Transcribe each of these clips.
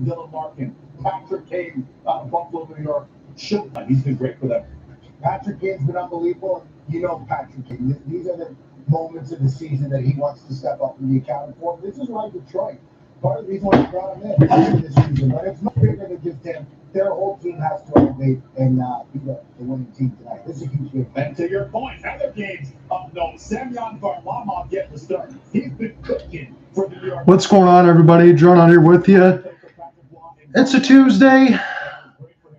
Dylan Larkin, Patrick Kane, Buffalo, New York. He's been great for them. Patrick Kane's been unbelievable. You know Patrick Kane. These are the moments of the season that he wants to step up and be accounted for. This is why Detroit. Part of the reason why they brought him in this season, but it's much bigger than just him. Their whole team has to elevate and be the winning team tonight. This is a huge game. And to your point, other games, Semyon Varlamov getting the start. He's been cooking for the New York. What's going on, everybody? John on here with you. It's a Tuesday,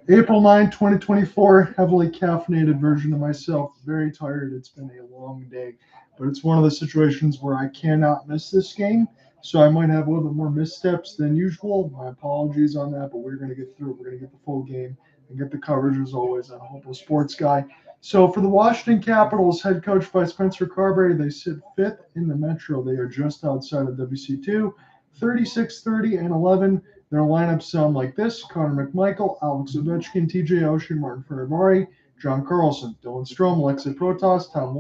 April 9, 2024. Heavily caffeinated version of myself. Very tired. It's been a long day, but it's one of the situations where I cannot miss this game. So I might have a little bit more missteps than usual. My apologies on that, but we're going to get through it. We're going to get the full game and get the coverage as always. I'm a hopeless sports guy. So for the Washington Capitals, head coach by Spencer Carbery, they sit fifth in the Metro. They are just outside of WC2, 36-30-11. Their lineups sound like this: Connor McMichael, Alex Ovechkin, TJ Oshie, Martin Ferrari, John Carlson, Dylan Strome, Alexei Protas, Tom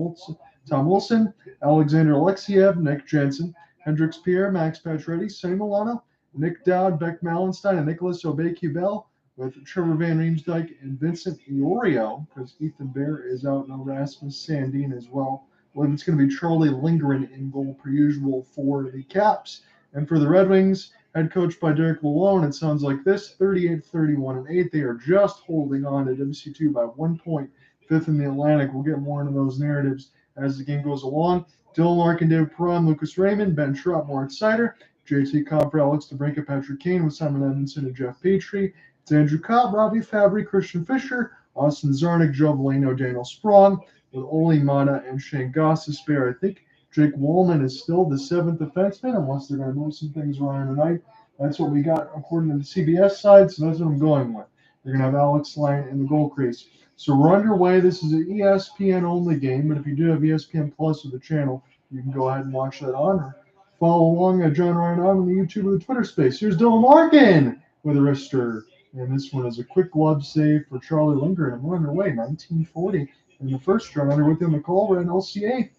Wilson, Alexander Alexei, Nick Jensen, Hendricks Pierre, Max Pacioretty, Sonny Milano, Nick Dowd, Beck Malenstein, and Nicholas Aubé-Kubel, with Trevor Van Riemsdyk and Vincent Iorio, because Ethan Bear is out, and Rasmus Sandin as well. Well, it's going to be Charlie Lindgren in goal per usual for the Caps. And for the Red Wings, head coach by Derek Lalonde, it sounds like this: 38-31-8. They are just holding on to WC2 by 1 point, fifth in the Atlantic. We'll get more into those narratives as the game goes along. Dylan Larkin, David Perron, Lucas Raymond, Ben Shrott, Moritz Seider, JT Cobb for Alex DeBrincat, Patrick Kane with Simon Edmondson and Jeff Petrie. It's Andrew Cobb, Robbie Fabry, Christian Fisher, Austin Zarnik, Joe Valeno, Daniel Sprong, with Oli Mata and Shane Goss to spare. I think Jake Woolman is still the seventh defenseman, unless they're going to move some things around tonight. That's what we got according to the CBS side, so that's what I'm going with. They're going to have Alex Lyon in the goal crease. So we're underway. This is an ESPN-only game, but if you do have ESPN Plus with the channel, you can go ahead and watch that on, or follow along at John Ryan on the YouTube or the Twitter space. Here's Dylan Larkin with a wrister, and this one is a quick glove save for Charlie Lindgren, and we're underway, 1940 in the first. John under with you on the call. We're in LCA.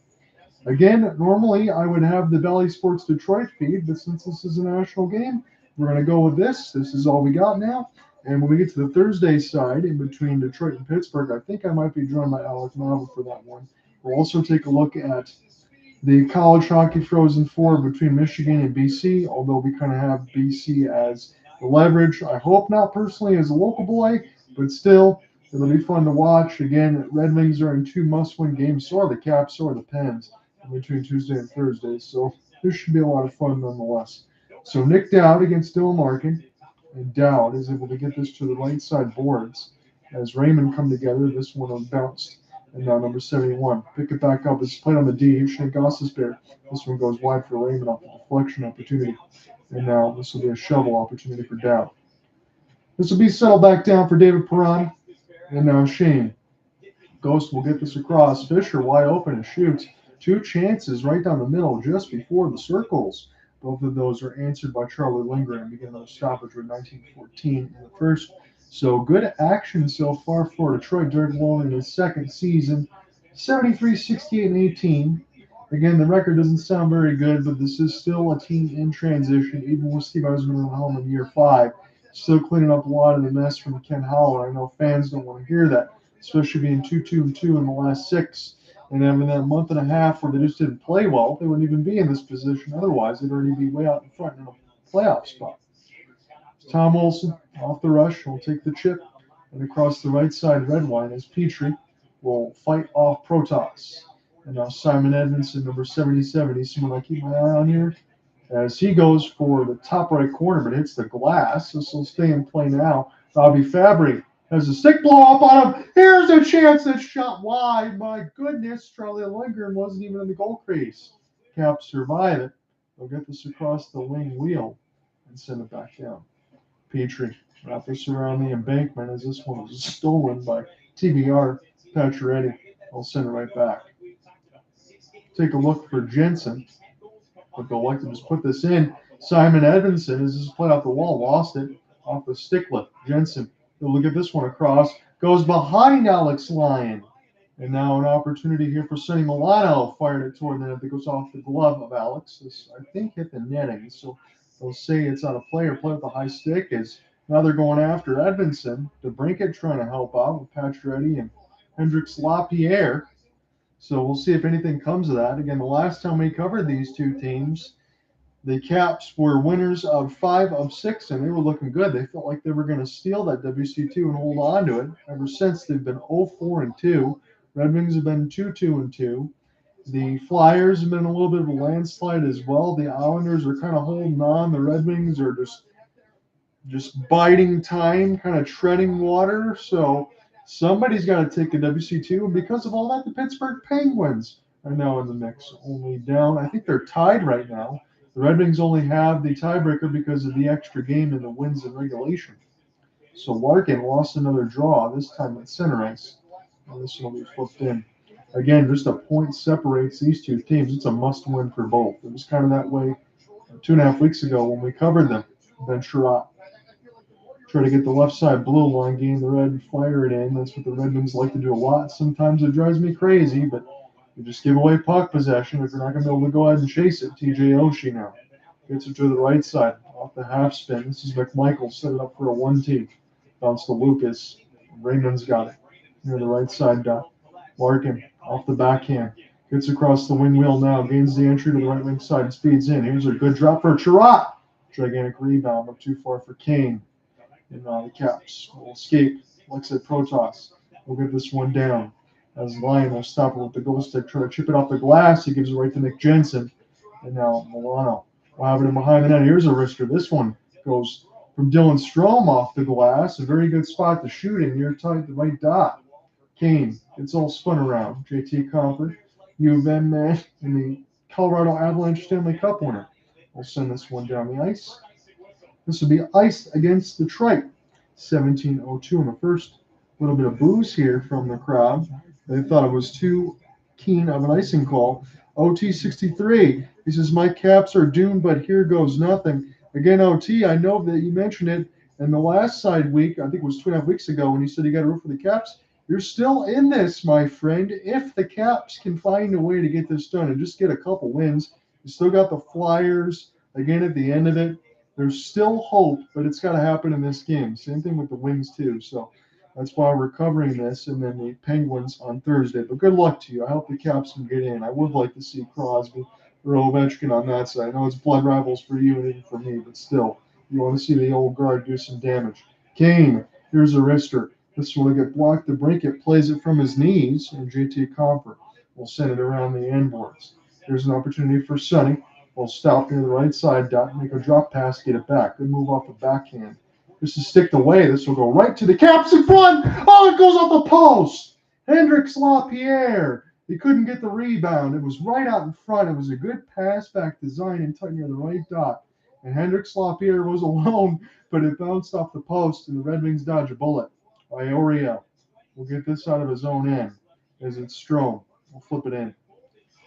Again, normally I would have the Valley Sports Detroit feed, but since this is a national game, we're going to go with this. This is all we got now. And when we get to the Thursday side, in between Detroit and Pittsburgh, I think I might be joined by Alec Nava for that one. We'll also take a look at the college hockey Frozen Four between Michigan and BC, although we kind of have BC as the leverage. I hope not personally as a local boy, but still, it'll be fun to watch. Again, Red Wings are in two must-win games, so are the Caps, so are the Pens, between Tuesday and Thursday. So this should be a lot of fun nonetheless. So Nick Dowd against Dylan Larkin, and Dowd is able to get this to the right side boards. As Raymond come together, this one bounced. And now number 71. Pick it back up. It's played on the D. Shane Goss is there. This one goes wide for Raymond off the deflection opportunity. And now this will be a shovel opportunity for Dowd. This will be settled back down for David Perron. And now Shane. Ghost will get this across. Fisher wide open and shoots. Two chances right down the middle just before the circles. Both of those are answered by Charlie Lindgren. Begin another stoppage with 19-14 in the first. So good action so far for Detroit. Derek Wall in his second season, 73-68-18. Again, the record doesn't sound very good, but this is still a team in transition, even with Steve Eisenman at home in year 5. Still cleaning up a lot of the mess from Ken Howell. I know fans don't want to hear that, especially being 2-2-2 in the last 6. And having that month and a half where they just didn't play well, they wouldn't even be in this position. Otherwise, they'd already be way out in front in a playoff spot. Tom Wilson off the rush will take the chip, and across the right side red line as Petrie will fight off Protas. And now Simon Edmondson, number 77. He's someone I keep my eye on here as he goes for the top right corner, but hits the glass. This will stay in play now. Robbie Fabry has a stick blow up on him. Here's a chance that's shot wide. My goodness, Charlie Lindgren wasn't even in the goal crease. Caps survive it. They'll get this across the wing wheel and send it back down. Petrie wrap this around the embankment as this one was stolen by TBR Pacioretty. I'll send it right back. Take a look for Jensen, but they'll like to just put this in. Simon Edmondson, as this played off the wall, lost it off the stick lift. Jensen, they'll look at this one across, goes behind Alex Lyon. And now an opportunity here for Sonny Milano. Fired it toward the net that goes off the glove of Alex. This, I think, hit the netting. So They'll say it's out of play or play with the high stick. As now they're going after Edmondson. DeBrincat trying to help out with Pacioretty and Hendricks LaPierre. So we'll see if anything comes of that. Again, the last time we covered these two teams, the Caps were winners of 5 of 6, and they were looking good. They felt like they were going to steal that WC2 and hold on to it. Ever since, they've been 0-4-2. Red Wings have been 2-2-2. The Flyers have been a little bit of a landslide as well. The Islanders are kind of holding on. The Red Wings are just biding time, kind of treading water. So somebody's got to take a WC2. And because of all that, the Pittsburgh Penguins are now in the mix. Only down, I think they're tied right now. The Red Wings only have the tiebreaker because of the extra game and the wins in regulation. So Larkin lost another draw, this time at center ice. Now this one will be flipped in. Again, just a point separates these two teams. It's a must-win for both. It was kind of that way 2.5 weeks ago when we covered them. Ben Sherratt try to get the left side blue line, gain the red, fire it in. That's what the Red Wings like to do a lot. Sometimes it drives me crazy, but you just give away puck possession if you're not going to be able to go ahead and chase it. TJ Oshie now gets it to the right side off the half spin. This is McMichael set it up for a 1-2. Bounce to Lucas. Raymond's got it near the right side dot. Larkin off the backhand. Gets across the wing wheel now. Gains the entry to the right wing side and speeds in. Here's a good drop for Sherratt. Gigantic rebound, but too far for Kane. And the Caps will escape. Alexei Protas will get this one down. As Lyon will stop it with the goal stick, try to chip it off the glass. He gives it right to Nick Jensen. And now Milano will have it in behind the net. Here's a wrister. This one goes from Dylan Strome off the glass. A very good spot to shoot in near tight the right dot. Kane, it's all spun around. JT Compher, U of M man, and the Colorado Avalanche Stanley Cup winner. We'll send this one down the ice. This will be iced against Detroit. 17:02 in the first. A little bit of booze here from the crowd. They thought it was too keen of an icing call. OT 63. He says, my Caps are doomed, but here goes nothing. Again, OT, I know that you mentioned it in the last side week. I think it was 2.5 weeks ago when you said you got to root for the Caps. You're still in this, my friend. If the Caps can find a way to get this done and just get a couple wins, you still got the Flyers again at the end of it. There's still hope, but it's got to happen in this game. Same thing with the Wings, too. So that's why we're covering this, and then the Penguins on Thursday. But good luck to you. I hope the Caps can get in. I would like to see Crosby or Ovechkin on that side. I know it's blood rivals for you and even for me, but still, you want to see the old guard do some damage. Kane, here's a wrister. This one will get blocked. The DeBrincat plays it from his knees, and JT Compher will send it around the end boards. Here's an opportunity for Sonny. Will stop near the right side dot, make a drop pass, get it back. Good move off the backhand. This is sticked away. This will go right to the Caps in front. Oh, it goes off the post. Hendricks LaPierre. He couldn't get the rebound. It was right out in front. It was a good pass back design and tight near the right dot. And Hendricks LaPierre was alone, but it bounced off the post, and the Red Wings dodge a bullet. Iorio will get this out of his own end as it's Strome. We'll flip it in.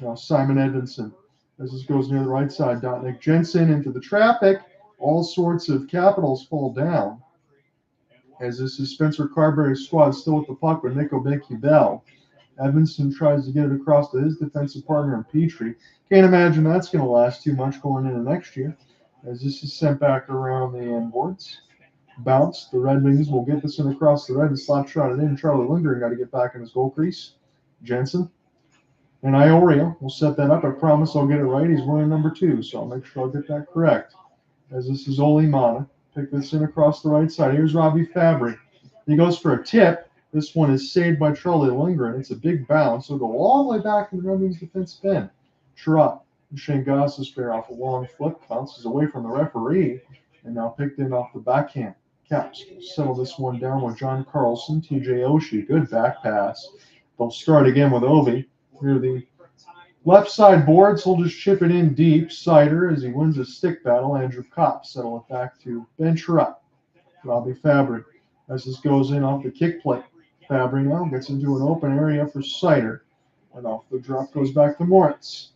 Now Simon Edmondson. As this goes near the right side, Nick Jensen into the traffic. All sorts of capitals fall down. As this is Spencer Carbery's squad still with the puck with Nico Becky-Bell. Edmondson tries to get it across to his defensive partner in Petrie. Can't imagine that's going to last too much going into next year. As this is sent back around the end boards. Bounce. The Red Wings will get this in across the red and slap shot it in. Charlie Lindgren got to get back in his goal crease. Jensen. And Iorio will set that up. I promise I'll get it right. He's wearing number 2, so I'll make sure I'll get that correct. As this is Oli Mana. Pick this in across the right side. Here's Robbie Fabry. He goes for a tip. This one is saved by Charlie Lindgren. It's a big bounce. It'll go all the way back in the Red Wings defensive end. Sherratt and Shane Goss's pair off a long flip. Bounces away from the referee. And now picked in off the backhand. Caps settle this one down with John Carlson. TJ Oshie. Good back pass. They'll start again with Ovi. Near the left side boards, he'll just chip it in deep. Sider, as he wins a stick battle. Andrew Kopp settle it back to Ben Sherratt. Robbie Fabry. As this goes in off the kick plate. Fabry now gets into an open area for Sider. And off the drop goes back to Moritz.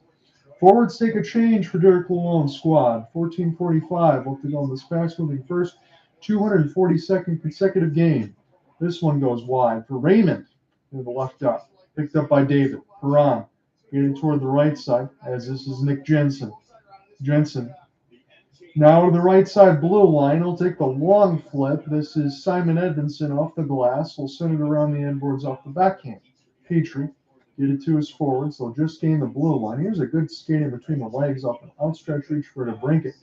Forwards take a change for Derek Lalonde's squad. 14:45 left to go in this fast-moving first 242nd consecutive game. This one goes wide for Raymond near the left dot. Picked up by David. Perron getting toward the right side as this is Nick Jensen. Jensen Now to the right side blue line, he'll take the long flip. This is Simon Edmondson off the glass. He'll send it around the end boards off the backhand. Petrie get it to his forwards. They'll just gain the blue line. Here's a good skating between the legs off an outstretched reach for DeBrincat.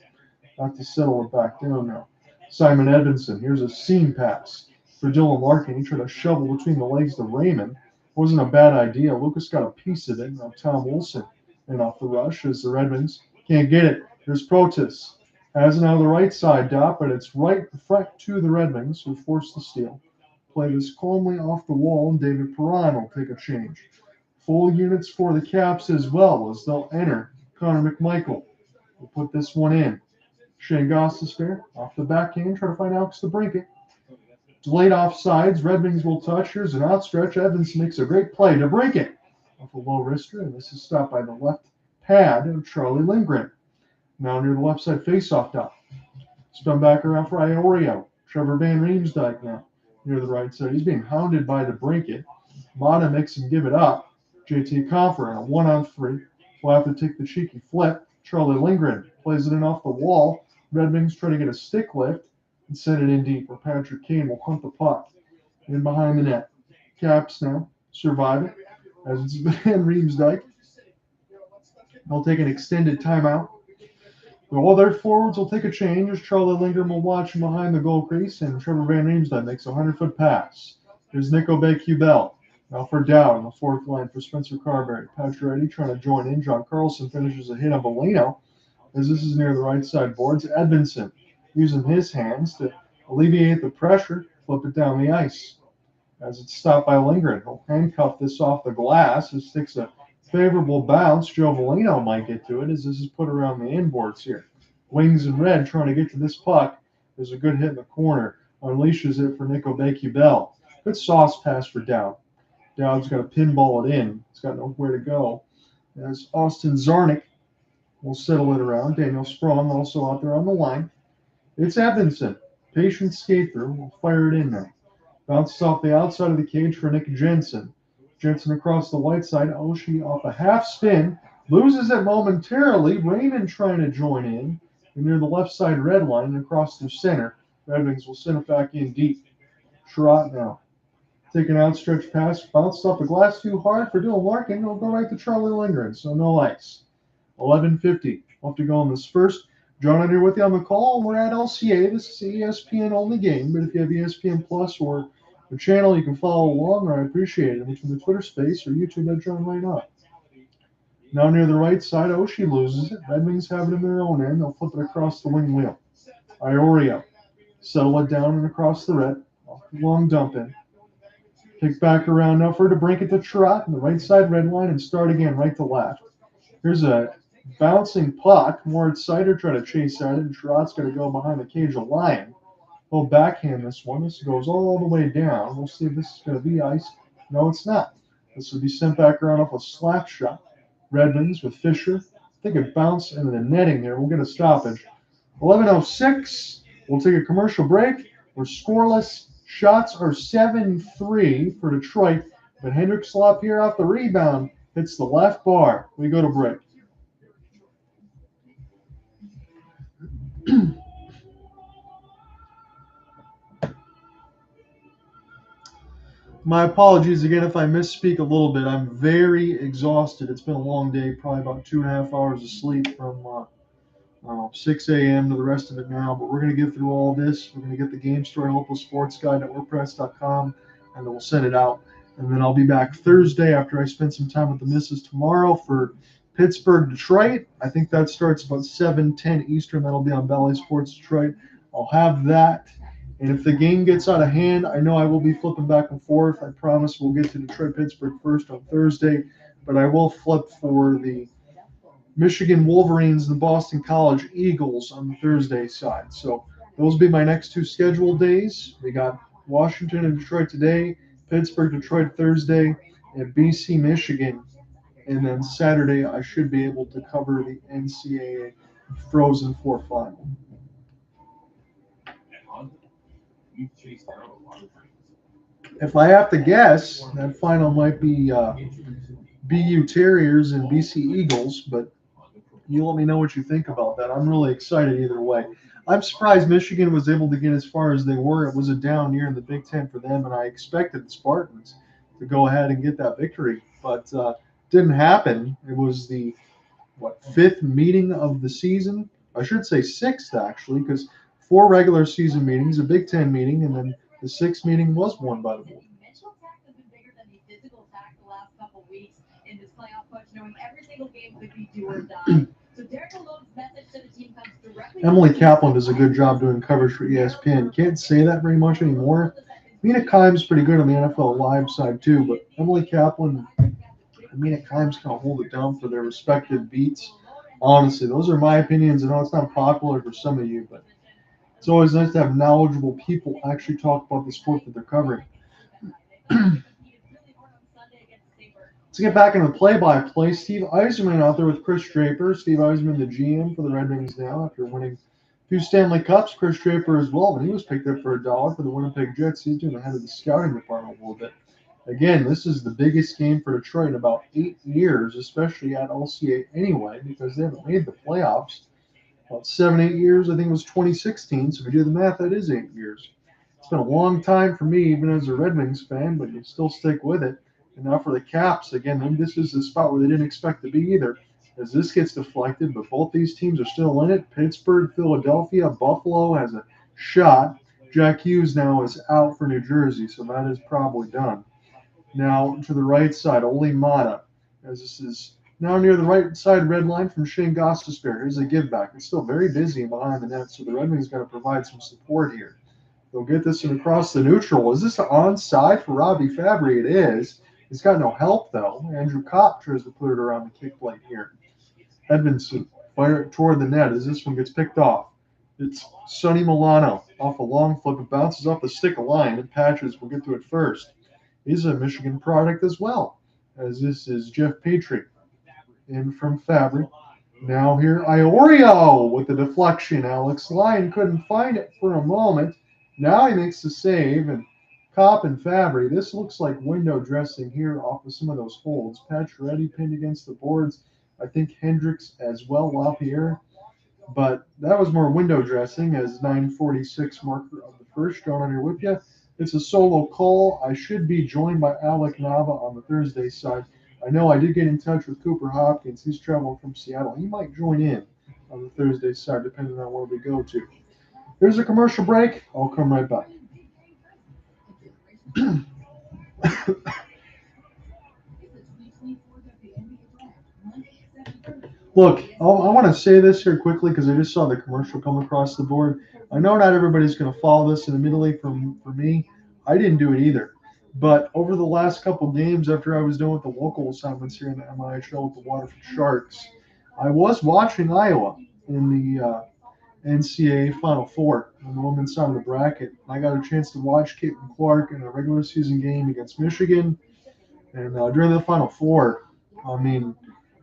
Not to settle it back down now. Simon Edmondson. Here's a seam pass for Dylan Larkin. He tried to shovel between the legs to Raymond. Wasn't a bad idea. Lucas got a piece of it. Now Tom Wilson and off the rush as the Redmonds can't get it. There's Protas. Has it on the right side, Dot, but it's right front to the Redmonds, who forced the steal. Play this calmly off the wall, and David Perron will take a change. Full units for the Caps as well, as they'll enter Connor McMichael. We'll put this one in. Shane Gostisbehere off the backhand, try to find Alex DeBrincat. Delayed offsides, Redmonds will touch. Here's an outstretch. Evans makes a great play. DeBrincat off a low wrister, and this is stopped by the left pad of Charlie Lindgren. Now near the left side faceoff dot. Spun back around for Iorio. Trevor Van Riemsdyk now near the right side. He's being hounded by DeBrincat. Mata makes him give it up. JT Confer on a 1-on-3. Will have to take the cheeky flip. Charlie Lindgren plays it in off the wall. Redmonds try to get a stick lift and send it in deep where Patrick Kane will hunt the puck in behind the net. Caps now survive it as it's Van Riemsdyk. They'll take an extended timeout. All their forwards will take a change as Charlie Lindgren will watch from behind the goal crease, and Trevor Van Riemsdyk makes a 100-foot pass. There's Nico Beck-Hubel. Now for Dowd on the fourth line for Spencer Carbery. Pacioretty trying to join in. John Carlson finishes a hit on Valeno as this is near the right side boards. Edmondson using his hands to alleviate the pressure, flip it down the ice. As it's stopped by Lindgren, he'll handcuff this off the glass. This takes a favorable bounce. Joe Valeno might get to it as this is put around the inboards here. Wings in red trying to get to this puck. There's a good hit in the corner. Unleashes it for Nico Beck-Hubel. Good sauce pass for Dowd. Dowd's got to pinball it in. He's got nowhere to go. As Austin Zarnik will settle it around. Daniel Sprong also out there on the line. It's Edmondson. Patient skate through. We'll fire it in now. Bounces off the outside of the cage for Nick Jensen. Jensen across the white side. Oshie off a half spin. Loses it momentarily. Raymond trying to join in. And near the left side red line and across through center. Red Wings will send it back in deep. Sherratt now. Take an outstretched pass. Bounced off the glass too hard for Dylan Larkin. It'll go right to Charlie Lindgren. So no ice. 11:50. We'll have to go on this first. John and here with you on the call. We're at LCA. This is the ESPN only game. But if you have ESPN Plus or the channel, you can follow along, or I appreciate it. Between the Twitter space or YouTube at John right now. Now near the right side, Oshie loses it. Red Wings have it in their own end. They'll flip it across the wing wheel. Iorio. Settle it down and across the red. Long dump in. Kick back around now for DeBrincat to Sherratt on the right side red line and start again right to left. Here's a bouncing puck. Moritz Seider trying to chase at it, and Sherratt's going to go behind the cage of Lion. He'll backhand this one. This goes all the way down. We'll see if this is going to be ice. No, it's not. This will be sent back around off a slap shot. Redmonds with Fisher. I think it bounced into the netting there. We'll get a stoppage. 11:06. We'll take a commercial break. We're scoreless. Shots are 7-3 for Detroit, but Hendrik Slop here off the rebound hits the left bar. We go to break. My apologies again if I misspeak a little bit. I'm very exhausted. It's been a long day, probably about 2.5 hours of sleep from 6 a.m. to the rest of it now. But we're going to get through all this. We're going to get the game story, localsportsguide.wordpress.com, and then we'll send it out. And then I'll be back Thursday after I spend some time with the missus tomorrow for Pittsburgh, Detroit. I think that starts about 7:10 Eastern. That'll be on Valley Sports Detroit. I'll have that. And if the game gets out of hand, I know I will be flipping back and forth. I promise we'll get to Detroit-Pittsburgh first on Thursday. But I will flip for the Michigan Wolverines and the Boston College Eagles on the Thursday side. So those will be my next two scheduled days. We got Washington and Detroit today, Pittsburgh, Detroit Thursday, and BC, Michigan. And then Saturday, I should be able to cover the NCAA Frozen Four final. If I have to guess, that final might be BU Terriers and BC Eagles, but You let me know what you think about that. I'm really excited either way. I'm surprised Michigan was able to get as far as they were. It was a down year in the Big Ten for them, and I expected the Spartans to go ahead and get that victory, but didn't happen. It was the fifth meeting of the season. I should say sixth actually, because 4 regular season meetings, a Big Ten meeting, and then the sixth meeting was won by the Wolves. Emily Kaplan does a good job doing coverage for ESPN. Can't say that very much anymore. Mina Kimes pretty good on the NFL Live side too, but Emily Kaplan and Mina Kimes kind of hold it down for their respective beats. Honestly, those are my opinions. I know it's not popular for some of you, but it's always nice to have knowledgeable people actually talk about the sport that they're covering. Let's get back into the play-by-play. Steve Yzerman out there with Chris Draper. Steve Yzerman, the GM for the Red Wings now after winning a few Stanley Cups. Chris Draper as well, when he was picked up for $1 for the Winnipeg Jets. He's doing the head of the scouting department a little bit. Again, this is the biggest game for Detroit in about 8 years, especially at LCA anyway, because they haven't made the playoffs. About 7, 8 years. I think it was 2016. So if you do the math, that is 8 years. It's been a long time for me, even as a Red Wings fan, but you still stick with it. And now for the Caps, again, this is the spot where they didn't expect to be either, as this gets deflected, but both these teams are still in it. Pittsburgh, Philadelphia, Buffalo has a shot. Jack Hughes now is out for New Jersey, so that is probably done. Now to the right side, Ole Mata, as this is now near the right side red line from Shane Gostisbehere. Here's a give back. It's still very busy behind the net, so the Red Wings got to provide some support here. They'll get this one across the neutral. Is this onside for Robbie Fabry? It is. He's got no help, though. Andrew Kopp tries to put it around the kick plate here. Edmondson fire it toward the net as this one gets picked off. It's Sonny Milano off a long flip. It bounces off the stick of line, and Patches will get to it first. He's a Michigan product as well, as this is Jeff Petrie in from Fabry. Now here, Iorio with the deflection. Alex Lyon couldn't find it for a moment. Now he makes the save, and Kopp and Fabry. This looks like window dressing here off of some of those holds. Pacioretty pinned against the boards. I think Hendricks as well, LaPierre. But that was more window dressing as 9:46 marker of the first. Going on here with you. It's a solo call. I should be joined by Alec Nava on the Thursday side. I know I did get in touch with Cooper Hopkins. He's traveling from Seattle. He might join in on the Thursday side, depending on where we go to. Here's a commercial break. I'll come right back. Look, I want to say this here quickly because I just saw the commercial come across the board. I know not everybody's going to follow this immediately. For me, I didn't do it either. But over the last couple games, after I was done with the local assignments here in the MIHL with the Waterford Sharks, I was watching Iowa in the NCAA Final Four on the women's side of the bracket. I got a chance to watch Caitlin Clark in a regular season game against Michigan. And during the Final Four, I mean,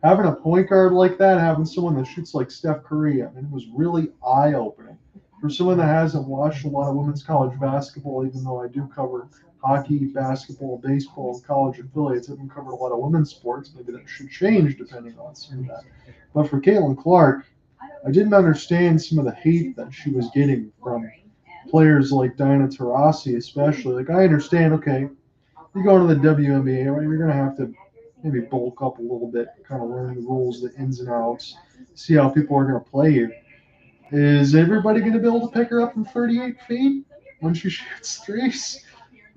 having a point guard like that, having someone that shoots like Steph Curry, I mean, it was really eye-opening. For someone that hasn't watched a lot of women's college basketball, even though I do cover hockey, basketball, baseball, and college affiliates, I haven't covered a lot of women's sports. Maybe that should change depending on seeing that. But for Caitlin Clark, I didn't understand some of the hate that she was getting from players like Diana Taurasi, especially. Like, I understand, okay, you go into the WNBA, right? You're going to have to maybe bulk up a little bit, kind of learn the rules, the ins and outs, see how people are going to play you. Is everybody going to be able to pick her up from 38 feet when she shoots threes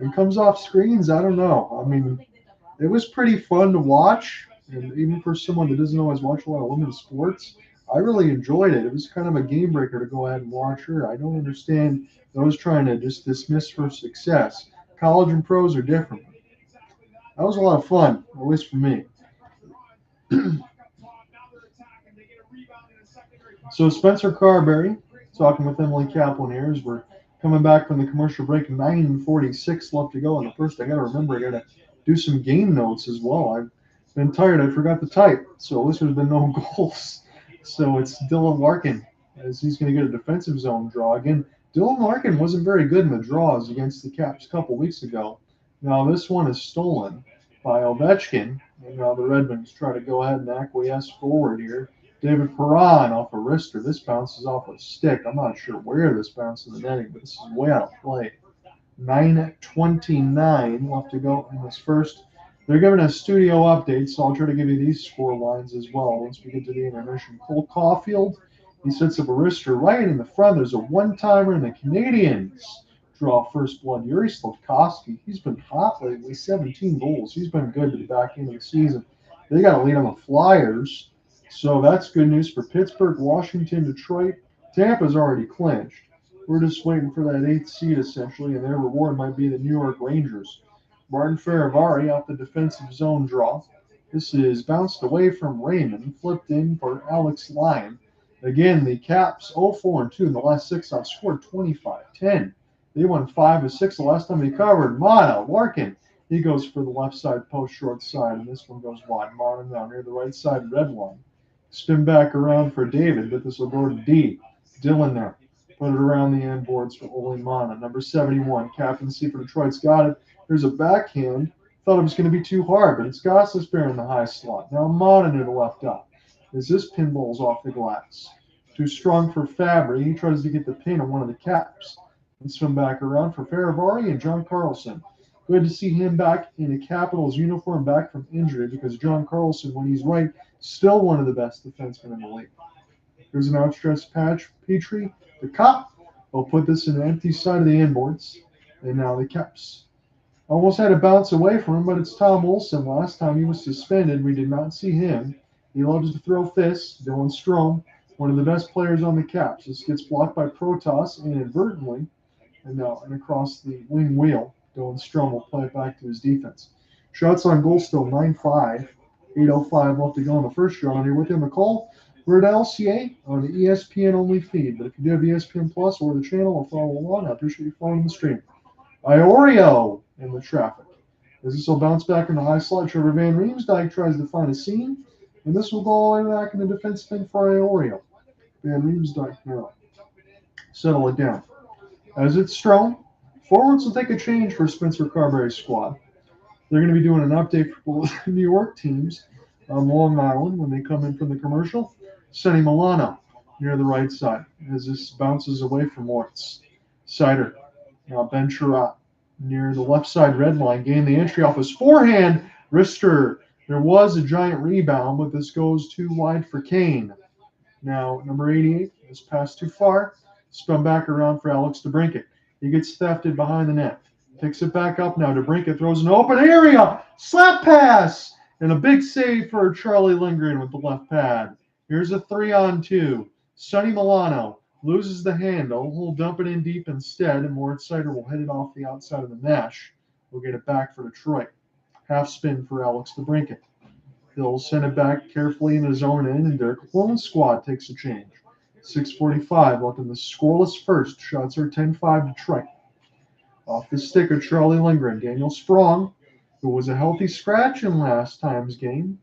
and comes off screens? I don't know. I mean, it was pretty fun to watch, and even for someone that doesn't always watch a lot of women's sports, I really enjoyed it. It was kind of a game breaker to go ahead and watch her. I don't understand those trying to just dismiss her success. College and pros are different. That was a lot of fun, at least for me. So Spencer Carbery, talking with Emily Kaplan here as we're coming back from the commercial break. 9:46 left to go in the first. I got to remember, I got to do some game notes as well. I've been tired. I forgot to type. So at least there's been no goals. So it's Dylan Larkin as he's going to get a defensive zone draw. Again, Dylan Larkin wasn't very good in the draws against the Caps a couple weeks ago. Now this one is stolen by Ovechkin. And now the Red Wings try to go ahead and acquiesce forward here. David Perron off a wrister. This bounces off a stick. I'm not sure where this bounced in the netting, but this is way out of play. 9:29 left to go in this first. They're giving us studio updates, so I'll try to give you these score lines as well once we get to the intermission. Cole Caulfield, he sets up a wrister right in the front. There's a one-timer, and the Canadians draw first blood. Yuri Slafkovsky, he's been hot lately, 17 goals. He's been good to the back end of the season. They got a lead on the Flyers, so that's good news for Pittsburgh, Washington, Detroit. Tampa's already clinched. We're just waiting for that 8th seed, essentially, and their reward might be the New York Rangers. Martin Ferravari off the defensive zone draw. This is bounced away from Raymond, flipped in for Alexei. Again, the Caps 0-4-2 in the last 6 outscored 25-10. They won 5 of 6 the last time they covered. Mana, Larkin, he goes for the left side post short side, and this one goes wide. Mana now near the right side red line. Spin back around for David, but this will go to D. Dylan there. Put it around the end boards for Ole Mana. Number 71, captaincy for Detroit's got it. There's a backhand. Thought it was going to be too hard, but it's Gostisbehere in the high slot. Now Mana near the left eye. As this pinball's off the glass. Too strong for Fabry. He tries to get the pin on one of the Caps. And swim back around for Ferravari and John Carlson. Good to see him back in a Capitals uniform, back from injury, because John Carlson, when he's right, still one of the best defensemen in the league. Here's an outstretched patch. Petrie, the Cup, will put this in the empty side of the inboards. And now the Caps. Almost had a bounce away from him, but it's Tom Olsen. Last time he was suspended, we did not see him. He loves to throw fists. Dylan Strome, one of the best players on the Caps. This gets blocked by Protas inadvertently. And now and across the wing wheel, Dylan Strome will play it back to his defense. Shots on goal still 9-5. 8:05 left to go in the first shot. On here with him, McCall. We're at LCA on the ESPN only feed. But if you do have ESPN Plus or the channel, I'll follow along. I appreciate you following the stream. Iorio in the traffic. As this will bounce back in the high slot, Trevor Van Riemsdyk tries to find a seam. And this will go all the way back in the defense pin for Iorio. Van Riemsdyk now. Settle it down. As it's Strome, forwards will take a change for Spencer Carbery's squad. They're going to be doing an update for both New York teams on Long Island when they come in from the commercial. Sonny Milano near the right side as this bounces away from Moritz. Sider. Now Ben Chiarot near the left side red line. Gained the entry off his forehand. Wrister. There was a giant rebound, but this goes too wide for Kane. Now, number 88 is passed too far. Spun back around for Alex DeBrincat. He gets thefted behind the net. Picks it back up now. DeBrincat throws an open area. Slap pass. And a big save for Charlie Lindgren with the left pad. Here's a 3-on-2. Sonny Milano loses the handle. He'll dump it in deep instead, and Moritz Seider will hit it off the outside of the mesh. We'll get it back for Detroit. Half spin for Alex DeBrincat. He'll send it back carefully in his own end, and Derek Clone's squad takes a change. 6:45 left in the scoreless first. Shots are 10-5 Detroit. Off the stick of Charlie Lindgren. Daniel Sprong, who was a healthy scratch in last time's game.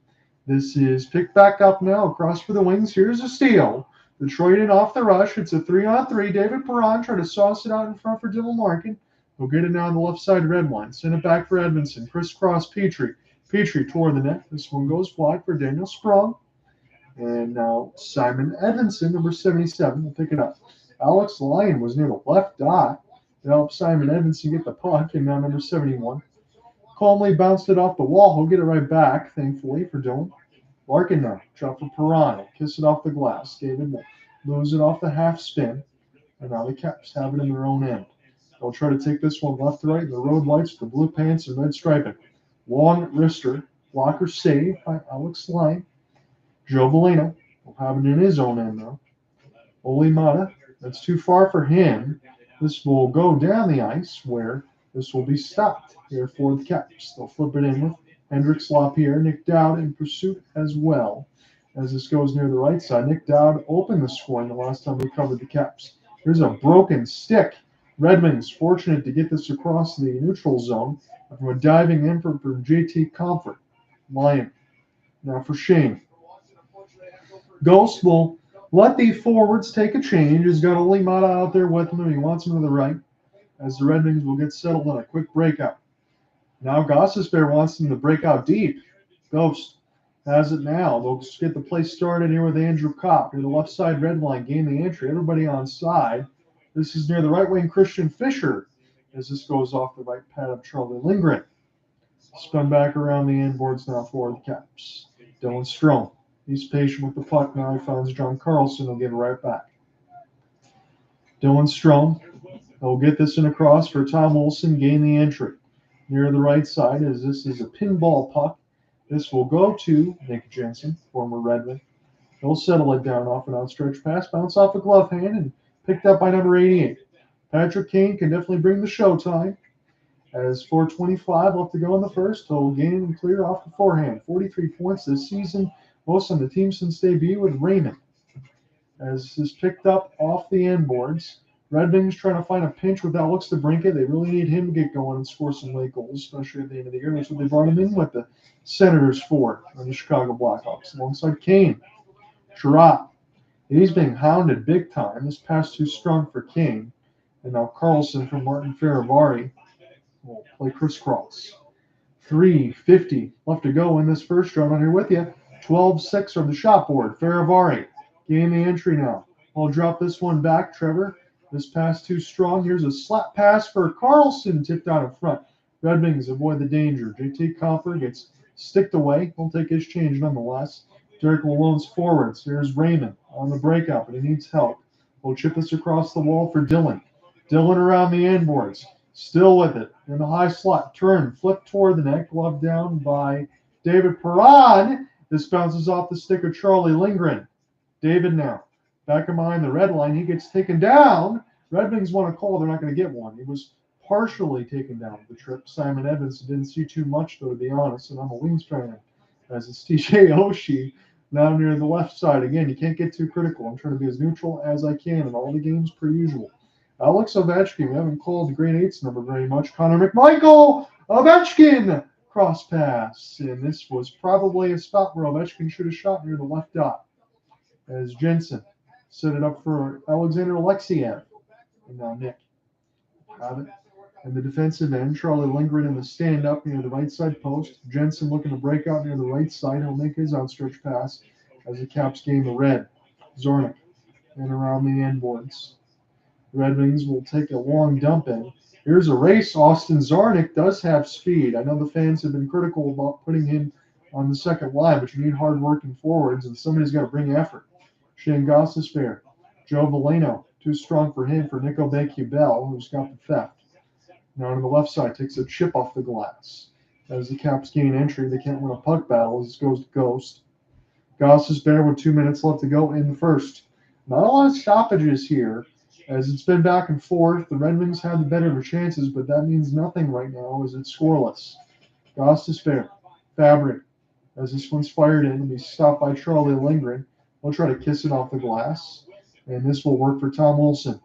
This is picked back up now across for the wings. Here's a steal. Detroit in off the rush. It's a 3-on-3. David Perron trying to sauce it out in front for Dylan Larkin. We'll get it now on the left side red line. Send it back for Edmondson. Crisscross Petrie. Petrie toward the net. This one goes wide for Daniel Sprong. And now Simon Edmondson, number 77, will pick it up. Alex Lyon was near the left dot to help Simon Edmondson get the puck. And now number 71 calmly bounced it off the wall. He'll get it right back, thankfully, for Dylan. Larkin now. Drop for Perron. Kiss it off the glass. David will lose it off the half spin. And now the Caps have it in their own end. They'll try to take this one left to right. The road lights, the blue pants, and red striping. Long wrister. Blocker save by Alex Lyon. Joe Veleno will have it in his own end, though. Ole Mata, that's too far for him. This will go down the ice where this will be stopped here for the Caps. They'll flip it in with Hendricks LaPierre. Nick Dowd in pursuit as well. As this goes near the right side, Nick Dowd opened the scoring the last time we covered the Caps. Here's a broken stick. Redmond's fortunate to get this across the neutral zone from a diving in from JT Comfort. Lyon. Now for Shane. Ghost will let the forwards take a change. He's got Ole Mata out there with him, and he wants him to the right. As the Red Wings will get settled on a quick breakout. Now Gostisbehere wants them to break out deep. Ghost Has it now. They'll just get the play started here with Andrew Kopp near the left side red line. Gain the entry. Everybody on side. This is near the right wing Christian Fisher as this goes off the right pad of Charlie Lindgren. Spun back around the end boards now for the Caps. Dylan Strome. He's patient with the puck now. He finds John Carlson. He'll give it right back. Dylan Strome. He'll get this in across for Tom Olsen. Gain the entry. Near the right side as this is a pinball puck. This will go to Nick Jensen, former Red Wing. He'll settle it down off an outstretched pass. Bounce off a glove hand and picked up by number 88. Patrick Kane can definitely bring the showtime. As 4:25 left to go in the first, he'll gain and clear off the forehand. 43 points this season, most on the team since debut with Raymond. As is picked up off the end boards, Red Wings trying to find a pinch with Alex DeBrincat. They really need him to get going and score some late goals, especially at the end of the year. That's what they brought him in with the Senators for on the Chicago Blackhawks. Alongside Kane, Sherratt. He's being hounded big time. This pass too strong for Kane. And now Carlson from Martin Farivari will play crisscross. 3:50 left to go in this first round. I'm here with you. 12-6 from the shot board. Farivari gain the entry now. I'll drop this one back, Trevor. This pass too strong. Here's a slap pass for Carlson, tipped out in front. Red Wings avoid the danger. JT Compher gets sticked away. He'll take his change nonetheless. Derek Malone's forwards. Here's Raymond on the breakout, but he needs help. We'll chip this across the wall for Dylan. Dylan around the end boards. Still with it. In the high slot. Turn. Flip toward the net. Glove down by David Perron. This bounces off the stick of Charlie Lindgren. David now. Back in behind the red line. He gets taken down. Red Wings want a call. They're not going to get one. He was partially taken down the trip. Simon Evans didn't see too much, though, to be honest. And I'm a Wings fan. As it's TJ Oshie now near the left side. Again, you can't get too critical. I'm trying to be as neutral as I can in all the games per usual. Alex Ovechkin, we haven't called the grade 8's number very much. Connor McMichael, Ovechkin, cross pass. And this was probably a spot where Ovechkin should have shot near the left dot. As Jensen set it up for Alexander Alexeyev. And now Nick have it. And the defensive end, Charlie Lindgren in the stand-up near the right side post. Jensen looking to break out near the right side. He'll make his outstretched pass as the Caps gain the red. Zornick and around the end boards. Red Wings will take a long dump in. Here's a race. Austin Zornick does have speed. I know the fans have been critical about putting him on the second line, but you need hard-working forwards, and somebody's got to bring effort. Shane Goss is fair. Joe Valeno, too strong for him for Nico Becubel, who's got the theft. Now on the left side, takes a chip off the glass. As the Caps gain entry, they can't win a puck battle as it goes to Ghost. Goss is bare with 2 minutes left to go in the first. Not a lot of stoppages here, as it's been back and forth. The Red Wings had the better of chances, but that means nothing right now as it's scoreless. Goss is fair. Fabric, as this one's fired in, will be stopped by Charlie Lindgren. We'll try to kiss it off the glass, and this will work for Tom Olsen.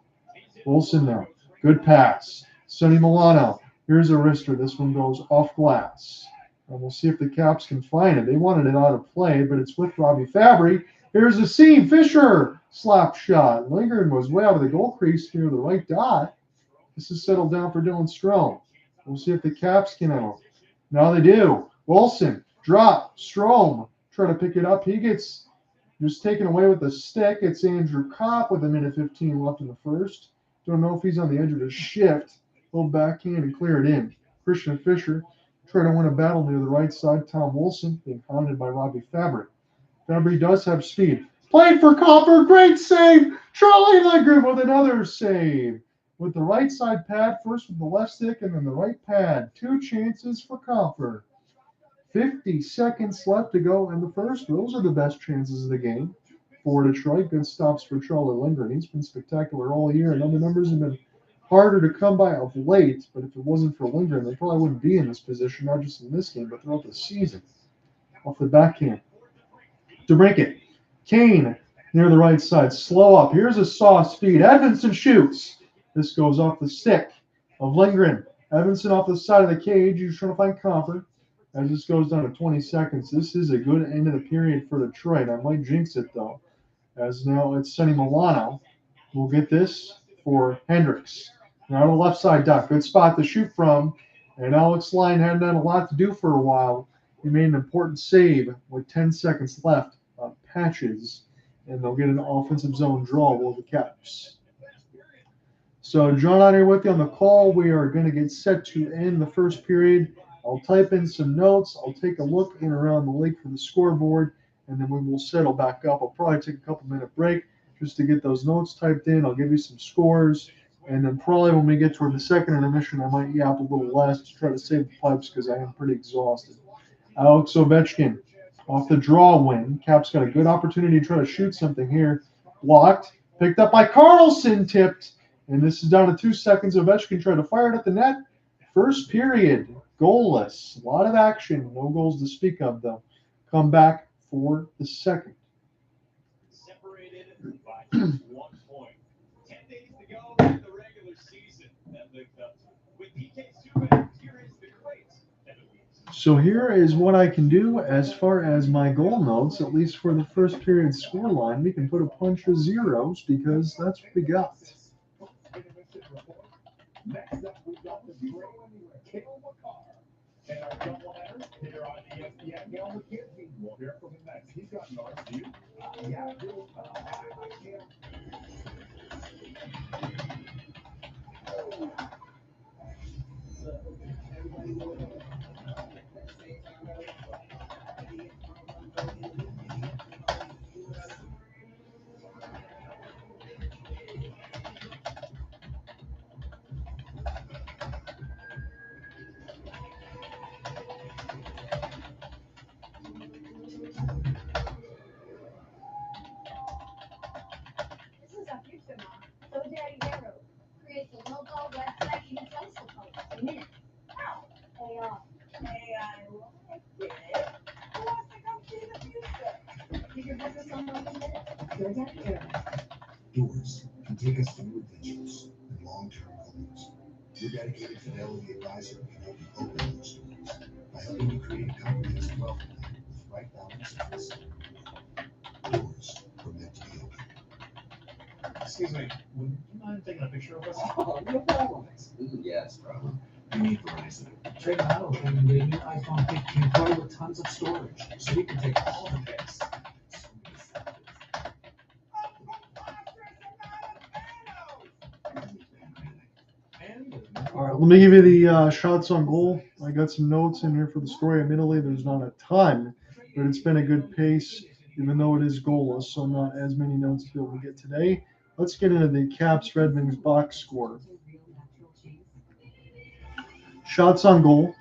Olsen now. Good pass. Sonny Milano. Here's a wrister. This one goes off glass. And we'll see if the Caps can find it. They wanted it out of play, but it's with Robbie Fabry. Here's a seam. Fisher. Slap shot. Lindgren was way out of the goal crease near the right dot. This is settled down for Dylan Strome. We'll see if the Caps can handle it. Now they do. Wilson. Drop. Strome. Try to pick it up. He gets just taken away with the stick. It's Andrew Kopp with 1:15 left in the first. Don't know if he's on the edge of his shift. Little backhand and clear it in. Christian Fisher trying to win a battle near the right side. Tom Wilson being hounded by Robbie Fabry. Fabry does have speed. Played for Compher. Great save. Charlie Lindgren with another save. With the right side pad, first with the left stick and then the right pad. 2 chances for Compher. 50 seconds left to go in the first. Those are the best chances of the game for Detroit. Good stops for Charlie Lindgren. He's been spectacular all year. I know the numbers have been harder to come by of late, but if it wasn't for Lindgren, they probably wouldn't be in this position, not just in this game, but throughout the season. Off the backhand. DeBrincat. Kane near the right side. Slow up. Here's a soft speed. Edmondson shoots. This goes off the stick of Lindgren. Edmondson off the side of the cage. He's trying to find Compher. As this goes down to 20 seconds, this is a good end of the period for Detroit. I might jinx it, though, as now it's Sonny Milano. We'll get this for Hendricks. Now on the left side, Doc. Good spot to shoot from. And Alex Line hadn't done a lot to do for a while He made an important save with 10 seconds left on Patches, and they'll get an offensive zone draw with the Caps. So, John, out here with you on the call. We are going to get set to end the first period. I'll type in some notes. I'll take a look in around the league for the scoreboard, and then we will settle back up. I'll probably take a couple-minute break just to get those notes typed in. I'll give you some scores, and then probably when we get toward the second intermission, I might yap a little less to try to save the pipes because I am pretty exhausted. Alex Ovechkin off the draw win. Caps got a good opportunity to try to shoot something here. Blocked. Picked up by Carlson, tipped. And this is down to 2 seconds. Ovechkin tried to fire it at the net. First period, goalless. A lot of action. No goals to speak of, though. Come back for the second. Separated by just 1 point. 10 days to go in the regular season. That lived up to it. With DK Subban, here is the crate. So here is what I can do as far as my goal notes, at least for the first period scoreline. We can put a bunch of zeros because that's what we got. Next up, we got the Kale McCarr. And our doubleheader here on ESPN. Gail McKenzie. We'll hear from him next. He's got an arm. Do you? Yeah, I do. I can't. Doors can take us through adventures and long-term goals. Your dedicated Fidelity advisor can help you open those doors by helping you create a comprehensive wealth plan with the right balance of risk. Doors are meant to be open. Excuse me. Would you mind taking a picture of us? Oh, no problem. Yes, problem. You need Verizon. Trade Model came with a new iPhone 15 Pro with tons of storage, so you can take all the pics. All right, let me give you the shots on goal. I got some notes in here for the story. Admittedly, there's not a ton, but it's been a good pace, even though it is goalless, so not as many notes to be able to get today. Let's get into the Caps Red Wings box score. Shots on goal.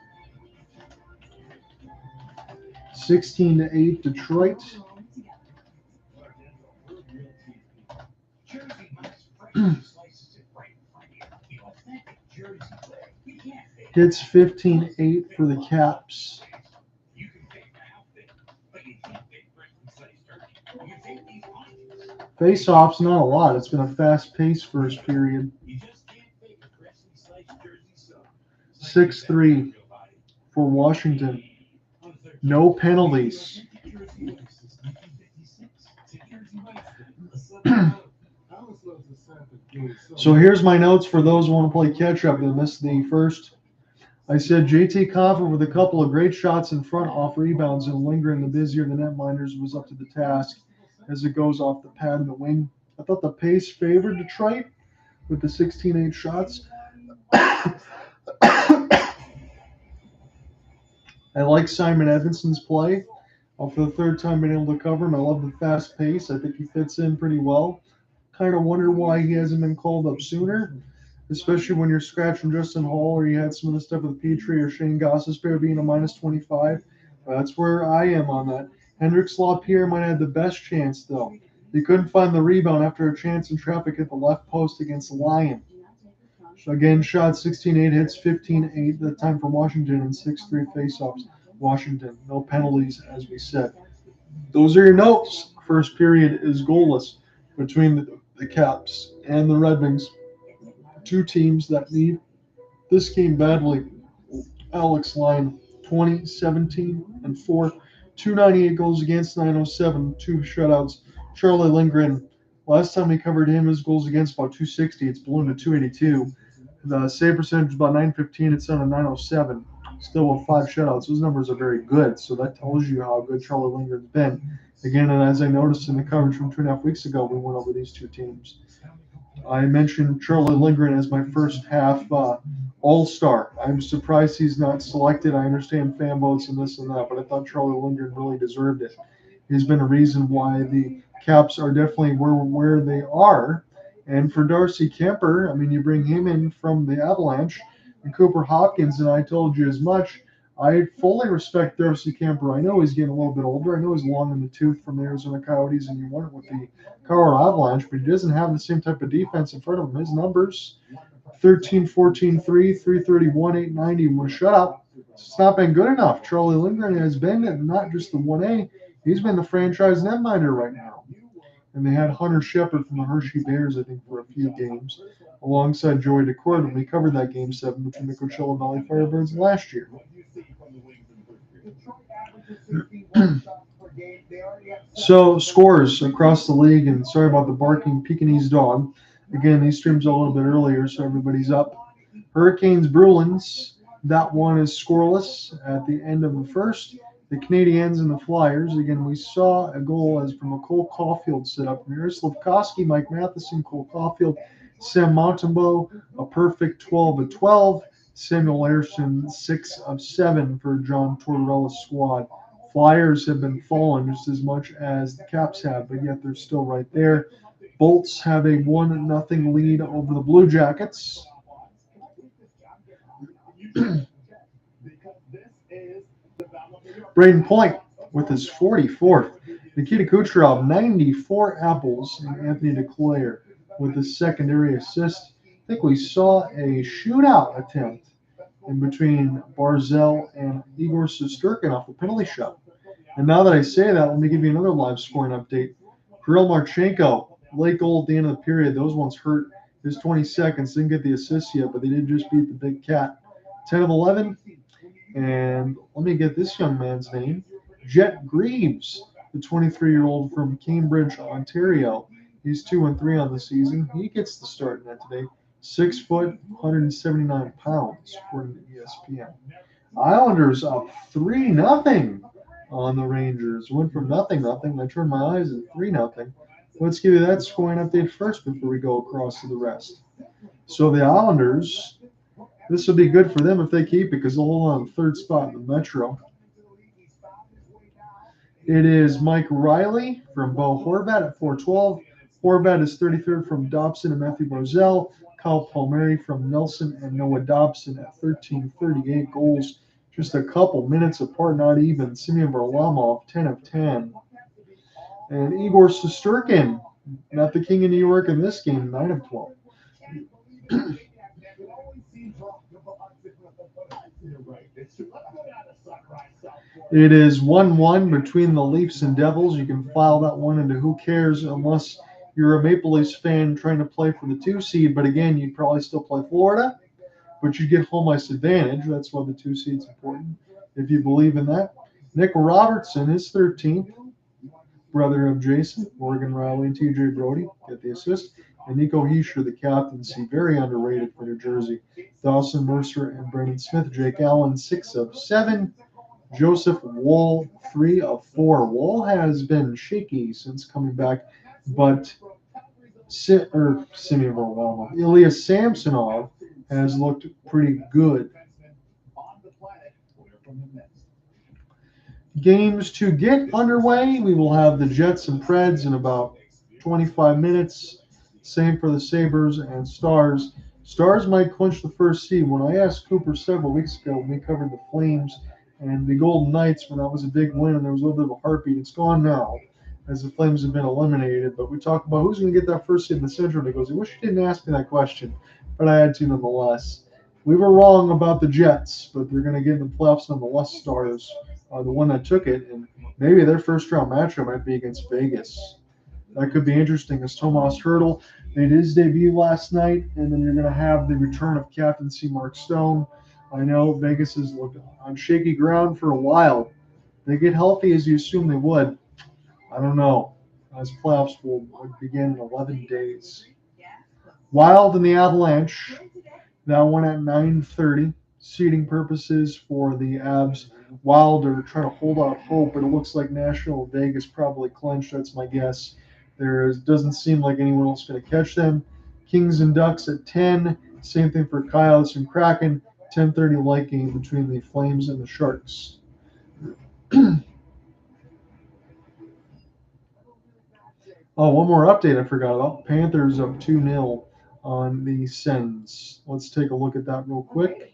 16-8 Detroit. Hits 15-8 for the Caps. Face-offs, not a lot. It's been a fast-paced first period. 6-3 for Washington. No penalties. So here's my notes for those who want to play catch-up and miss the first. I said JT Compher with a couple of great shots in front off rebounds, and Lindgren, the busier the netminders, was up to the task as it goes off the pad and the wing. I thought the pace favored Detroit with the 16-8 shots. I like Simon Edmondson's play. For the third time being able to cover him. I love the fast pace. I think he fits in pretty well. Kind of wonder why he hasn't been called up sooner, especially when you're scratching Justin Hall or you had some of the stuff with Petrie or Shane Gostisbehere being a -25. That's where I am on that. Hendrix Lapierre might have the best chance, though. He couldn't find the rebound after a chance in traffic at the left post against the Lion. So again, shot 16-8, hits 15-8 that time for Washington, and 6-3 faceoffs. Washington, no penalties, as we said. Those are your notes. First period is goalless between the Caps and the Red Wings. Two teams that need this game badly. Alex Lyon, 20, 17, and 4. 298 goals against, 907, 2 shutouts. Charlie Lindgren, last time we covered him, his goals against about 260. It's blown to 282. The save percentage is about 915. It's on a 907. still with 5 shutouts. Those numbers are very good, so that tells you how good Charlie Lindgren's been. Again, and as I noticed in the coverage from 2.5 weeks ago, we went over these two teams. I mentioned Charlie Lindgren as my first half all-star. I'm surprised he's not selected. I understand fan votes and this and that, but I thought Charlie Lindgren really deserved it. He's been a reason why the Caps are definitely where they are. And for Darcy Kemper, I mean, you bring him in from the Avalanche, and Cooper Hopkins, and I told you as much. I fully respect Darcy Kemper. I know he's getting a little bit older. I know he's long in the tooth from the Arizona Coyotes, and you want it with the Colorado Avalanche, but he doesn't have the same type of defense in front of him. His numbers, 13, 14, 3, 331, 890, one shutout. It's not been good enough. Charlie Lindgren has been not just the 1A, he's been the franchise netminder right now. And they had Hunter Shepard from the Hershey Bears, I think, for a few games, alongside Joey Decord when we covered that Game 7 between the Coachella Valley Firebirds last year. So, scores across the league, and sorry about the barking Pekingese dog. Again, these streams a little bit earlier, so everybody's up. Hurricanes, Bruins, that one is scoreless at the end of the first. The Canadiens and the Flyers. Again, we saw a goal as from a Cole Caulfield set up. Miroslav Koski, Mike Matheson, Cole Caulfield, Sam Montembeault, a perfect 12 of 12. Samuel Larson, 6 of 7 for John Tortorella's squad. Flyers have been falling just as much as the Caps have, but yet they're still right there. Bolts have a 1-0 lead over the Blue Jackets. Braden Point with his 44th. Nikita Kucherov, 94 apples, and Anthony Duclair with his secondary assist. I think we saw a shootout attempt in between Barzell and Igor Shesterkin off the penalty shot. And now that I say that, let me give you another live scoring update. Kirill Marchenko, late goal at the end of the period. Those ones hurt. His 20 seconds, didn't get the assist yet, but they did just beat the Big Cat. 10 of 11. And let me get this young man's name. Jet Greaves, the 23-year-old from Cambridge, Ontario. He's 2-3 on the season. He gets the start in that today. 6 foot, 179 pounds, according to ESPN. Islanders up 3-0 on the Rangers. Went from 0-0. I turned my eyes at 3-0. Let's give you that scoring update first before we go across to the rest. So the Islanders, this will be good for them if they keep it because they'll hold on to the third spot in the Metro. It is Mike Riley from Bo Horvat at 412. Horvat is 33rd from Dobson and Matthew Barzell. Kyle Palmieri from Nelson and Noah Dobson at 13:38 goals. Just a couple minutes apart, not even. Simeon Varlamov, 10 of 10. And Igor Shesterkin, not the king of New York in this game, 9 of 12. It is 1-1 between the Leafs and Devils. You can file that one into who cares unless you're a Maple Leafs fan trying to play for the 2 seed. But again, you'd probably still play Florida, but you get home ice advantage. That's why the 2 seed's important if you believe in that. Nick Robertson is 13th, brother of Jason, Morgan Riley, and TJ Brody get the assist. And Nico Hischier, the captaincy, very underrated for New Jersey. Dawson Mercer and Brendan Smith. Jake Allen, 6 of 7. Joseph Woll, 3 of 4. Woll has been shaky since coming back, but Simeon Varlamov, Ilya Samsonov has looked pretty good. Games to get underway. We will have the Jets and Preds in about 25 minutes. Same for the Sabres and Stars. Stars might clinch the first seed. When I asked Cooper several weeks ago when we covered the Flames and the Golden Knights, when that was a big win and there was a little bit of a heartbeat, it's gone now as the Flames have been eliminated. But we talked about who's going to get that first seed in the Central. And he goes, I wish you didn't ask me that question, but I had to nonetheless. We were wrong about the Jets, but they're going to get in the playoffs nonetheless. Stars are the one that took it, and maybe their first-round matchup might be against Vegas. That could be interesting as Tomas Hertl made his debut last night, and then you're going to have the return of captaincy Mark Stone. I know Vegas has looked on shaky ground for a while. They get healthy as you assume they would. I don't know. As playoffs will begin in 11 days. Wild and the Avalanche. That one at 9:30. seeding purposes for the Avs. Wild are trying to hold out hope, but it looks like Nashville Vegas probably clinched. That's my guess. Doesn't seem like anyone else going to catch them. Kings and Ducks at 10. Same thing for Coyotes and Kraken. 10:30 light game between the Flames and the Sharks. Oh, one more update I forgot about. Panthers up 2-0 on the Sens. Let's take a look at that real quick.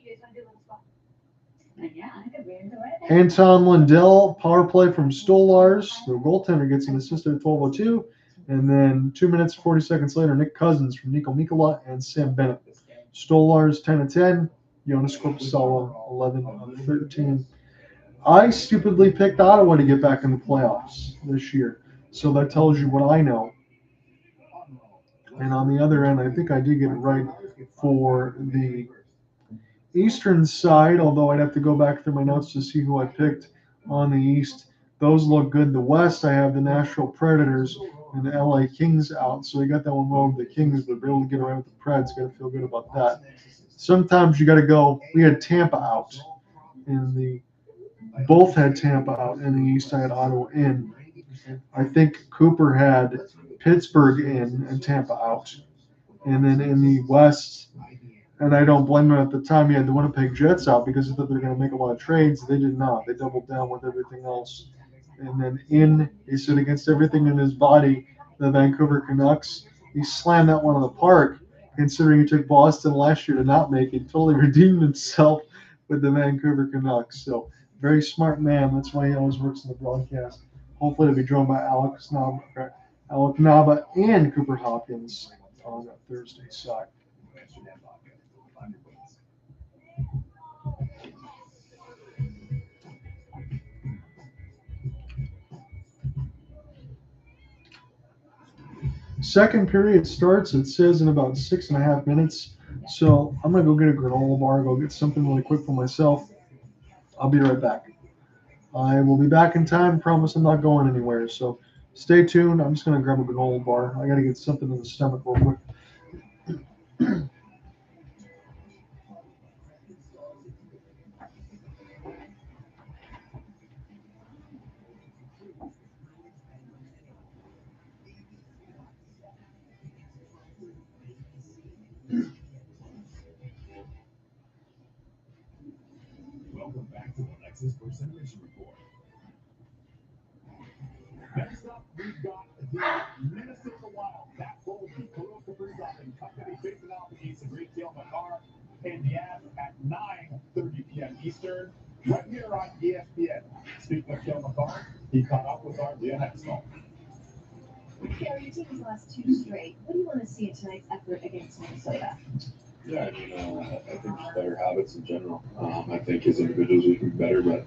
Anton Lundell, power play from Stolars. The goaltender gets an assist at 12:02. And then 2 minutes, 40 seconds later, Nick Cousins from Nico Mikkola and Sam Bennett. Stolars 10-10. Jonas Korpisalo 11-13. I stupidly picked Ottawa to get back in the playoffs this year. So that tells you what I know. And on the other end, I think I did get it right for the Eastern side, although I'd have to go back through my notes to see who I picked on the East. Those look good. The West, I have the Nashville Predators and the LA Kings out. So I got that one wrong with the Kings, but be able to get around with the Preds. Got to feel good about that. Sometimes you got to go. We had Tampa out both had Tampa out in the East. I had Ottawa in. I think Cooper had Pittsburgh in and Tampa out. And then in the West, and I don't blame him at the time, he had the Winnipeg Jets out because he thought they were going to make a lot of trades. They did not. They doubled down with everything else. And then he stood against everything in his body, the Vancouver Canucks. He slammed that one in the park, considering he took Boston last year to not make it. Totally redeemed himself with the Vancouver Canucks. So very smart man. That's why he always works in the broadcast. Hopefully to be joined by Alec Naba and Cooper Hopkins on Thursday's side. Second period starts, it says, in about 6.5 minutes. So I'm going to go get a granola bar, go get something really quick for myself. I'll be right back. I will be back in time. Promise I'm not going anywhere. So stay tuned. I'm just going to grab a granola bar. I got to get something in the stomach real quick. Welcome back to the Lexus Percentage Report. Next up, we've got the Minnesota Wild. That will be Kirill Kaprizov and company facing off against the great Cale Makar and the Avs at 9:30 p.m. Eastern, right here on ESPN. Speaking of Cale Makar, he caught up with our Leon Hextall. Cale, your team has lost 2 straight. What do you want to see in tonight's effort against Minnesota? Yeah, I think just better habits in general. I think as individuals we can be better, but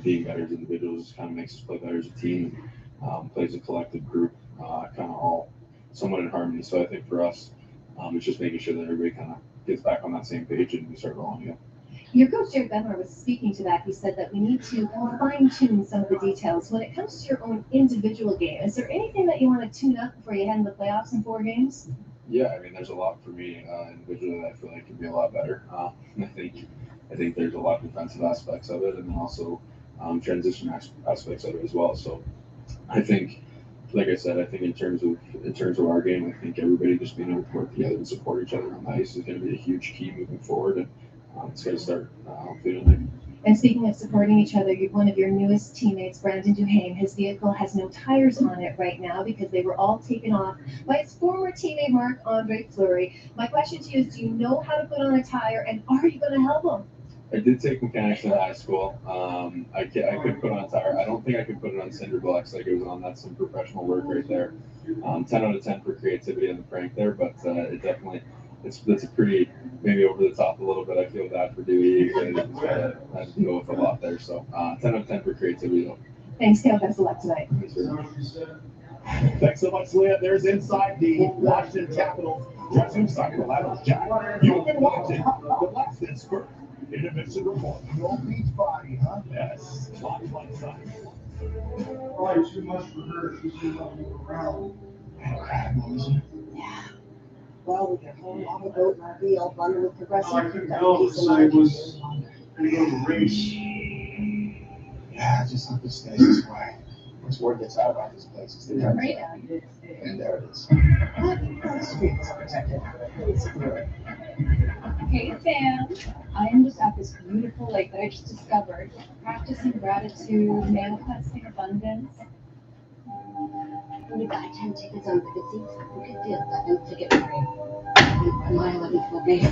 being better as individuals kind of makes us play better as a team. Plays a collective group, kind of all somewhat in harmony. So I think for us, it's just making sure that everybody kind of gets back on that same page and we start rolling again. Your coach, Jared Benler, was speaking to that. He said that we need to fine-tune some of the details. When it comes to your own individual game, is there anything that you want to tune up before you head into the playoffs in 4 games? Yeah, I mean, there's a lot for me individually that I feel like can be a lot better. I think there's a lot of defensive aspects of it, and then also transition aspects of it as well. So I think, like I said, I think in terms of our game, I think everybody just being able to work together and support each other on the ice is going to be a huge key moving forward, and it's going to start feeling like. And speaking of supporting each other, one of your newest teammates, Brandon Duhaime, his vehicle has no tires on it right now because they were all taken off by his former teammate, Marc-Andre Fleury. My question to you is, do you know how to put on a tire, and are you going to help him? I did take mechanics in high school. I could put on a tire. I don't think I could put it on cinder blocks like it was on. That's some professional work right there. 10 out of 10 for creativity on the prank there, but it definitely, that's a pretty, maybe over the top a little bit. I feel bad for Dewey. I had to deal with a lot there. So 10 out of 10 for creativity though. Thanks, Cale. Best of luck tonight. Thanks so much, Leah. There's inside the Washington Capitals dressing cycle. That Jack. You've been watching the Lexus Spurt Intermission Report. No beach body, huh? Yes. Lots of sun. Probably too much for her. She's just not moving around. Yeah. well with your home on the boat RV, bundled with progressive. I couldn't go because I was going to go to the race. Yeah, I just hope this stays this way. Once word gets out about this place, it's the Right. and there it is. The streets are protected. It's secure. Hey Sam, I am just at this beautiful lake that I just discovered, practicing gratitude, manifesting abundance. We got 10 tickets on ticket seats. We could deal that no ticket free. My 11th will be.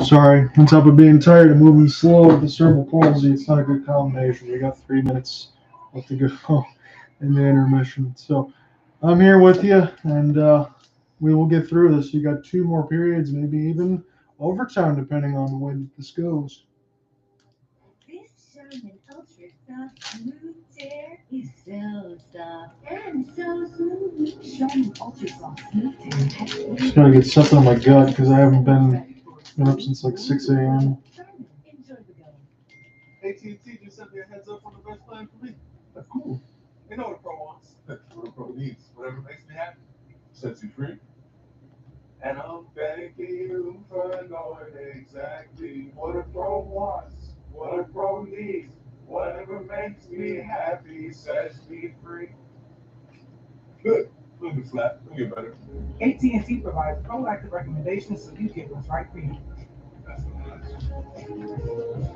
Sorry, on top of being tired and moving slow with the cerebral palsy, it's not a good combination. We got 3 minutes left to go in the intermission. So I'm here with you, and we will get through this. You got 2 more periods, maybe even overtime, depending on the way that this goes. This Sherman Ultra Soft Smooth Tear is so soft and so smooth. Sherman Ultra Soft Smooth Tear. Just gotta get something in my gut because I haven't been up since like 6 a.m. Enjoy the go. AT&T just sent me a heads up on the best plan for me. That's cool. They know what a pro wants. What a pro needs. Whatever makes me happy. Sets you free. And I'm thanking you for knowing exactly what a pro wants, what a pro needs. Whatever makes me happy sets me free. Good. Look at flat. Look get better. AT&T provides proactive recommendations so you get what's right for you. That's what it is.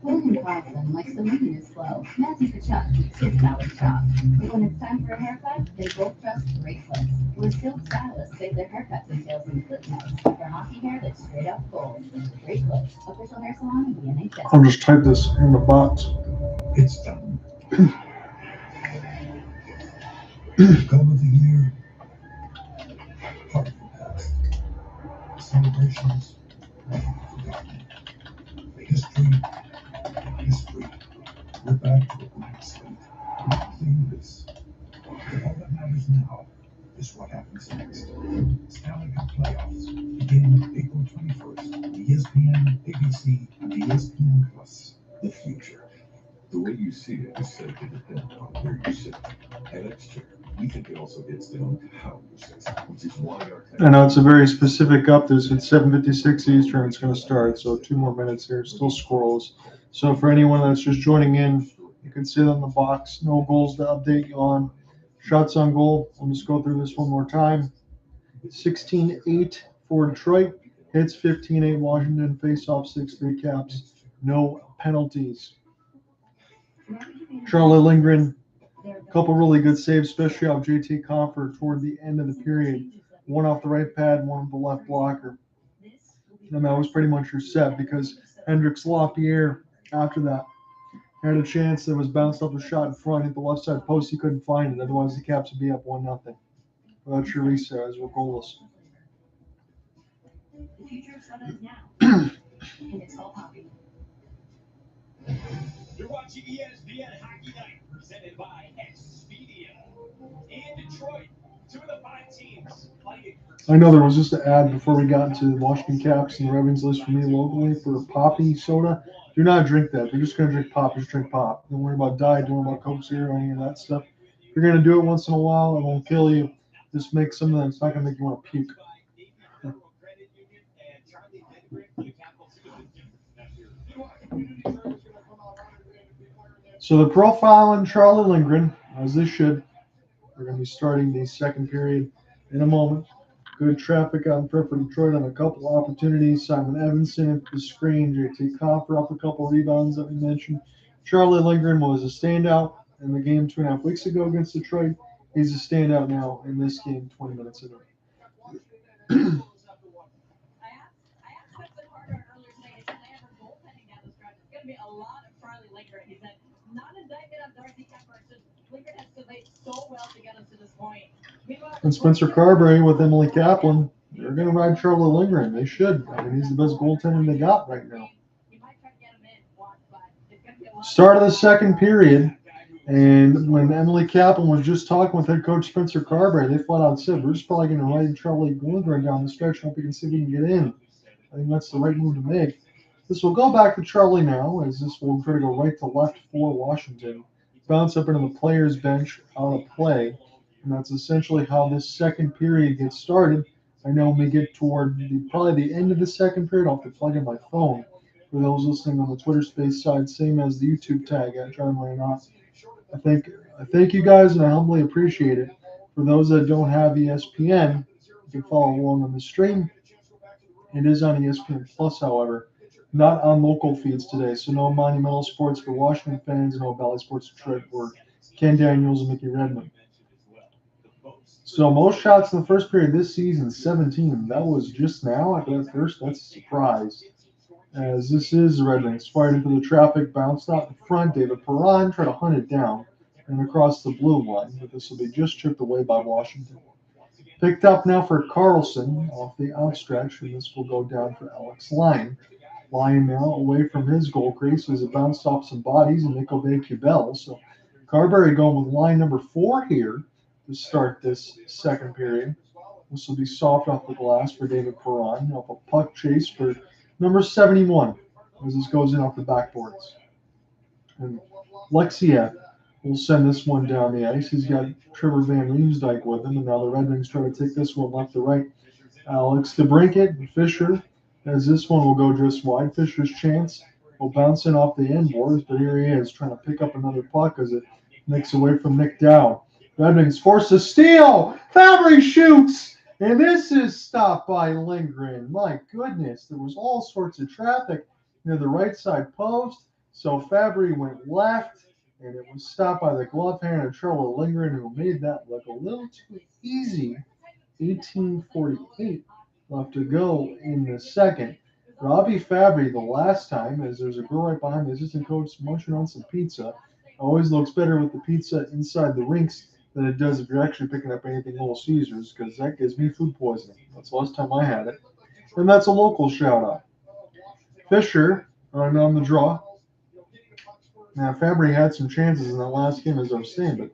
William Carlson likes the moving is slow. Matthew Kachuk keeps his salad shop. But when it's time for a haircut, they both trust Great Clips. Where skilled stylists save their haircut details in clip notes for hockey hair that's straight up gold. Great Clips, official hair salon of the NHL. I'll just type this in the box. It's done. Come of the year. Part of the past. Celebrations. Forgotten. History. We're back to a blank slate. Clean this. But all that matters now is what happens next. Stanley Cup playoffs begin April 21st. ESPN, ABC, and ESPN Plus. The future. The way you see it is said to depend on where you sit. At X-Chair, we think it also gets down to how you sit, which is why our I know it's a very specific up. This at 7:56 Eastern. It's going to start. So 2 more minutes here. Still squirrels. So for anyone that's just joining in, you can see it on the box. No goals to update you on. Shots on goal. I'll just go through this one more time. 16-8 for Detroit. Hits 15-8 Washington. Face-off 6-3 Caps. No penalties. Charlie Lindgren. A couple really good saves, especially off JT Compher toward the end of the period. One off the right pad, one off the left blocker. And that was pretty much your set because Hendricks Lapierre, after that, had a chance that was bounced off a shot in front, hit the left side post. He couldn't find it. Otherwise, the Caps would be up 1-0. That's your reset as we're goalless. The future of Southern is now. And it's all hockey. You're watching ESPN Hockey Night, presented by Expedia. In Detroit, 2 of the 5 teams fighting for. I know there was just an ad before we got into the Washington Caps and the Ravens list for me locally for Poppy soda. Do not drink that. They're just going to drink pop. Just drink pop. Don't worry about diet. Don't worry about Coke Zero or any of that stuff. If you're going to do it once in a while, it won't kill you. Just make something that's not going to make you want to puke. So the profile on Charlie Lindgren, as they should. We're going to be starting the second period in a moment. Good traffic out in front for Detroit on a couple opportunities. Simon Evanson at the screen. JT Compher up a couple rebounds that we mentioned. Charlie Lindgren was a standout in the game 2.5 weeks ago against Detroit. He's a standout now in this game 20 minutes ago. And Spencer Carbery with Emily Kaplan, they're going to ride Charlie Lindgren. They should. I mean, he's the best goaltender they got right now. Start of the second period, and when Emily Kaplan was just talking with head coach Spencer Carbery, they flat out said, we're just probably going to ride Charlie Lindgren down the stretch and hope we can see if we can get in. I think that's the right move to make. This will go back to Charlie now, as this will try to go right to left for Washington. bounce up into the players' bench out of play. And that's essentially how this second period gets started. I know when we get toward probably the end of the second period, I'll have to plug in my phone. For those listening on the Twitter Space side, same as the YouTube tag at John Raynaud. I thank you guys, and I humbly appreciate it. For those that don't have ESPN, you can follow along on the stream. It is on ESPN Plus, however, not on local feeds today. So no Monumental Sports for Washington fans, no Valley Sports Detroit for Ken Daniels and Mickey Redmond. So most shots in the first period this season, 17. That was just now after that first. That's a surprise. As this is the Red Wings fired into the traffic, bounced out in front. David Perron tried to hunt it down and across the blue line, but this will be just chipped away by Washington. Picked up now for Carlson off the outstretch, and this will go down for Alexei. Lying now away from his goal crease as it bounced off some bodies and McMichael. So Carbery going with line number 4 here to start this second period. This will be soft off the glass for David Perron, off a puck chase for number 71 as this goes in off the backboards. And Alexei will send this one down the ice. He's got Trevor Van Riemsdyk with him, and now the Red Wings try to take this one left to right. Alex DeBrincat and Fisher, as this one will go just wide. Fisher's chance will bounce in off the end boards, but here he is trying to pick up another puck as it nicks away from Nick Dowd. Red Wings force a steal. Carbery shoots, and this is stopped by Lindgren. My goodness, there was all sorts of traffic near the right side post, so Carbery went left. And it was stopped by the glove hand of Charlie Lindgren, who made that look a little too easy. 18:48 left to go in the second. Robbie Carbery, the last time, as there's a girl right behind the assistant coach munching on some pizza, always looks better with the pizza inside the rinks than it does if you're actually picking up anything Little Caesars, because that gives me food poisoning. That's the last time I had it. And that's a local shout-out. Fisher on the draw. Now, Carbery had some chances in that last game, as I was saying, but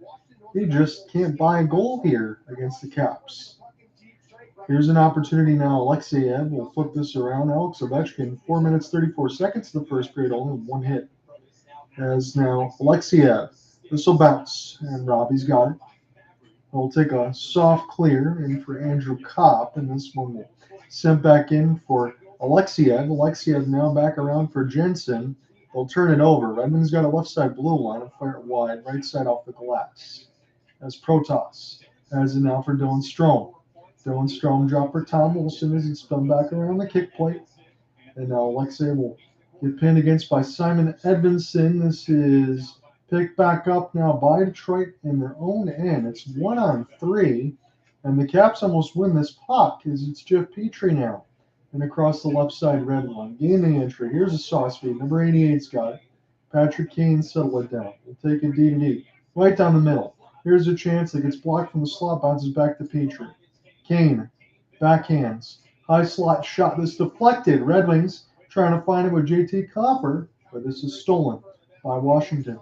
he just can't buy a goal here against the Caps. Here's an opportunity now. Alexei will flip this around. Alex Ovechkin, 4 minutes, 34 seconds in the first period, only one hit. As now Alexei, this will bounce, and Robbie's got it. He'll take a soft clear in for Andrew Kopp, and this one will sent back in for Alexei. Alexei now back around for Jensen. They'll turn it over. Red Wings got a left side blue line and fire it wide, right side off the glass. As Protas has it now for Dylan Strome. Dylan Strome drop for Tom Wilson as he's spun back around the kick plate. And now Alexei will get pinned against by Simon Edmondson. This is picked back up now by Detroit in their own end. It's 1-on-3. And the Caps almost win this puck as it's Jeff Petrie now. And across the left side, red line. Gain the entry. Here's a sauce feed. Number 88's got it. Patrick Kane settle it down. We'll take it D-to-D. Right down the middle. Here's a chance that gets blocked from the slot. Bounces back to Petrie. Kane. Backhands. High slot shot. This deflected. Red Wings trying to find it with JT Copper. But this is stolen by Washington.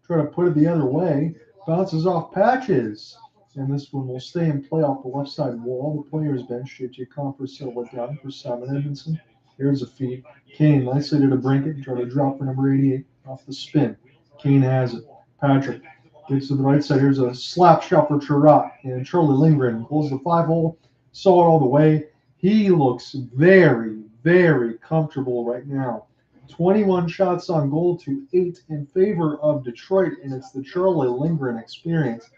Try to put it the other way. Bounces off Patches. And this one will stay in play off the left side wall. The players bench. JT Copper settle it down for Simon Edmondson. Here's a feed. Kane nicely to DeBrincat. Try to drop for number 88 off the spin. Kane has it. Patrick gets to the right side. Here's a slap shot for Chirot. And Charlie Lindgren pulls the 5-hole. Saw it all the way. He looks very, very comfortable right now. 21 shots on goal to 8 in favor of Detroit. And it's the Charlie Lindgren experience.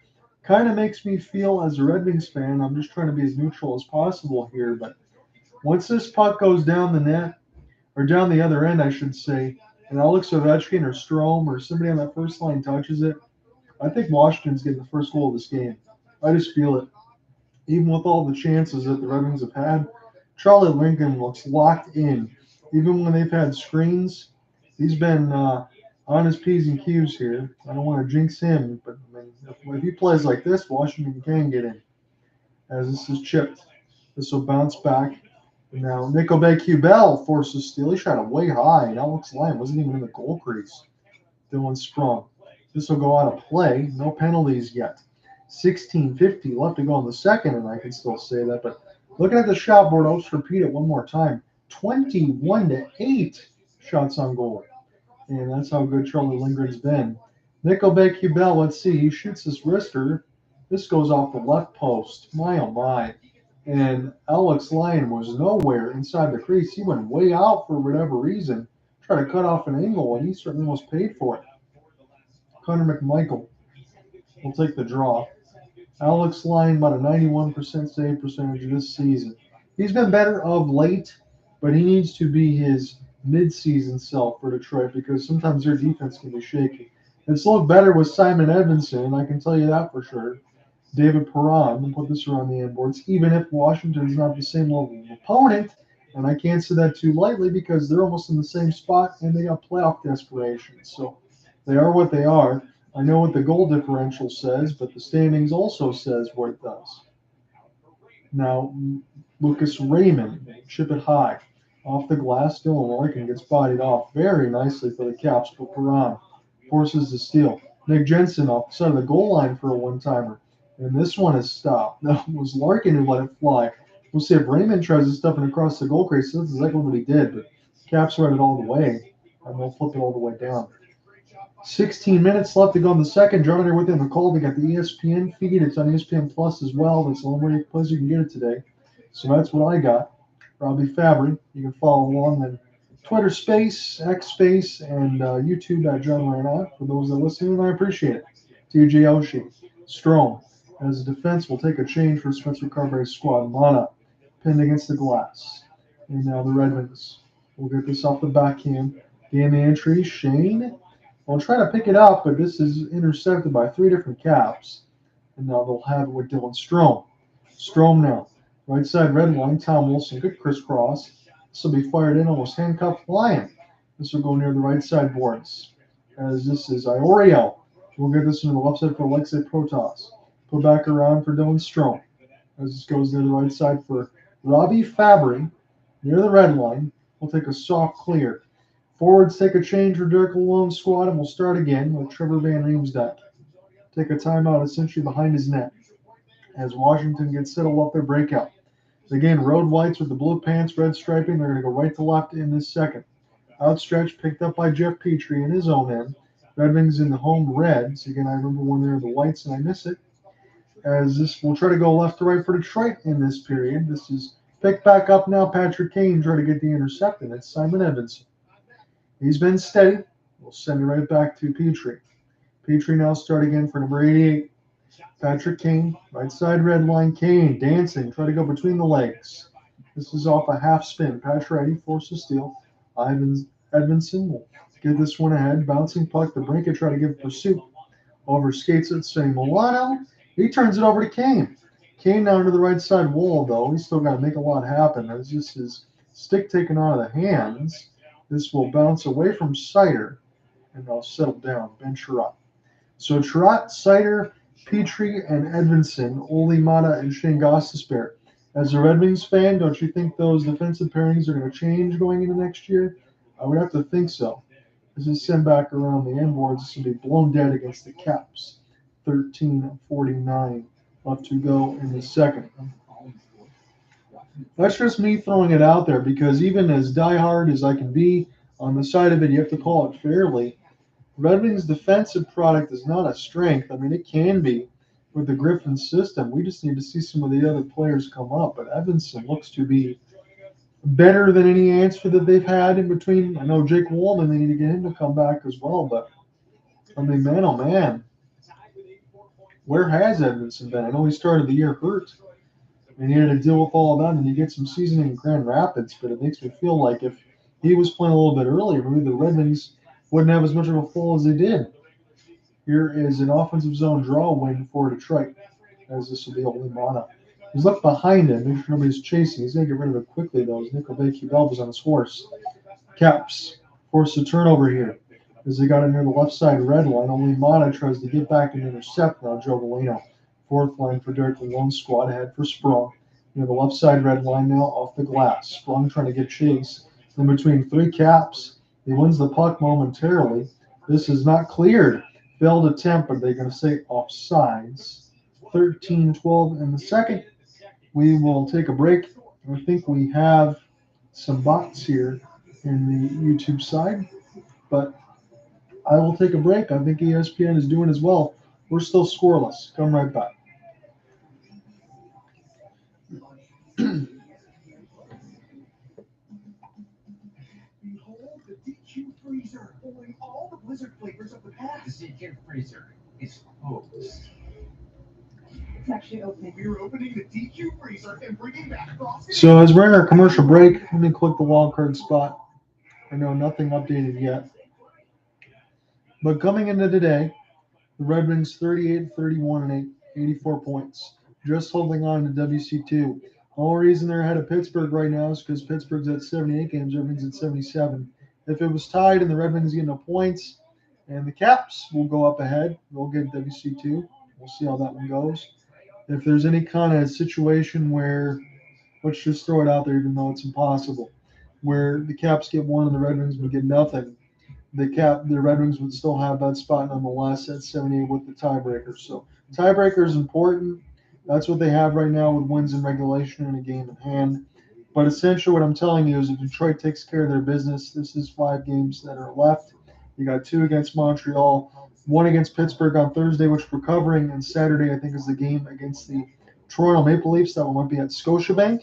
Kind of makes me feel, as a Red Wings fan, I'm just trying to be as neutral as possible here, but once this puck goes down the net, or down the other end, I should say, and Alex Ovechkin or Strome or somebody on that first line touches it, I think Washington's getting the first goal of this game. I just feel it. Even with all the chances that the Red Wings have had, Charlie Lindgren looks locked in. Even when they've had screens, he's been on his P's and Q's here. I don't want to jinx him, but I mean, if he plays like this, Washington can get in. As this is chipped, this will bounce back. And now McMichael forces steal. He shot it way high, and Alexei wasn't even in the goal crease. Dylan Sprung. This will go out of play. No penalties yet. 16:50 left to go in the second, and I can still say that. But looking at the shot board, I'll just repeat it one more time. 21-8 shots on goal. And that's how good Charlie Lindgren's been. McMichael, let's see. He shoots his wrister. This goes off the left post. My, oh my. And Alex Lyon was nowhere inside the crease. He went way out for whatever reason. Tried to cut off an angle, and he certainly was paid for it. Connor McMichael will take the draw. Alex Lyon, about a 91% save percentage this season. He's been better of late, but he needs to be his mid-season self for Detroit because sometimes their defense can be shaky. It's looked better with Simon Edmondson, I can tell you that for sure. David Perron, we'll put this around the end boards, even if Washington is not the same level of opponent, and I can't say that too lightly because they're almost in the same spot and they got playoff desperation. So they are what they are. I know what the goal differential says, but the standings also says what it does. Now, Lucas Raymond, chip it high. Off the glass, Dylan Larkin gets bodied off very nicely for the Caps, but Perron forces the steal. Nick Jensen off the side of the goal line for a one-timer. And this one is stopped. That was Larkin who let it fly. We'll see if Raymond tries to stuff it across the goal crease. That's exactly what he did, but Caps read it all the way, and they'll flip it all the way down. 16 minutes left to go in the second. John and I are within the call. They got the ESPN feed. It's on ESPN Plus as well. That's the only place you can get it today. So that's what I got. Robbie Fabry. You can follow along on Twitter Space, X Space, and YouTube at John Reinhardt. For those that are listening, I appreciate it. TJ Oshie. Strome. As a defense, will take a change for Spencer Carbery's squad. Mana pinned against the glass. And now the Red Wings will get this off the backhand. Gain the entry. Shane will try to pick it up, but this is intercepted by three different Caps. And now they'll have it with Dylan Strome. Strome now. Right side red line. Tom Wilson. Good crisscross. This will be fired in. Almost handcuffed Lyon. This will go near the right side boards. As this is Iorio. We'll get this into the left side for Alexei Protas. Put back around for Dylan Strome. As this goes near the right side for Robbie Fabry. Near the red line. We'll take a soft clear. Forwards take a change for Derek Malone's squad, and we'll start again with Trevor Van Riemsdyk. Take a timeout essentially behind his net as Washington gets settled up their breakout. Again, road whites with the blue pants, red striping. They're going to go right to left in this second. Outstretched, picked up by Jeff Petrie in his own end. Red Wings in the home reds. Again, I remember when they were the whites, and I miss it. As this, we'll try to go left to right for Detroit in this period. This is picked back up now. Patrick Kane trying to get the intercept, and it's Simon Edmondson. He's been steady. We'll send it right back to Petrie. Petrie now start again for number 88. Patrick Kane, right side red line. Kane dancing, try to go between the legs. This is off a half spin. Pacioretty forces steal. Edmondson will get this one ahead. Bouncing puck to brink it, try to give pursuit. Over skates it, saying Milano. He turns it over to Kane. Kane now to the right side wall, though. He's still got to make a lot happen. That's just his stick taken out of the hands. This will bounce away from Sider, and they'll settle down. Ben Sherratt. So Sherratt, Sider, Petrie, and Edmondson, Ole Mata, and Shane Gostisbehere. As a Red Wings fan, don't you think those defensive pairings are going to change going into next year? I would have to think so. This is sent back around the end boards. This will be blown dead against the Caps. 13:49 left to go in the second. That's just me throwing it out there because even as diehard as I can be on the side of it, you have to call it fairly. Red Wings' defensive product is not a strength. I mean, it can be with the Griffin system. We just need to see some of the other players come up. But Edmondson looks to be better than any answer that they've had in between. I know Jake Wallman, they need to get him to come back as well. But, I mean, man, oh, man. Where has Edmondson been? I know he started the year hurt. And he had to deal with all of that, and you get some seasoning in Grand Rapids. But it makes me feel like if he was playing a little bit earlier, maybe the Red Wings wouldn't have as much of a fall as they did. Here is an offensive zone draw win for Detroit, as this will be Ole Mata. He's left behind him. Make sure nobody's chasing. He's going to get rid of it quickly, though, as McMichael was on his horse. Caps force a turnover here as they got it near the left side red line. Ole Mata tries to get back and intercept. Now Joe Valeno. Fourth line for Derek Malone's squad ahead for Sprung. Near the left side red line now off the glass. Sprung trying to get chase. In between three Caps. He wins the puck momentarily. This is not cleared. Failed attempt, but they're going to say offsides. 13-12 in the second. We will take a break. I think we have some bots here in the YouTube side, but I will take a break. I think ESPN is doing as well. We're still scoreless. Come right back. Behold the DQ freezer, holding all the blizzard flavors of the past. The DQ freezer is closed. It's actually open. We're opening the DQ freezer and bringing back frosting. So as we're in our commercial break, let me click the wild card spot. I know nothing updated yet. But coming into today, the Red Wings 38-31 and 84 points. Just holding on to WC2. The only reason they're ahead of Pittsburgh right now is because Pittsburgh's at 78 games, Red Wings at 77. If it was tied and the Red Wings get no points, and the Caps will go up ahead, they'll get WC2. We'll see how that one goes. If there's any kind of situation where, let's just throw it out there, even though it's impossible, where the Caps get one and the Red Wings would get nothing, the Red Wings would still have that spot nonetheless at 78 with the tiebreaker. So tiebreaker is important. That's what they have right now with wins in regulation and a game in hand. But essentially what I'm telling you is if Detroit takes care of their business, this is 5 games that are left. You got 2 against Montreal, 1 against Pittsburgh on Thursday, which we're covering, and Saturday I think is the game against the Toronto Maple Leafs. That one might be at Scotiabank.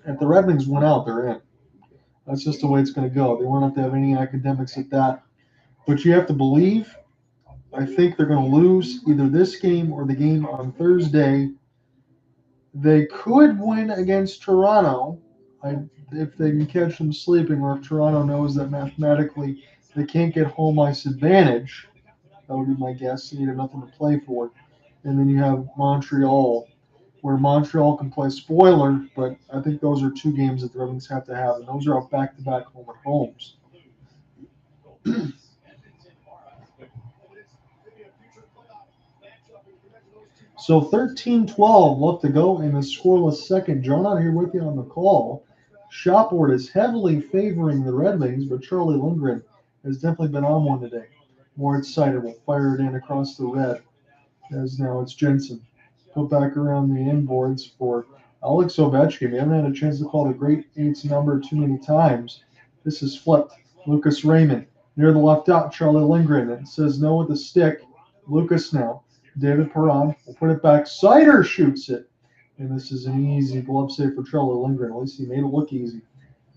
If the Red Wings win out, they're in. That's just the way it's going to go. They won't have to have any academics at that. But you have to believe, I think they're going to lose either this game or the game on Thursday. They could win against Toronto if they can catch them sleeping, or if Toronto knows that mathematically they can't get home ice advantage. That would be my guess. They have nothing to play for. And then you have Montreal, where Montreal can play spoiler, but I think those are 2 games that the Red Wings have to have, and those are all back-to-back home and homes. So 13-12 left to go in the scoreless second. John out here with you on the call. Shopboard is heavily favoring the Red Wings, but Charlie Lindgren has definitely been on one today. More excited. We'll fire it in across the red, as now it's Jensen. Put back around the inboards for Alex Ovechkin. We haven't had a chance to call the great eights number too many times. This is flipped. Lucas Raymond near the left dot. Charlie Lindgren. It says no with the stick. Lucas now. David Perron will put it back. Sider shoots it. And this is an easy glove save for Charlie Lindgren. At least he made it look easy.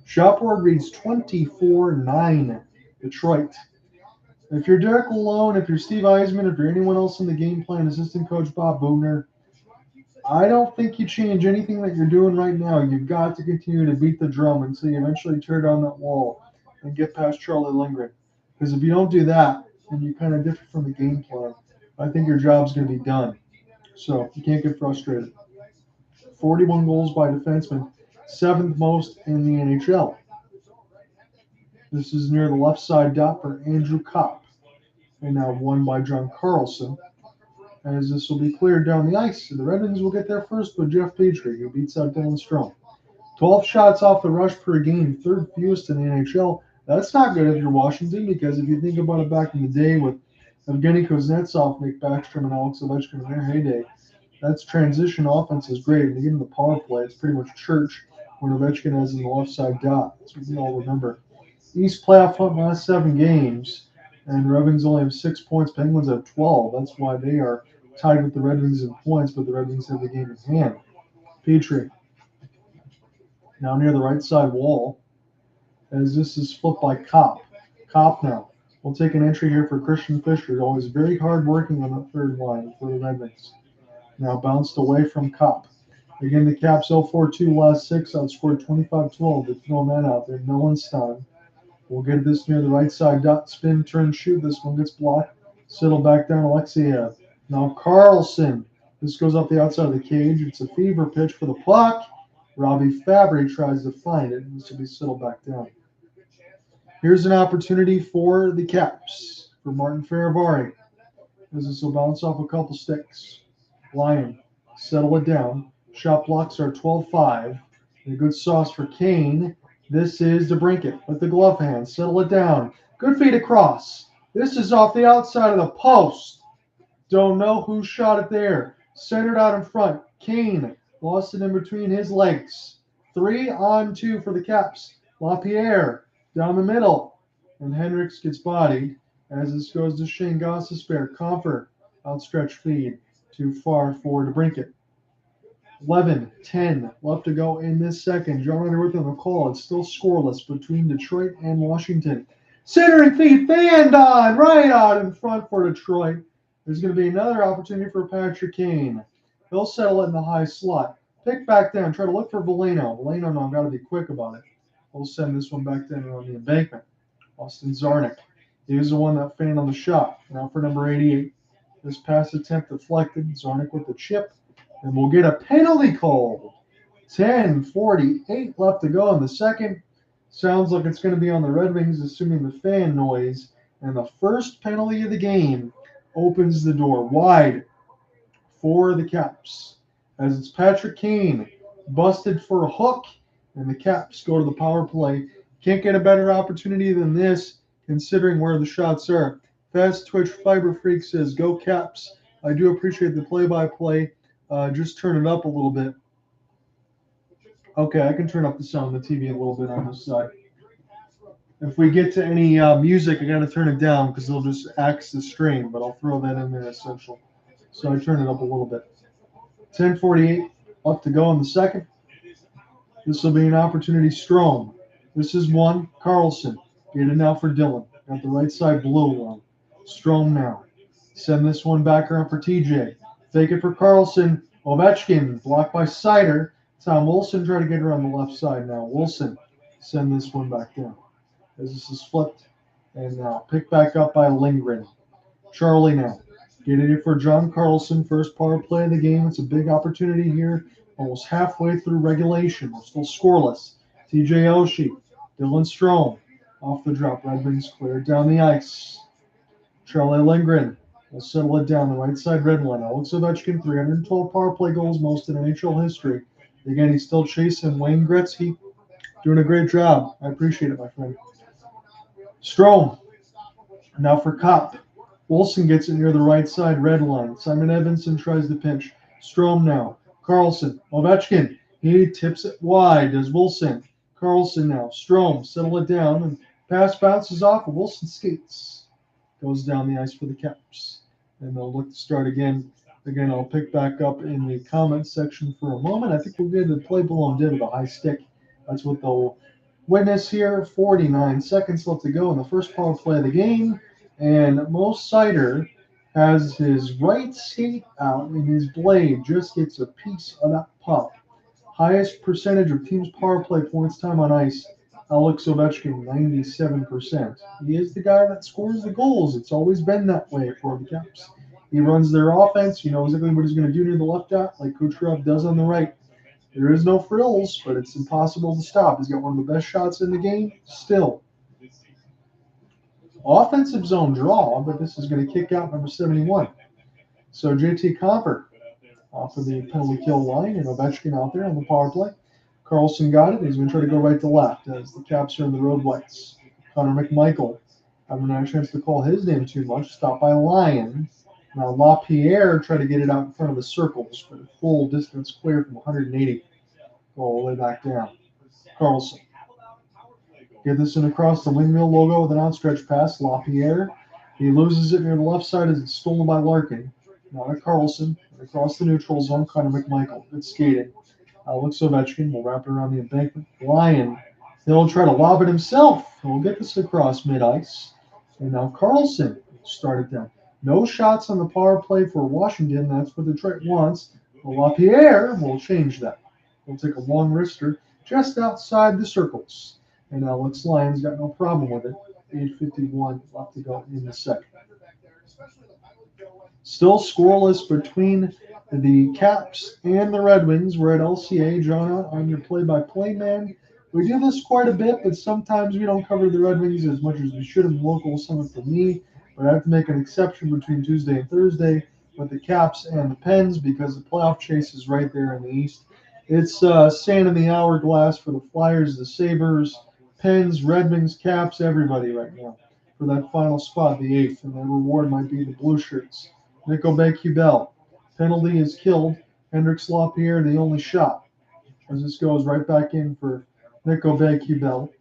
Shopboard reads 24-9 Detroit. If you're Derek Malone, if you're Steve Eisman, if you're anyone else in the game plan, assistant coach Bob Bugner, I don't think you change anything that you're doing right now. You've got to continue to beat the drum until you eventually tear down that wall and get past Charlie Lindgren. Because if you don't do that, and you kind of differ from the game plan, I think your job's going to be done. So you can't get frustrated. 41 goals by defensemen, 7th most in the NHL. This is near the left side dot for Andrew Kopp. And now won by John Carlson. As this will be cleared down the ice. The Red Wings will get there first with Jeff Petrie, who beats out Dylan Strome. 12 shots off the rush per game, 3rd fewest in the NHL. That's not good if you're Washington, because if you think about it back in the day with Evgeny Kuznetsov, Nick Backstrom, and Alex Ovechkin in their heyday, that's transition offense is great. When you get in the power play, it's pretty much church when Ovechkin is in the left side dot. That's what we all remember. East playoff hunt last 7 games, and Red Wings only have 6 points. Penguins have 12. That's why they are tied with the Red Wings in points, but the Red Wings have the game in hand. Petrie now near the right side wall, as this is flipped by Kopp. Kopp now will take an entry here for Christian Fischer, always very hard working on the 3rd line for the Red Wings. Now bounced away from Kopp. Again, the Caps 0-4-2 last 6, outscored 25-12. They're throwing that out there. Millenstein will get this near the right side dot. Spin, turn, shoot. This one gets blocked. Settle back down Alexei. Now Carlson. This goes up the outside of the cage. It's a fever pitch for the puck. Robbie Fabry tries to find it. This will be settled back down. Here's an opportunity for the Caps, for Martin Faravari. As this will bounce off a couple sticks. Lyon, settle it down. Shot blocks are 12-5. A good sauce for Kane. This is DeBrincat with the glove hand. Settle it down. Good feed across. This is off the outside of the post. Don't know who shot it there. Centered out in front. Kane lost it in between his legs. 3-on-2 for the Caps. LaPierre down the middle. and Hendricks gets bodied as this goes to Shane Goss's spare. Comfort, outstretched feed, too far for DeBrincat. 11-10 left to go in this second. John Underwood on the call. It's still scoreless between Detroit and Washington. Centering feed, Sandin right out in front for Detroit. There's going to be another opportunity for Patrick Kane. He'll settle it in the high slot. Pick back down. Try to look for Veleno. Veleno now got to be quick about it. We'll send this one back down on the embankment. Austin Zarnik. He was the one that fanned on the shot. Now for number 88. This pass attempt deflected. Zarnik with the chip. And we'll get a penalty called. 10:48 left to go in the second. Sounds like it's going to be on the Red Wings, assuming the fan noise. And the first penalty of the game opens the door wide for the Caps. As it's Patrick Kane busted for a hook, and the Caps go to the power play. Can't get a better opportunity than this, considering where the shots are. Fast Twitch Fiber Freak says, "Go Caps." I do appreciate the play-by-play. Just turn it up a little bit. Okay, I can turn up the sound of the TV a little bit on this side. If we get to any music, I got to turn it down because they'll just axe the stream, but I'll throw that in there essential. So I turn it up a little bit. 10:48 left to go in the second. This will be an opportunity. Strome. This is one. Carlson. Get it now for Dylan. Got the right side blue one. Strome now. Send this one back around for TJ. Fake it for Carlson. Ovechkin. Blocked by Sider. Tom Wilson try to get her on the left side now. Wilson. Send this one back down. As this is flipped. And now picked back up by Lindgren. Charlie now. Getting it for John Carlson. First power play of the game. It's a big opportunity here. Almost halfway through regulation. We're still scoreless. TJ Oshie. Dylan Strome. Off the drop. Red Wings clear down the ice. Charlie Lindgren will settle it down the right side red line. Alexei Ovechkin, 312 power play goals, most in NHL history. Again, he's still chasing Wayne Gretzky. Doing a great job. I appreciate it, my friend. Strome. Now for Kopp. Wilson gets it near the right side red line. Simon Edmondson tries to pinch. Strome now. Carlson. Ovechkin. He tips it wide. Does Wilson. Carlson now. Strome. Settle it down. And pass bounces off. And Wilson skates. Goes down the ice for the Caps. And they'll look to start again. Again, I'll pick back up in the comments section for a moment. I think we'll get the play below did with a high stick. That's what they'll witness here. 49 seconds left to go in the first power play of the game. And Mo Sider has his right skate out, and his blade just gets a piece of that puck. Highest percentage of team's power play points time on ice. Alex Ovechkin, 97%. He is the guy that scores the goals. It's always been that way for the Caps. He runs their offense. You know exactly what he's going to do near the left dot, like Kucherov does on the right. There is no frills, but it's impossible to stop. He's got one of the best shots in the game still. Offensive zone draw, but this is going to kick out number 71. So JT Comfort off of the penalty kill line, and Ovechkin out there on the power play. Carlson got it. He's going to try to go right to left as the Caps are in the road whites. Connor McMichael having not a chance to call his name too much. Stopped by Lyon. Now LaPierre tried to get it out in front of the circles for the full distance clear from 180. Go all the way back down. Carlson. Get this in across the windmill logo with an outstretched pass. LaPierre. He loses it near the left side as it's stolen by Larkin. Now to Carlson. Across the neutral zone, Connor McMichael. Good skating. Alex Ovechkin will wrap it around the embankment. Lyon. He'll try to lob it himself. He'll get this across mid-ice. And now Carlson started down. No shots on the power play for Washington. That's what Detroit wants. Well, LaPierre will change that. He'll take a long wrister just outside the circles. And Alex Lyon's got no problem with it. 8:51 left to go in the second. Still scoreless between the Caps and the Red Wings. We're at LCA. John, on your play-by-play man. We do this quite a bit, but sometimes we don't cover the Red Wings as much as we should in the local summit for me. But I have to make an exception between Tuesday and Thursday with the Caps and the Pens because the playoff chase is right there in the East. It's sand in the hourglass for the Flyers, the Sabres, Pens, Red Wings, Caps, everybody right now for that final spot, the 8th. And their reward might be the Blue Shirts. Nico Kubel. Penalty is killed. Hendricks LaPierre, the only shot. As this goes right back in for Nico Kubel.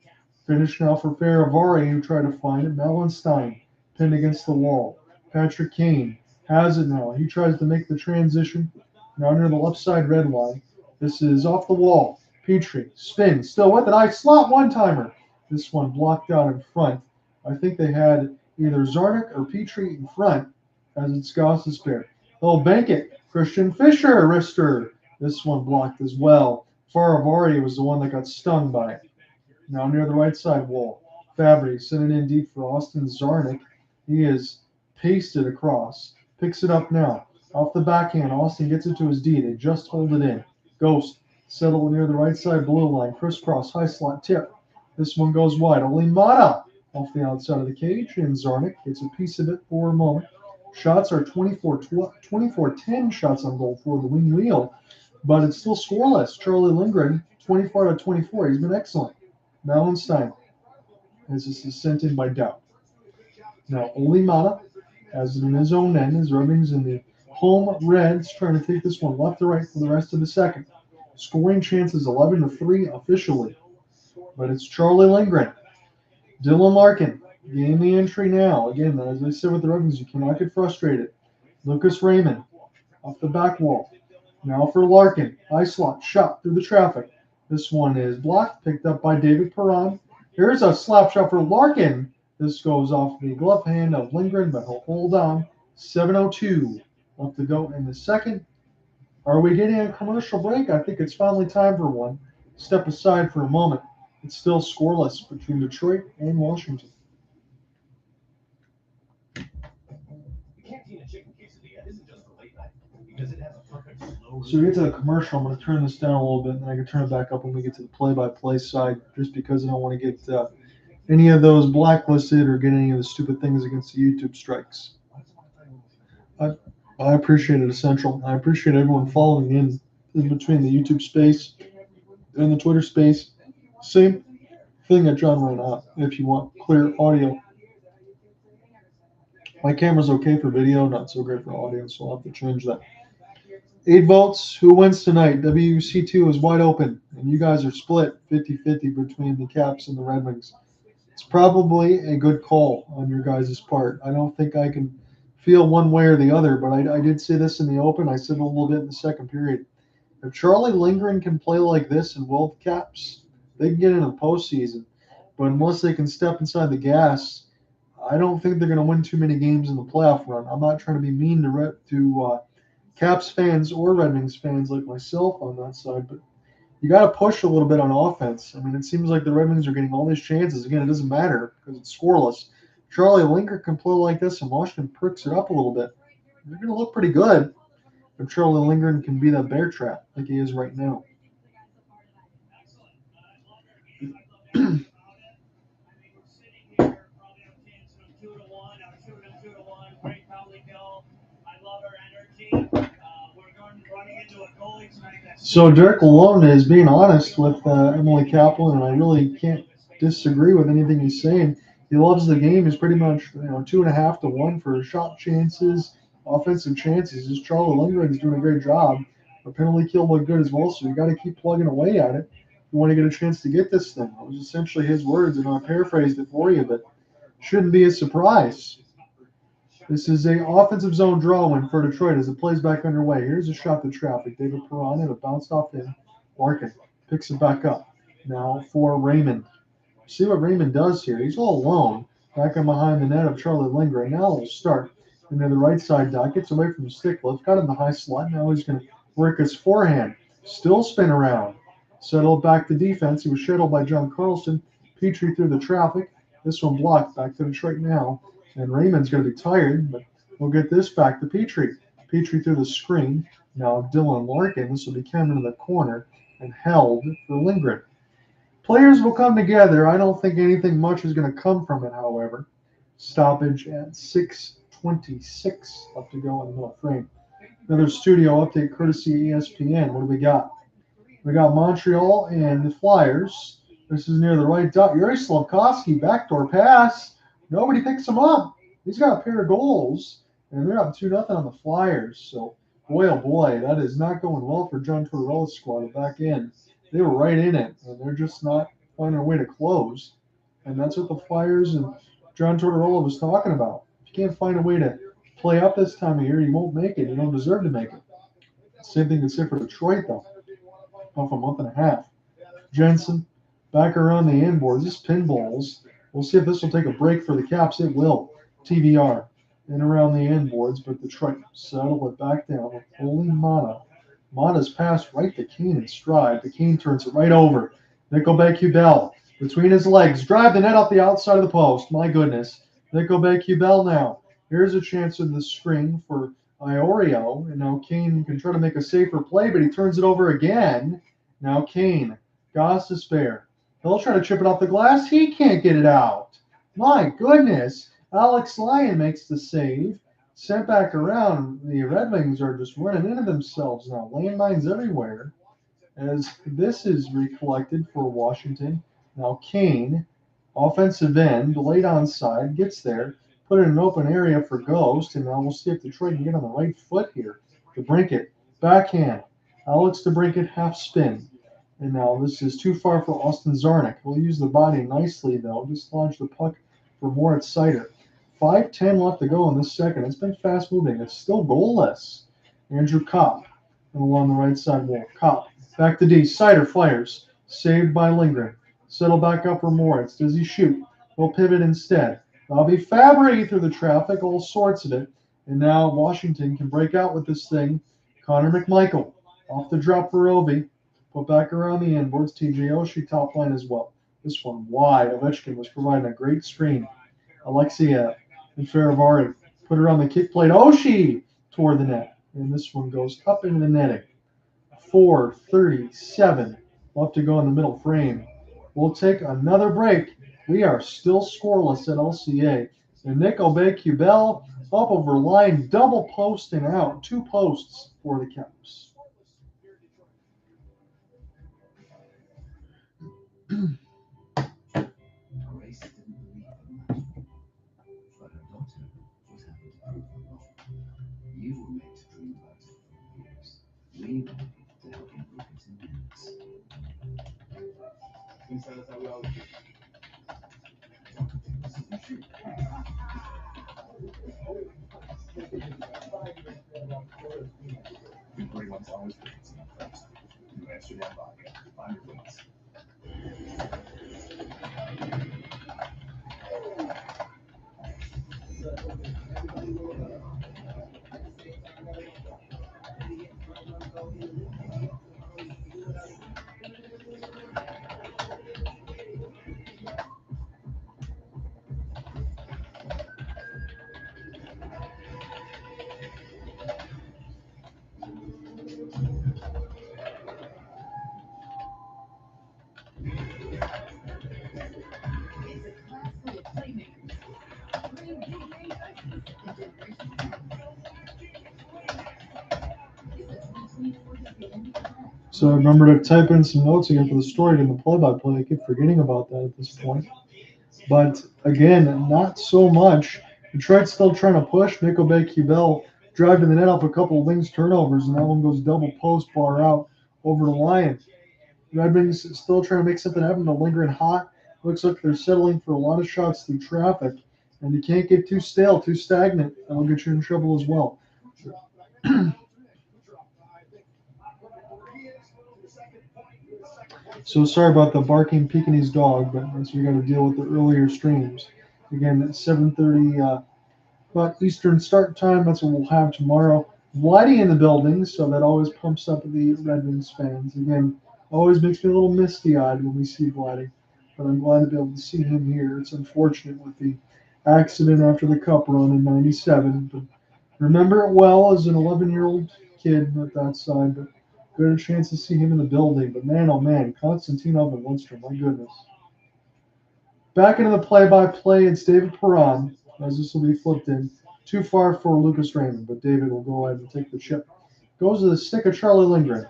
Finish now for Faravari, who tried to find it. Melenstein pinned against the wall. Patrick Kane has it now. He tries to make the transition. Now near the left side red line. This is off the wall. Petrie spins, still with it. I slot one-timer. This one blocked out in front. I think they had either Zarnik or Petrie in front as it's Goss's pair. They'll bank it. Christian Fischer, wrister. This one blocked as well. Faravari was the one that got stung by it. Now near the right side wall. Fabry sending in deep for Austin Zarnik. He is pasted across. Picks it up now. Off the backhand, Austin gets it to his D. They just hold it in. Ghost settle near the right side blue line. Crisscross, high slot tip. This one goes wide. Olimata off the outside of the cage, and Zarnik gets a piece of it for a moment. Shots are 24-10 shots on goal for the wing wheel, but it's still scoreless. Charlie Lindgren, 24 out of 24. He's been excellent. Melenstein as this is sent in by Dow. Now Olimata has it in his own end. His Red Wings in the home Reds trying to take this one left to right for the rest of the second. Scoring chances 11-3 officially, but it's Charlie Lindgren. Dylan Larkin getting the entry now. Again, as I said with the Red Wings, you cannot get frustrated. Lucas Raymond off the back wall. Now for Larkin. High slot shot through the traffic. This one is blocked, picked up by David Perron. Here's a slap shot for Larkin. This goes off the glove hand of Lindgren, but he'll hold on. 7:02 left to go in the second. Are we getting a commercial break? I think it's finally time for one. Step aside for a moment. It's still scoreless between Detroit and Washington. So we get to the commercial. I'm going to turn this down a little bit, and then I can turn it back up when we get to the play-by-play side, just because I don't want to get any of those blacklisted or get any of the stupid things against the YouTube strikes. I appreciate it, Essential. I appreciate everyone following in between the YouTube space and the Twitter space. Same thing at John ran out if you want clear audio. My camera's okay for video, not so great for audio, so I'll have to change that. 8 votes. Who wins tonight? WC2 is wide open, and you guys are split 50-50 between the Caps and the Red Wings. It's probably a good call on your guys' part. I don't think I can feel one way or the other, but I did say this in the open. I said it a little bit in the second period. If Charlie Lindgren can play like this in World Caps, they can get into the postseason. But unless they can step inside the gas, I don't think they're going to win too many games in the playoff run. I'm not trying to be mean to Caps fans or Red Wings fans like myself on that side, but you got to push a little bit on offense. I mean, it seems like the Red Wings are getting all these chances. Again, it doesn't matter because it's scoreless. Charlie Lindgren can play like this, and Washington perks it up a little bit. They're going to look pretty good if Charlie Lindgren can be that bear trap like he is right now. So Derek Lalonde is being honest with Emily Kaplan, and I really can't disagree with anything he's saying. He loves the game. He's pretty much 2.5 to 1 for shot chances, offensive chances. Just Charlie Lindgren is doing a great job. The penalty kill looked good as well, so you got to keep plugging away at it. You want to get a chance to get this thing. It was essentially his words, and I paraphrased it for you, but shouldn't be a surprise. This is an offensive zone draw win for Detroit as it plays back underway. Here's a shot to traffic. David Perron, and it bounced off in. Larkin picks it back up. Now for Raymond. See what Raymond does here. He's all alone. Back in behind the net of Charlie Lindgren. Now he'll start. And then the right side dot gets away from the stick lift. Got in the high slot. Now he's going to work his forehand. Still spin around. Settled back to defense. He was shuttled by John Carlson. Petrie through the traffic. This one blocked. Back to Detroit now. And Raymond's going to be tired, but we'll get this back to Petrie. Petrie through the screen. Now Dylan Larkin. This will be coming to the corner and held for Lindgren. Players will come together. I don't think anything much is going to come from it, however. Stoppage at 6:26 left to go in the middle frame. Another studio update courtesy ESPN. What do we got? We got Montreal and the Flyers. This is near the right dot. Yuri Slafkovsky, backdoor pass. Nobody picks him up. He's got a pair of goals, and they're up 2-0 on the Flyers. So, boy, oh boy, that is not going well for John Tortorella's squad back in. They were right in it, and they're just not finding a way to close. And that's what the Flyers and John Tortorella was talking about. If you can't find a way to play up this time of year, you won't make it. You don't deserve to make it. Same thing to say for Detroit, though. Off a month and a half. Jensen, back around the end boards. This pinballs. We'll see if this will take a break for the Caps. It will. TVR. And around the end boards, but Detroit settle it back down with holy Mana. Mana's pass right to Kane in stride. The Kane turns it right over. Nickelback-Hubel between his legs. Drive the net off the outside of the post. My goodness. Nickelback-Hubel now. Here's a chance of the screen for Iorio. And now Kane can try to make a safer play, but he turns it over again. Now Kane. Goss to spare. He'll try to chip it off the glass. He can't get it out. My goodness. Alex Lyon makes the save. Sent back around. The Red Wings are just running into themselves now. Landmines everywhere. As this is recollected for Washington. Now Kane, offensive end, late onside, gets there. Put it in an open area for Ghost. And now we'll see if Detroit can get on the right foot here. DeBrincat, backhand. Alex DeBrincat, half spin. And now this is too far for Austin Zarnik. We'll use the body nicely, though. Just launch the puck for Moritz Seider. 5:10 left to go in this second. It's been fast moving. It's still goalless. Andrew Kopp. And along the right side wall. Kopp. Back to D. Seider fires. Saved by Lindgren. Settle back up for Moritz. Does he shoot? He'll pivot instead. Bobby Fabbri through the traffic. All sorts of it. And now Washington can break out with this thing. Connor McMichael. Off the drop for Ovi. Put back around the end boards. TJ Oshie top line as well. This one wide. Ovechkin was providing a great screen. Alexei and Faravari put it on the kick plate. Oshie toward the net. And this one goes up into the netting. 4:37 left to go in the middle frame. We'll take another break. We are still scoreless at LCA. And Nickelback-Hubel up over line, double post and out. 2 posts for the Caps. Grace didn't believe in magic, but her daughter was happy to prove them wrong. You were made to dream about it for years. We were made to help you look it in minutes. The great ones always bring some first. You answer that vodka. Find your wings. So I remember to type in some notes again for the story in the play-by-play. I keep forgetting about that at this point. But again, not so much. Detroit's still trying to push. Nickelback-Hubel driving the net off a couple of Wings turnovers, and that one goes double post bar out over the line. Red Wings still trying to make something happen, but Lindgren hot. Looks like they're settling for a lot of shots through traffic, and you can't get too stale, too stagnant. That'll get you in trouble as well. So sorry about the barking Pekingese dog, but that's we got to deal with the earlier streams. Again, at 7:30 but Eastern start time. That's what we'll have tomorrow. Vladdy in the building, so that always pumps up the Red Wings fans. Again, always makes me a little misty-eyed when we see Vladdy, but I'm glad to be able to see him here. It's unfortunate with the accident after the Cup run in '97, but remember it well as an 11-year-old kid at that side. But good a chance to see him in the building. But man, oh man, Konstantinov and Lindstrom, my goodness. Back into the play-by-play, it's David Perron, as this will be flipped in. Too far for Lucas Raymond, but David will go ahead and take the chip. Goes to the stick of Charlie Lindgren.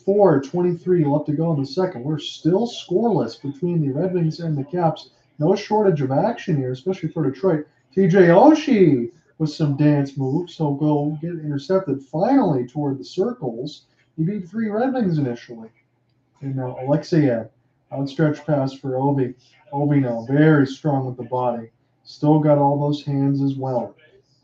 4:23 left to go in the second. We're still scoreless between the Red Wings and the Caps. No shortage of action here, especially for Detroit. TJ Oshie with some dance moves. He'll go get intercepted finally toward the circles. He beat 3 Red Wings initially. And now Alexei Outstretched pass for Ovi. Ovi now very strong with the body. Still got all those hands as well.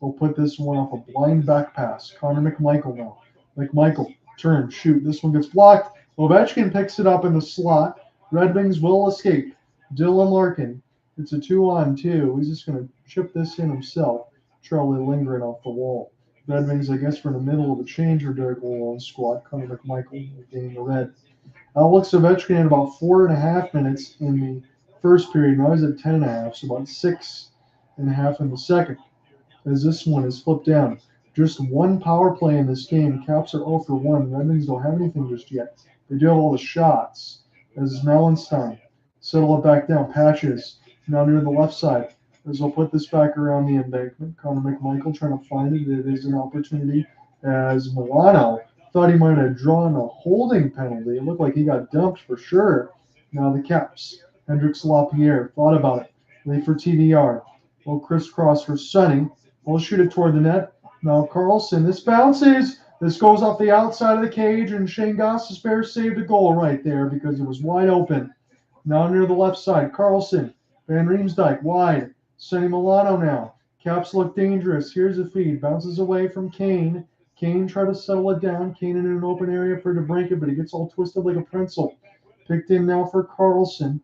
We'll put this one off a blind back pass. Connor McMichael now. McMichael, turn, shoot. This one gets blocked. Ovechkin picks it up in the slot. Red Wings will escape. Dylan Larkin. It's a 2-on-2. He's just going to chip this in himself. Charlie Lindgren off the wall. Red Wings, I guess, we're in the middle of a change or Derek Wallon's squad. Connor McMichael getting the red. Alex Ovechkin had about 4.5 minutes in the first period. Now he's at 10.5, so about 6.5 in the second. As this one is flipped down. Just one power play in this game. Caps are 0 for 1. Red Wings don't have anything just yet. They do have all the shots. As Melanstein settle it back down. Patches now near the left side. As they'll put this back around the embankment. Connor McMichael trying to find it. It is an opportunity as Milano thought he might have drawn a holding penalty. It looked like he got dumped for sure. Now the Caps. Hendrix LaPierre thought about it. Wait for TDR. Little crisscross for Sonny. We'll shoot it toward the net. Now Carlson. This bounces. This goes off the outside of the cage, and Shane Gostisbehere saved a goal right there because it was wide open. Now near the left side. Carlson. Van Riemsdyk wide. Sonny Milano now. Caps look dangerous. Here's a feed. Bounces away from Kane. Kane tried to settle it down. Kane in an open area for DeBrincat, but he gets all twisted like a pencil. Picked in now for Carlson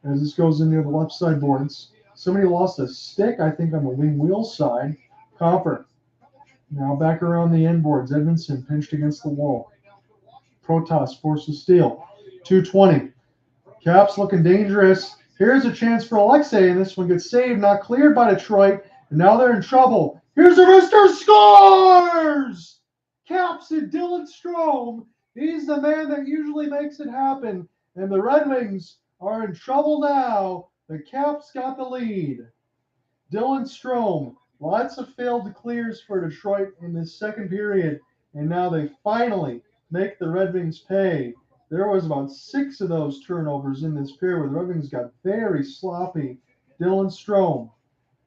as this goes in near the left side boards. Somebody lost a stick, I think, on the wing wheel side. Copper. Now back around the end boards. Edmondson pinched against the wall. Protas forces steal. 2:20. Caps looking dangerous. Here's a chance for Alexei, and this one gets saved, not cleared by Detroit, and now they're in trouble. Here's a Mr. Scores! Caps and Dylan Strome. He's the man that usually makes it happen, and the Red Wings are in trouble now. The Caps got the lead. Dylan Strome, lots of failed clears for Detroit in this second period, and now they finally make the Red Wings pay. There was about 6 of those turnovers in this period where the Red Wings got very sloppy. Dylan Strome.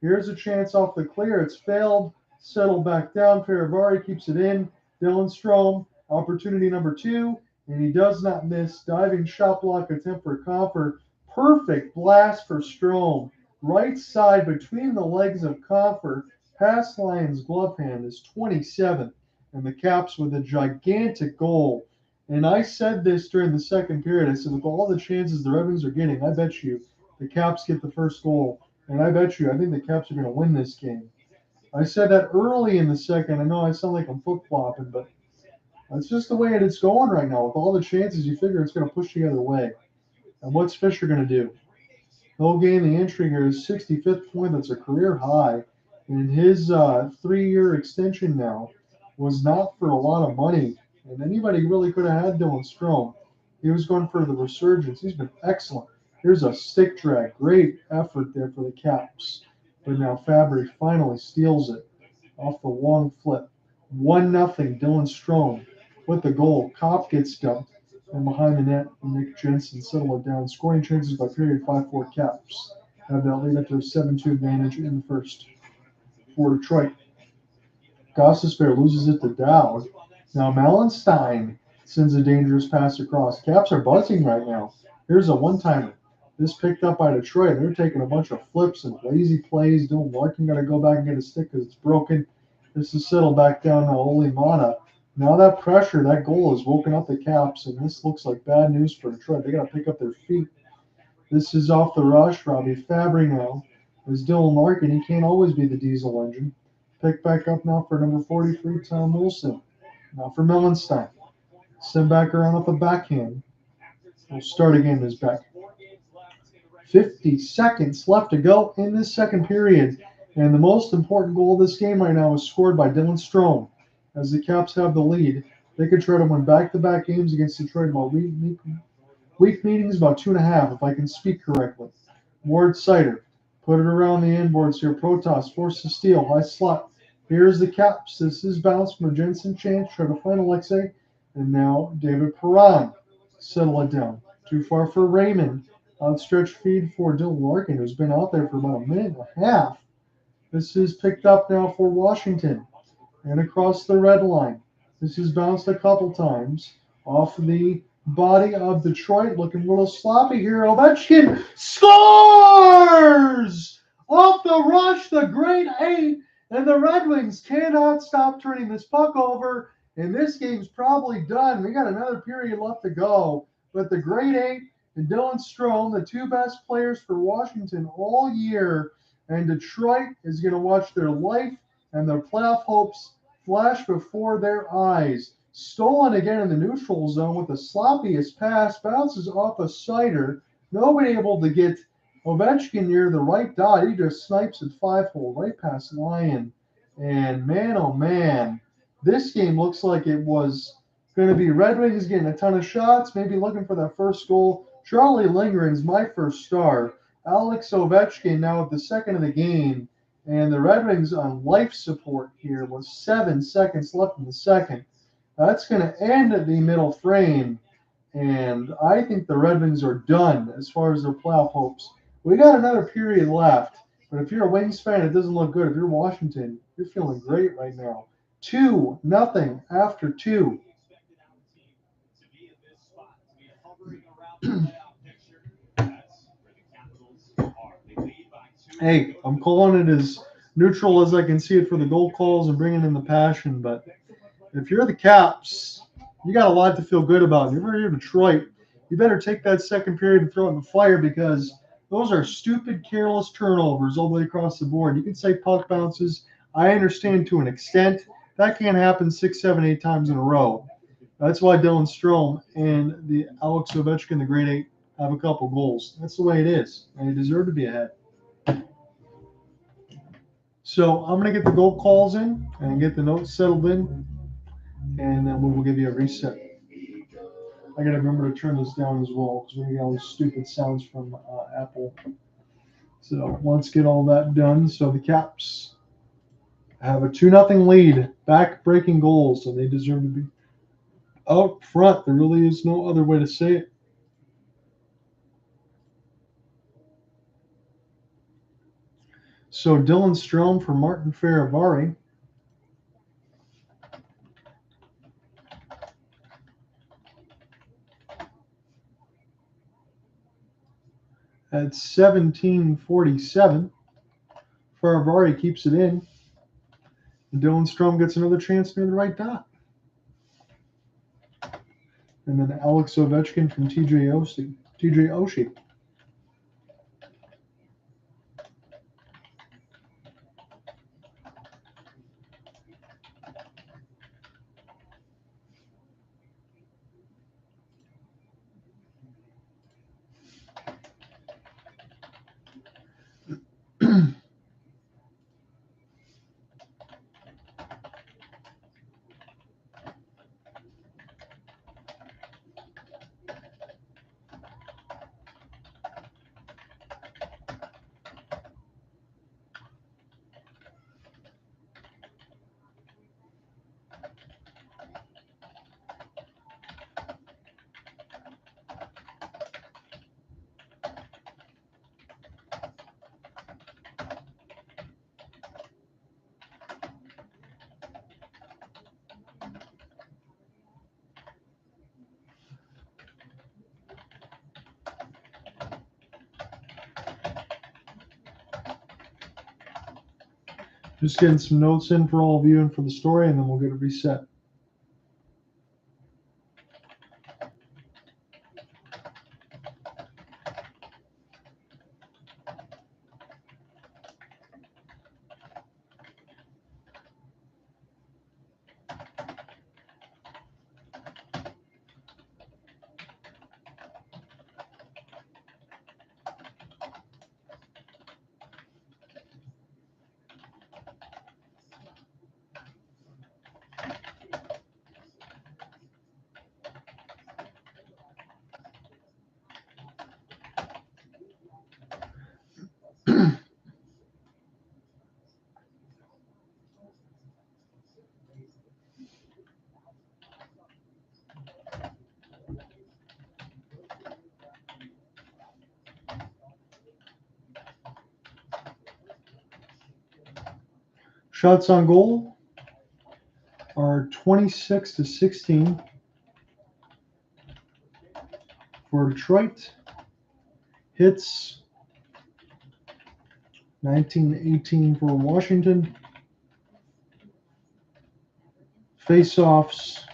Here's a chance off the clear. It's failed. Settled back down. Carbery keeps it in. Dylan Strome. Opportunity number 2. And he does not miss. Diving shot block attempt for Copper. Perfect blast for Strome. Right side between the legs of Copper. Past Lyon's glove hand is 27. And the Caps with a gigantic goal. And I said this during the second period. I said, with all the chances the Red Wings are getting, I bet you the Caps get the first goal. And I bet you, I think the Caps are going to win this game. I said that early in the second. I know I sound like I'm flip-flopping, but that's just the way it is going right now. With all the chances, you figure it's going to push the other way. And what's Fisher going to do? He'll gain the entry here, his 65th point. That's a career high. And his 3-year extension now was not for a lot of money. And anybody really could have had Dylan Strome. He was going for the resurgence. He's been excellent. Here's a stick drag. Great effort there for the Caps. But now Carbery finally steals it off the long flip. 1-0 Dylan Strome with the goal. Kopp gets dumped. And behind the net, Nick Jensen settled it down. Scoring chances by period 5-4 Caps. Have that lead up to a 7-2 advantage in the first for Detroit. Gostisbehere loses it to Dowd. Now Melanstein sends a dangerous pass across. Caps are buzzing right now. Here's a one-timer. This picked up by Detroit. They're taking a bunch of flips and lazy plays. Dylan Larkin got to go back and get a stick because it's broken. This is settled back down to Oli Mata. Now that pressure, that goal has woken up the Caps, and this looks like bad news for Detroit. They got to pick up their feet. This is off the rush. Robbie Carbery now. As Dylan Larkin, he can't always be the diesel engine. Pick back up now for number 43, Tom Wilson. Now for Melanstein. Send back around off the backhand. We'll start again as back. 50 seconds left to go in this second period. And the most important goal of this game right now is scored by Dylan Strome. As the Caps have the lead, they could try to win back-to-back games against Detroit. About week meetings, about 2.5, if I can speak correctly. Ward Sider. Put it around the end boards here. Protas forced to steal. High slot. Here's the Caps. This is bounce from a Jensen chance. Try to find Alexei. And now David Perron. Settle it down. Too far for Raymond. Outstretched feed for Dylan Larkin, who's been out there for about a minute and a half. This is picked up now for Washington. And across the red line. This is bounced a couple times off the body of Detroit. Looking a little sloppy here. Ovechkin scores! Off the rush, the great 8, and the Red Wings cannot stop turning this puck over, and this game's probably done. We got another period left to go, but the great 8 and Dylan Strome, the two best players for Washington all year, and Detroit is going to watch their life and their playoff hopes flash before their eyes. Stolen again in the neutral zone with the sloppiest pass, bounces off a sider. Nobody able to get Ovechkin near the right dot. He just snipes at 5-hole right past Lyon. And man, oh man, this game looks like it was going to be Red Wings getting a ton of shots, maybe looking for that first goal. Charlie Lindgren's my first star. Alex Ovechkin now at the second of the game. And the Red Wings on life support here with 7 seconds left in the second. That's going to end the middle frame. And I think the Red Wings are done as far as their playoff hopes. We got another period left. But if you're a Wings fan, it doesn't look good. If you're Washington, you're feeling great right now. 2-0 after 2. Hey, I'm calling it as neutral as I can see it for the goal calls and bringing in the passion. But if you're the Caps, you got a lot to feel good about. If you're Detroit, you better take that second period and throw it in the fire because those are stupid, careless turnovers all the way across the board. You can say puck bounces. I understand to an extent. That can't happen 6, 7, 8 times in a row. That's why Dylan Strome and the Alex Ovechkin, the great 8, have a couple goals. That's the way it is, and they deserve to be ahead. So I'm going to get the goal calls in and get the notes settled in, and then we will give you a reset. I got to remember to turn this down as well because we get all these stupid sounds from Apple. So let's get all that done. So the Caps have a 2-0 lead, back-breaking goals, and they deserve to be out front. There really is no other way to say it. So Dylan Strome for Martin Feravari. At 17:47, Feravari keeps it in. And Dylan Strome gets another chance near the right dot. And then Alex Ovechkin from TJ Oshie. Just getting some notes in for all of you and for the story, and then we'll get a reset. Shots on goal are 26-16. for Detroit. Hits 19-18 for Washington. Face-offs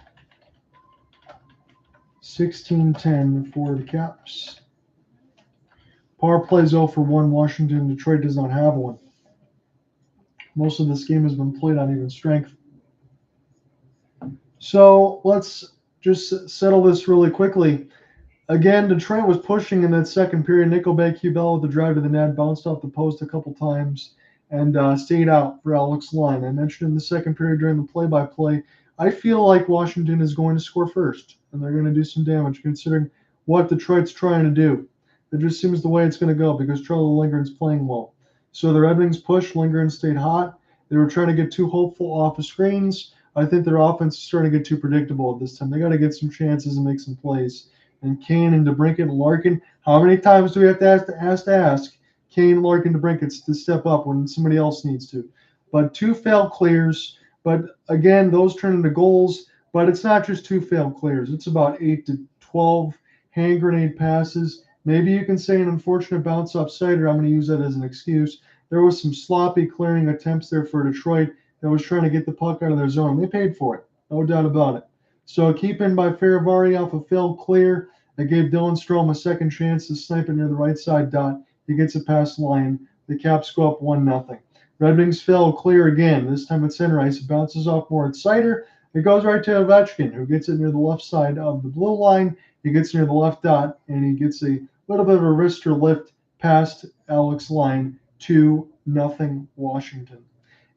16-10 for the Caps. Power plays 0 for 1. Washington. Detroit does not have one. Most of this game has been played on even strength. So let's just settle this really quickly. Again, Detroit was pushing in that second period. Nickelback Cubell with the drive to the net, bounced off the post a couple times, and stayed out for Alex Line. I mentioned in the second period during the play-by-play, I feel like Washington is going to score first, and they're going to do some damage considering what Detroit's trying to do. It just seems the way it's going to go because Charlie Lindgren's playing well. So the Red Wings pushed. Lindgren stayed hot. They were trying to get too hopeful off of screens. I think their offense is starting to get too predictable at this time. They got to get some chances and make some plays. And Kane and DeBrincat and Larkin, how many times do we have to ask Kane, Larkin, DeBrincat to step up when somebody else needs to? But 2 failed clears. But again, those turn into goals. But it's not just 2 failed clears. It's about 8 to 12 hand grenade passes. Maybe you can say an unfortunate bounce offside, or I'm going to use that as an excuse. There was some sloppy clearing attempts there for Detroit that was trying to get the puck out of their zone. They paid for it, no doubt about it. So keep in by Faravari off a failed clear. That gave Dylan Strome a second chance to snipe it near the right side dot. He gets it past the line. The Caps go up 1-0. Red Wings fail clear again. This time at center ice. It bounces off Moritz Seider. It goes right to Ovechkin, who gets it near the left side of the blue line. He gets near the left dot, and he gets a little bit of a wrister lift past Alex Line. 2-0 Washington.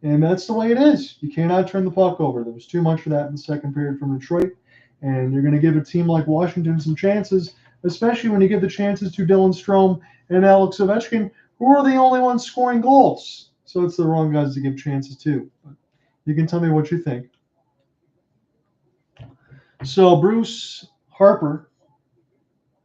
And that's the way it is. You cannot turn the puck over. There was too much of that in the second period from Detroit. And you're going to give a team like Washington some chances, especially when you give the chances to Dylan Strome and Alex Ovechkin, who are the only ones scoring goals. So it's the wrong guys to give chances to. But you can tell me what you think. So Bruce Harper,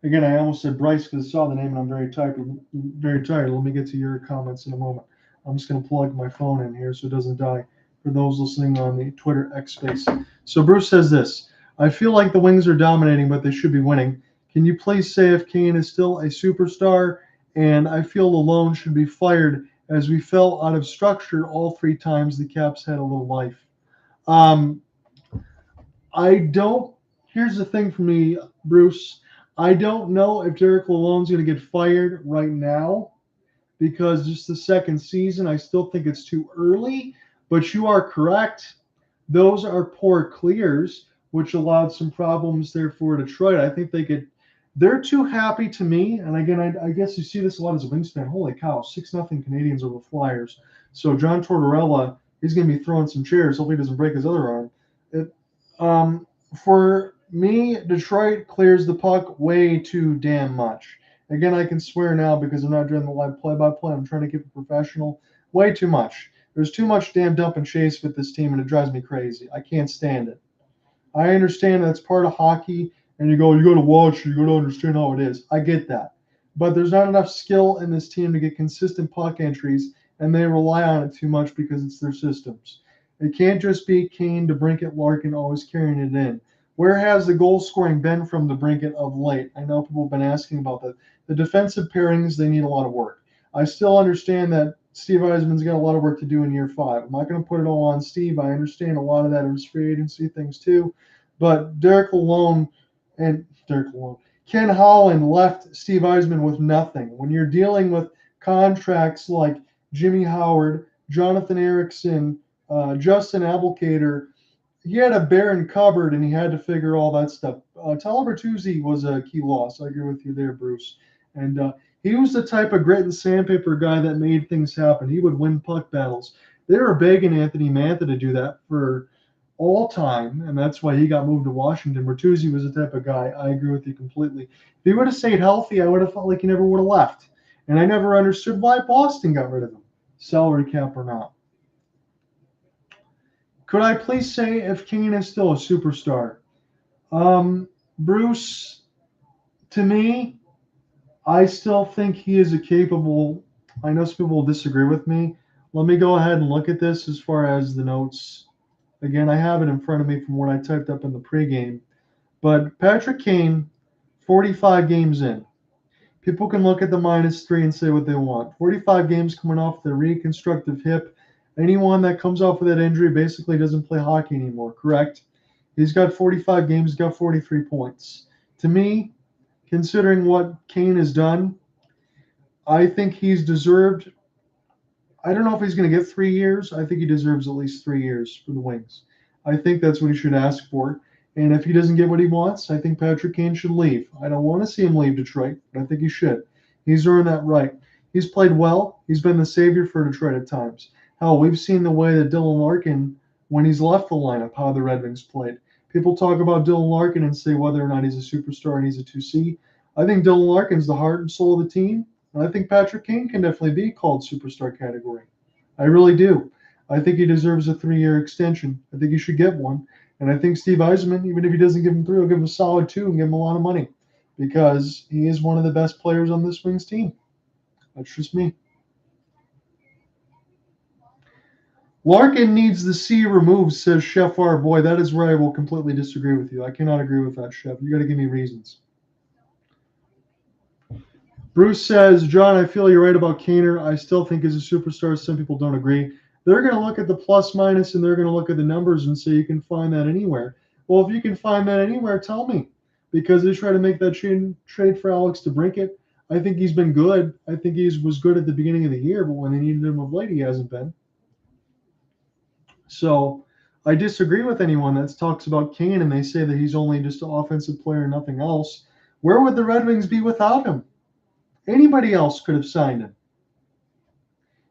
again, I almost said Bryce because I saw the name and I'm very tired. Let me get to your comments in a moment. I'm just going to plug my phone in here so it doesn't die for those listening on the Twitter X space. So Bruce says this: I feel like the Wings are dominating, but they should be winning. Can you please say if Kane is still a superstar? And I feel Lalone should be fired as we fell out of structure all 3 times the Caps had a little life. Here's the thing for me, Bruce. I don't know if Derek Lalone's going to get fired right now because just the second season, I still think it's too early. But you are correct. Those are poor clears, which allowed some problems there for Detroit. I think they're too happy to me. And again, I guess you see this a lot as a Wings fan. Holy cow, 6-0 Canadians over Flyers. So John Tortorella, he's going to be throwing some chairs. Hopefully he doesn't break his other arm. For me, Detroit clears the puck way too damn much. Again, I can swear now because I'm not doing the live play-by-play. I'm trying to keep it professional. Way too much. There's too much damn dump and chase with this team, and it drives me crazy. I can't stand it. I understand that's part of hockey, and you got to watch, you got to understand how it is. I get that. But there's not enough skill in this team to get consistent puck entries, and they rely on it too much because it's their systems. It can't just be Kane, DeBrincat, Larkin always carrying it in. Where has the goal scoring been from DeBrincat of late? I know people have been asking about that. The defensive pairings, they need a lot of work. I still understand that Steve Yzerman's got a lot of work to do in year 5. I'm not going to put it all on Steve. I understand a lot of that is free agency things too. But Ken Holland left Steve Yzerman with nothing. When you're dealing with contracts like Jimmy Howard, Jonathan Erickson, Justin Abelkader, he had a barren cupboard and he had to figure all that stuff. Tyler Bertuzzi was a key loss. I agree with you there, Bruce. And he was the type of grit and sandpaper guy that made things happen. He would win puck battles. They were begging Anthony Mantha to do that for all time, and that's why he got moved to Washington. Bertuzzi was the type of guy. I agree with you completely. If he would have stayed healthy, I would have felt like he never would have left. And I never understood why Boston got rid of him, salary cap or not. Could I please say if Kane is still a superstar? Bruce, to me, I still think he is a capable. I know some people will disagree with me. Let me go ahead and look at this as far as the notes. Again, I have it in front of me from what I typed up in the pregame. But Patrick Kane, 45 games in. People can look at the -3 and say what they want. 45 games coming off the reconstructive hip. Anyone that comes off with that injury basically doesn't play hockey anymore, correct? He's got 45 games, he's got 43 points. To me, considering what Kane has done, I think he's deserved. I don't know if he's going to get 3 years. I think he deserves at least 3 years for the Wings. I think that's what he should ask for. And if he doesn't get what he wants, I think Patrick Kane should leave. I don't want to see him leave Detroit, but I think he should. He's earned that right. He's played well. He's been the savior for Detroit at times. Hell, we've seen the way that Dylan Larkin, when he's left the lineup, how the Red Wings played. People talk about Dylan Larkin and say whether or not he's a superstar and he's a 2C. I think Dylan Larkin's the heart and soul of the team. And I think Patrick Kane can definitely be called superstar category. I really do. I think he deserves a 3-year extension. I think he should get one. And I think Steve Yzerman, even if he doesn't give him 3, will give him a solid 2 and give him a lot of money because he is one of the best players on this Wings team. That's just me. Larkin needs the C removed, says Chef R. Boy, that is where I will completely disagree with you. I cannot agree with that, Chef. You got to give me reasons. Bruce says, John, I feel you're right about Kaner. I still think he's a superstar. Some people don't agree. They're going to look at the plus minus and they're going to look at the numbers and say you can find that anywhere. Well, if you can find that anywhere, tell me. Because they try to make that trade for Alex DeBrincat. I think he's been good. I think he was good at the beginning of the year, but when they needed him of late, he hasn't been. So I disagree with anyone that talks about Kane and they say that he's only just an offensive player and nothing else. Where would the Red Wings be without him? Anybody else could have signed him.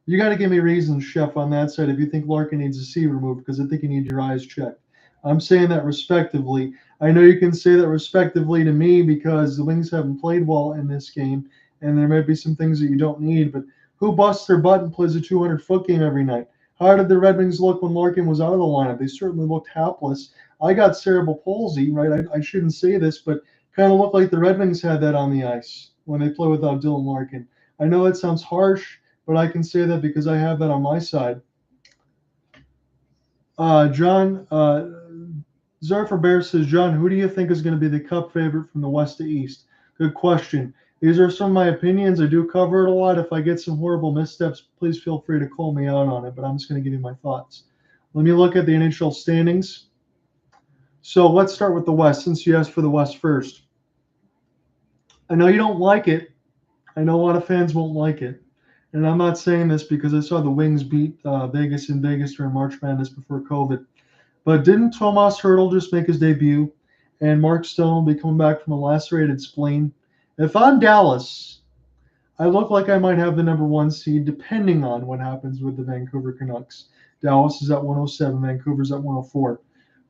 You got to give me reasons, Chef, on that side if you think Larkin needs a C removed, because I think you need your eyes checked. I'm saying that respectively. I know you can say that respectively to me because the Wings haven't played well in this game, and there might be some things that you don't need, but who busts their butt and plays a 200-foot game every night? How did the Red Wings look when Larkin was out of the lineup? They certainly looked hapless. I got cerebral palsy, right? I shouldn't say this, but kind of looked like the Red Wings had that on the ice when they play without Dylan Larkin. I know it sounds harsh, but I can say that because I have that on my side. John, Zarfer Bear says, John, who do you think is going to be the cup favorite from the west to east? Good question. These are some of my opinions. I do cover it a lot. If I get some horrible missteps, please feel free to call me out on it, but I'm just going to give you my thoughts. Let me look at the NHL standings. So let's start with the west, since you asked for the west first. I know you don't like it. I know a lot of fans won't like it. And I'm not saying this because I saw the Wings beat Vegas in Vegas during March Madness before COVID. But didn't Tomas Hertl just make his debut? And Mark Stone will be coming back from a lacerated spleen. If I'm Dallas, I look like I might have the number 1 seed, depending on what happens with the Vancouver Canucks. Dallas is at 107, Vancouver's at 104.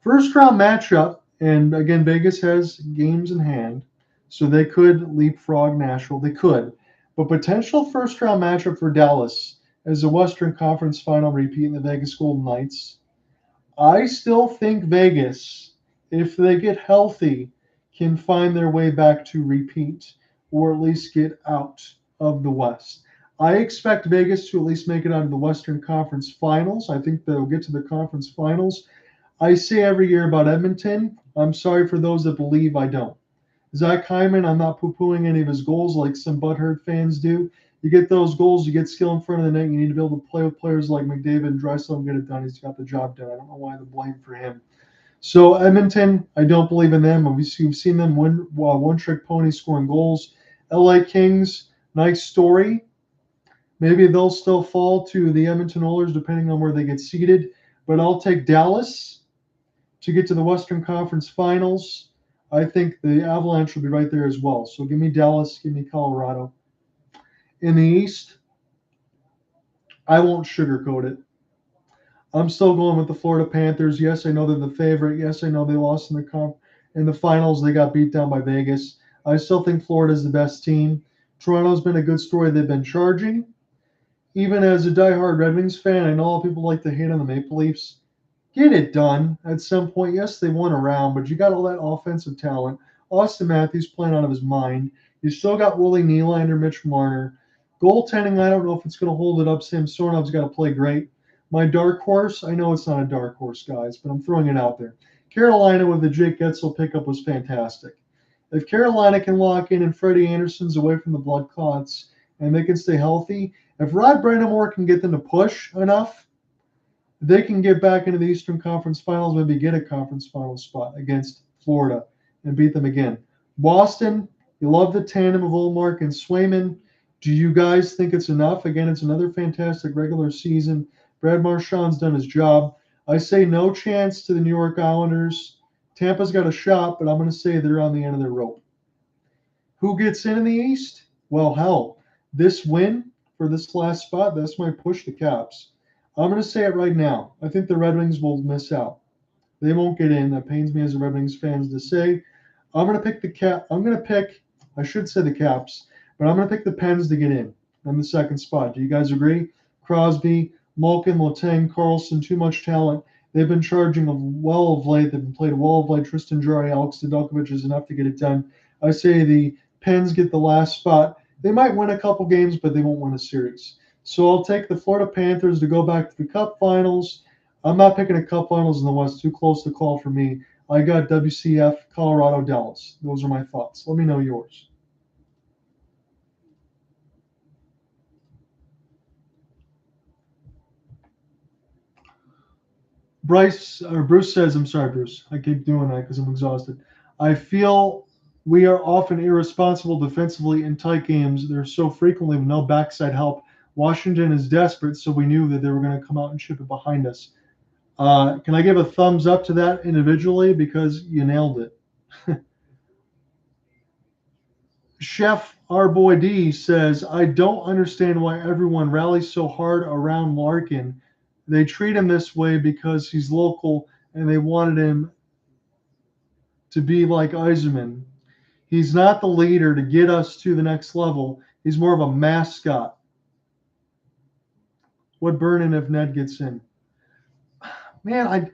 First round matchup, and again, Vegas has games in hand, so they could leapfrog Nashville. They could. But potential first-round matchup for Dallas as a Western Conference final repeat in the Vegas Golden Knights. I still think Vegas, if they get healthy, can find their way back to repeat or at least get out of the West. I expect Vegas to at least make it out of the Western Conference finals. I think they'll get to the conference finals. I say every year about Edmonton. I'm sorry for those that believe I don't. Zach Hyman, I'm not poo-pooing any of his goals like some butthurt fans do. You get those goals, you get skill in front of the net, you need to be able to play with players like McDavid and Draisaitl and get it done. He's got the job done. I don't know why the blame for him. So Edmonton, I don't believe in them. We've seen them win one-trick pony scoring goals. LA Kings, nice story. Maybe they'll still fall to the Edmonton Oilers depending on where they get seeded. But I'll take Dallas to get to the Western Conference Finals. I think the Avalanche will be right there as well. So give me Dallas, give me Colorado. In the East, I won't sugarcoat it. I'm still going with the Florida Panthers. Yes, I know they're the favorite. Yes, I know they lost in the finals. They got beat down by Vegas. I still think Florida's the best team. Toronto's been a good story. They've been charging. Even as a diehard Red Wings fan, I know a lot of people like to hate on the Maple Leafs. Get it done at some point. Yes, they won a round, but you got all that offensive talent. Austin Matthews playing out of his mind. You still got Willie Nylander, Mitch Marner. Goaltending, I don't know if it's going to hold it up. Sam Sornov's got to play great. My dark horse, I know it's not a dark horse, guys, but I'm throwing it out there. Carolina with the Jake Getzel pickup was fantastic. If Carolina can lock in and Freddie Anderson's away from the blood clots and they can stay healthy, if Rod Brandamore can get them to push enough, they can get back into the Eastern Conference Finals, maybe get a conference final spot against Florida and beat them again. Boston, you love the tandem of Ullmark and Swayman. Do you guys think it's enough? Again, it's another fantastic regular season. Brad Marchand's done his job. I say no chance to the New York Islanders. Tampa's got a shot, but I'm going to say they're on the end of their rope. Who gets in the East? Well, hell, this win for this last spot, that's my push the Caps. I'm going to say it right now. I think the Red Wings will miss out. They won't get in. That pains me as a Red Wings fan to say. I'm going to pick I should say the Caps, but I'm going to pick the Pens to get in the second spot. Do you guys agree? Crosby, Malkin, Letang, Carlson, too much talent. They've been charging well of late. They've been played well of late. Tristan Jarry, Alex Nedeljkovic is enough to get it done. I say the Pens get the last spot. They might win a couple games, but they won't win a series. So I'll take the Florida Panthers to go back to the Cup Finals. I'm not picking a Cup Finals in the West. Too close to call for me. I got WCF, Colorado, Dallas. Those are my thoughts. Let me know yours. Bruce says, I'm sorry, Bruce. I keep doing that because I'm exhausted. I feel we are often irresponsible defensively in tight games. There's so frequently with no backside help. Washington is desperate, so we knew that they were going to come out and chip it behind us. Can I give a thumbs up to that individually? Because you nailed it. Chef our boy D says, I don't understand why everyone rallies so hard around Larkin. They treat him this way because he's local and they wanted him to be like Yzerman. He's not the leader to get us to the next level. He's more of a mascot. What burn-in if Ned gets in? Man,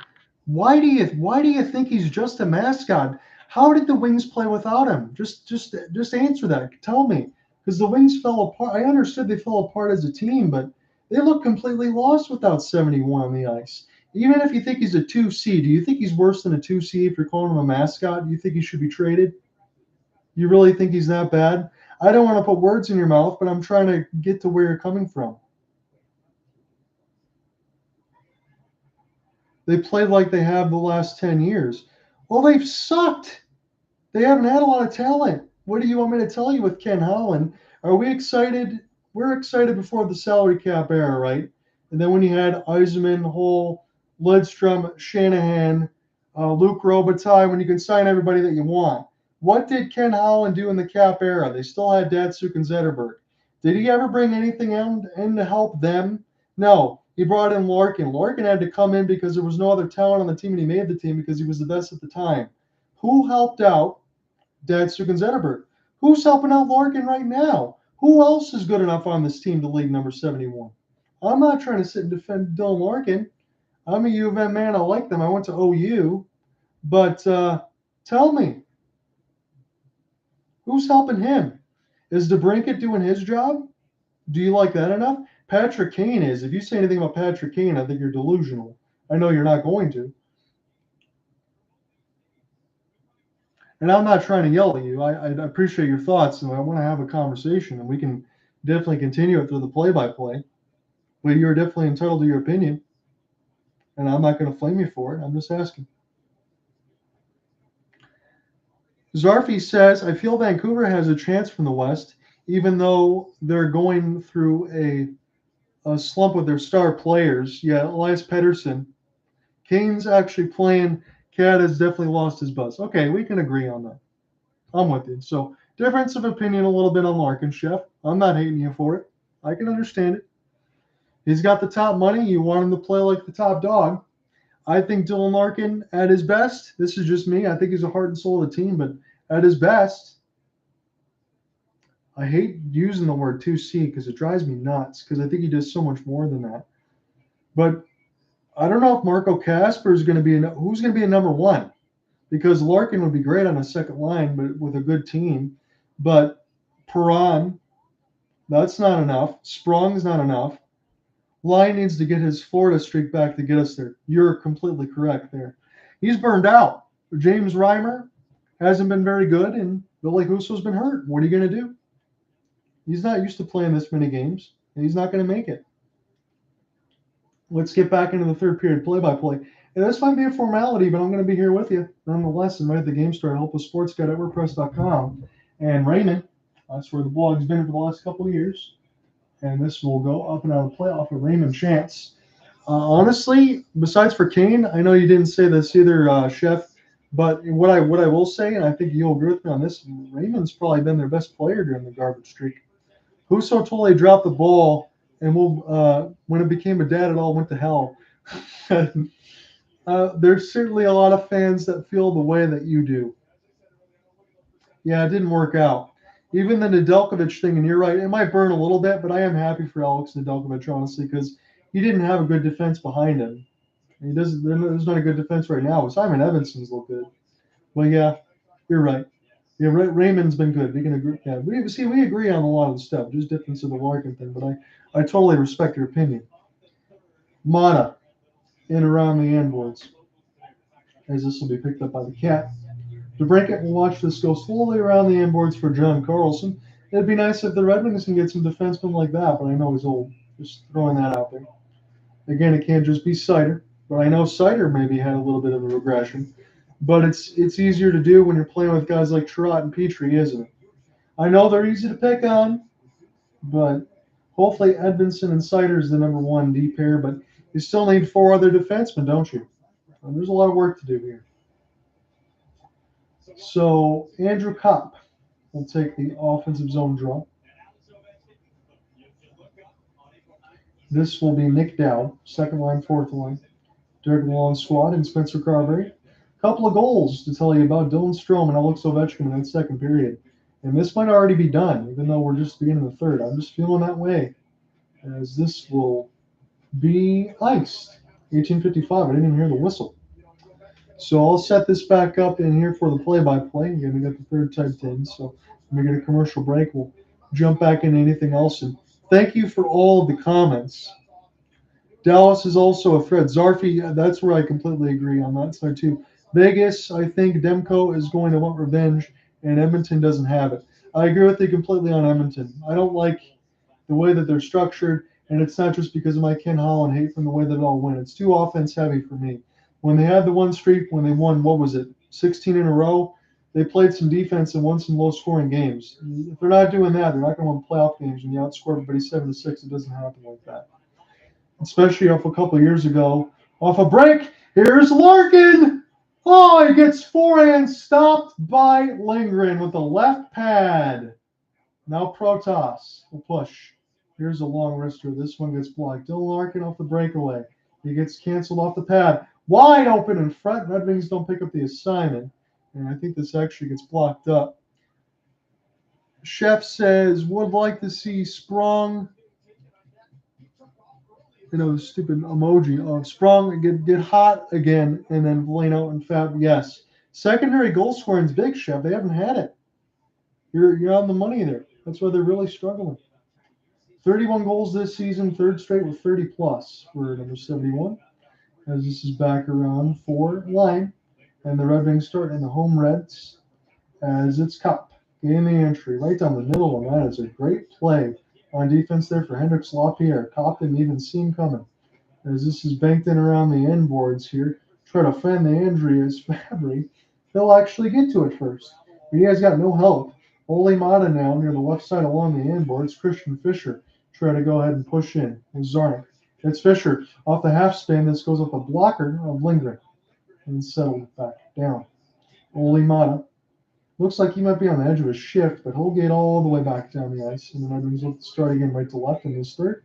why do you think he's just a mascot? How did the Wings play without him? Just answer that. Tell me, because the Wings fell apart. I understood they fell apart as a team, but they look completely lost without 71 on the ice. Even if you think he's a 2C, do you think he's worse than a 2C if you're calling him a mascot? Do you think he should be traded? You really think he's that bad? I don't want to put words in your mouth, but I'm trying to get to where you're coming from. They played like they have the last 10 years. Well, they've sucked. They haven't had a lot of talent. What do you want me to tell you with Ken Holland? Are we excited? We're excited before the salary cap era, right? And then when you had Yzerman, Hull, Lidstrom, Shanahan, Luke Robitaille, when you can sign everybody that you want. What did Ken Holland do in the cap era? They still had Datsuk and Zetterberg. Did he ever bring anything in to help them? No. He brought in Larkin. Larkin had to come in because there was no other talent on the team, and he made the team because he was the best at the time. Who helped out Datsuk and Zetterberg? Who's helping out Larkin right now? Who else is good enough on this team to lead number 71? I'm not trying to sit and defend Dylan Larkin. I'm a U of M man. I like them. I went to OU. But tell me, who's helping him? Is DeBrincat doing his job? Do you like that enough? Patrick Kane is. If you say anything about Patrick Kane, I think you're delusional. I know you're not going to. And I'm not trying to yell at you. I appreciate your thoughts, and I want to have a conversation, and we can definitely continue it through the play-by-play. But you're definitely entitled to your opinion, and I'm not going to flame you for it. I'm just asking. Zarfi says, I feel Vancouver has a chance from the West, even though they're going through a slump with their star players. Yeah, Elias Pettersson. Kane's actually playing. Cat has definitely lost his buzz. Okay, we can agree on that. I'm with you. So, difference of opinion a little bit on Larkin, Chef. I'm not hating you for it. I can understand it. He's got the top money. You want him to play like the top dog. I think Dylan Larkin at his best, this is just me, I think he's the heart and soul of the team, but at his best, I hate using the word 2C because it drives me nuts because I think he does so much more than that. But I don't know if Marco Kasper is going to be who's going to be a number one, because Larkin would be great on a second line, but with a good team. But Perron, that's not enough. Sprong's not enough. Line needs to get his Florida streak back to get us there. You're completely correct there. He's burned out. James Reimer hasn't been very good, and Billy Husso's been hurt. What are you going to do? He's not used to playing this many games, and he's not going to make it. Let's get back into the third period play-by-play. And this might be a formality, but I'm going to be here with you nonetheless. And right at the game store, help with sports guy at WordPress.com. And Raymond, that's where the blog's been for the last couple of years. And this will go up and out of the playoff with Raymond Chance. Honestly, besides for Kane, I know you didn't say this either, Chef, but what I will say, and I think you'll agree with me on this, Raymond's probably been their best player during the garbage streak. Husso totally dropped the ball, and when it became a dad, it all went to hell. There's certainly a lot of fans that feel the way that you do. Yeah, it didn't work out. Even the Nedeljkovic thing, and you're right, it might burn a little bit, but I am happy for Alex Nedeljkovic, honestly, because he didn't have a good defense behind him. There's not a good defense right now. Simon Evanson's look good. Well, yeah, you're right. Yeah, Raymond's been good. We can agree. Yeah, we agree on a lot of the stuff, just difference of the Larkin thing. But I totally respect your opinion. Mata in around the end boards, as this will be picked up by the cat. To break it, we'll watch this go slowly around the end boards for John Carlson. It'd be nice if the Red Wings can get some defensemen like that, but I know he's old. Just throwing that out there. Again, it can't just be Sider, but I know Sider maybe had a little bit of a regression. But it's easier to do when you're playing with guys like Trot and Petrie, isn't it? I know they're easy to pick on, but hopefully Edmondson and Sider is the number one D pair, but you still need 4 other defensemen, don't you? And there's a lot of work to do here. So Andrew Kopp will take the offensive zone draw. This will be Nick Dowd, second line, fourth line. Derek Lalonde squad and Spencer Carbery. Couple of goals to tell you about Dylan Strome and Alexei Ovechkin in that second period. And this might already be done, even though we're just beginning the third. I'm just feeling that way, as this will be iced. 18:55. I didn't even hear the whistle. So I'll set this back up in here for the play-by-play. Again, we got the third typed in. So when we get a commercial break, we'll jump back into anything else. And thank you for all of the comments. Dallas is also a threat. Zarfi, that's where I completely agree on that side too. Vegas, I think Demko is going to want revenge, and Edmonton doesn't have it. I agree with you completely on Edmonton. I don't like the way that they're structured, and it's not just because of my Ken Holland hate from the way that it all went. It's too offense heavy for me. When they had the one streak, when they won, 16 in a row, they played some defense and won some low-scoring games. If they're not doing that, they're not going to win playoff games when you outscore everybody 7-6. It doesn't happen like that. Especially off a couple of years ago. Off a break, here's Larkin. Oh, he gets forehand stopped by Lindgren with the left pad. Now Protas will push. Here's a long wrister. This one gets blocked. Dylan Larkin off the breakaway. He gets canceled off the pad. Wide open in front. Red Wings don't pick up the assignment. And I think this actually gets blocked up. Chef says, would like to see Sprong. The stupid emoji of Sprong get hot again and then Vlano and Fab. Yes. Secondary goal scoring is big, Chef. They haven't had it. You're on the money there. That's why they're really struggling. 31 goals this season, third straight with 30 plus for number 71. As this is back around 4 line. And the Red Wings start in the home Reds as it's Cup. Game the entry right down the middle, and that is a great play on defense there for Hendricks LaPierre. Kopp didn't even see him coming. As this is banked in around the end boards here. Try to fend the injury as Carbery. He'll actually get to it first. But he has got no help. Ole Mata now near the left side along the end boards. Christian Fischer try to go ahead and push in with Zarnik. It's Fischer off the half spin. This goes up a blocker of Lindgren and settled back down. Ole Mata looks like he might be on the edge of a shift, but he'll get all the way back down the ice. And the Red Wings will start again right to left in this third.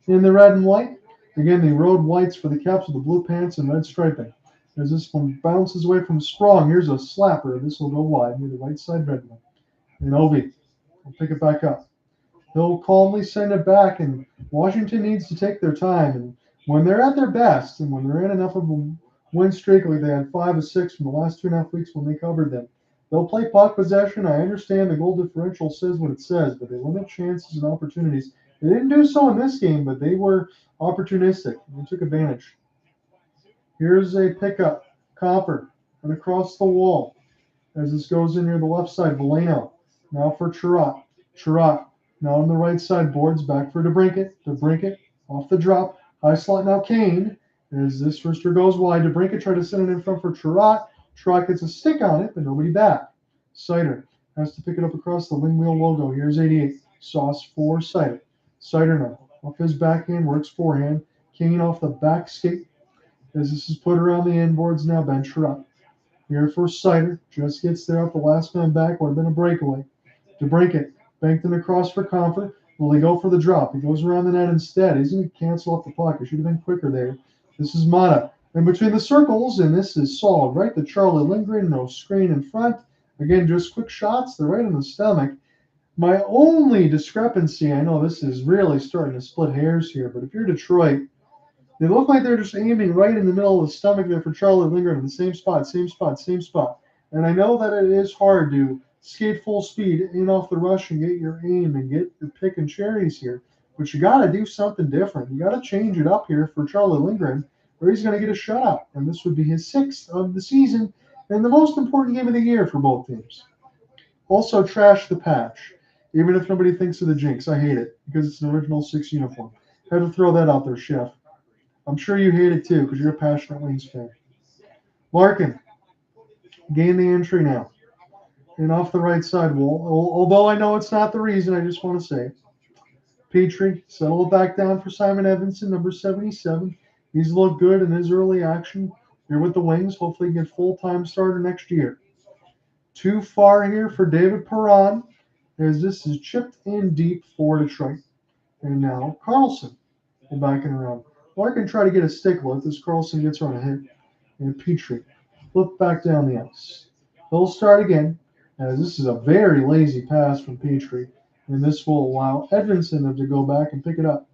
In the red and white, again, the road whites for the Caps with the blue pants and red striping. As this one bounces away from Sprong, here's a slapper. This will go wide near the right side red one. And Ovi will pick it back up. He'll calmly send it back, and Washington needs to take their time. And when they're at their best, and when they're in enough of a win streak, like they had 5 of 6 from the last 2.5 weeks when they covered them, they'll play puck possession. I understand the goal differential says what it says, but they limit chances and opportunities. They didn't do so in this game, but they were opportunistic. They took advantage. Here's a pickup. Copper and across the wall. as this goes in near the left side. Valeno now for Chirot. Chirot now on the right side. Boards back for DeBrincat. DeBrincat off the drop. High slot now Kane. As this firster goes wide. DeBrincat tried to send it in front for Chirot. Chirot gets a stick on it, but nobody back. Sider has to pick it up across the wing wheel logo. Here's 88. Sauce for Sider. Sider now off his backhand. Works forehand. Kane off the back skate. As this is put around the end boards now. Ben Chirot. Here for Sider. Just gets there off the last man back. Would have been a breakaway. DeBrincat banked him across for Comfort. Will he go for the drop? He goes around the net instead. He's going to cancel off the puck. It should have been quicker there. This is Mata. In between the circles, and this is solid. Right to Charlie Lindgren. No screen in front. Again, just quick shots. They're right in the stomach. My only discrepancy, I know this is really starting to split hairs here, but if you're Detroit, they look like they're just aiming right in the middle of the stomach there for Charlie Lindgren in the same spot, same spot, same spot. And I know that it is hard to skate full speed in off the rush and get your aim and get your pick and cherries here. But you got to do something different. You got to change it up here for Charlie Lindgren, or he's going to get a shutout. And this would be his 6th of the season and the most important game of the year for both teams. Also, trash the patch. Even if nobody thinks of the jinx, I hate it because it's an original 6 uniform. Had to throw that out there, Chef. I'm sure you hate it too because you're a passionate Wings fan. Larkin, gain the entry now. And off the right side wall, although I know it's not the reason, I just want to say it. Petrie, settle it back down for Simon Edvinsson, number 77. He's looked good in his early action here with the Wings. Hopefully get full-time starter next year. Too far here for David Perron, as this is chipped in deep for Detroit. And now Carlson will back it around. Larkin try to get a stick lift as Carlson gets on a hit. And Petrie flip back down the ice. They'll start again, as this is a very lazy pass from Petrie. And this will allow Edvinsson to go back and pick it up.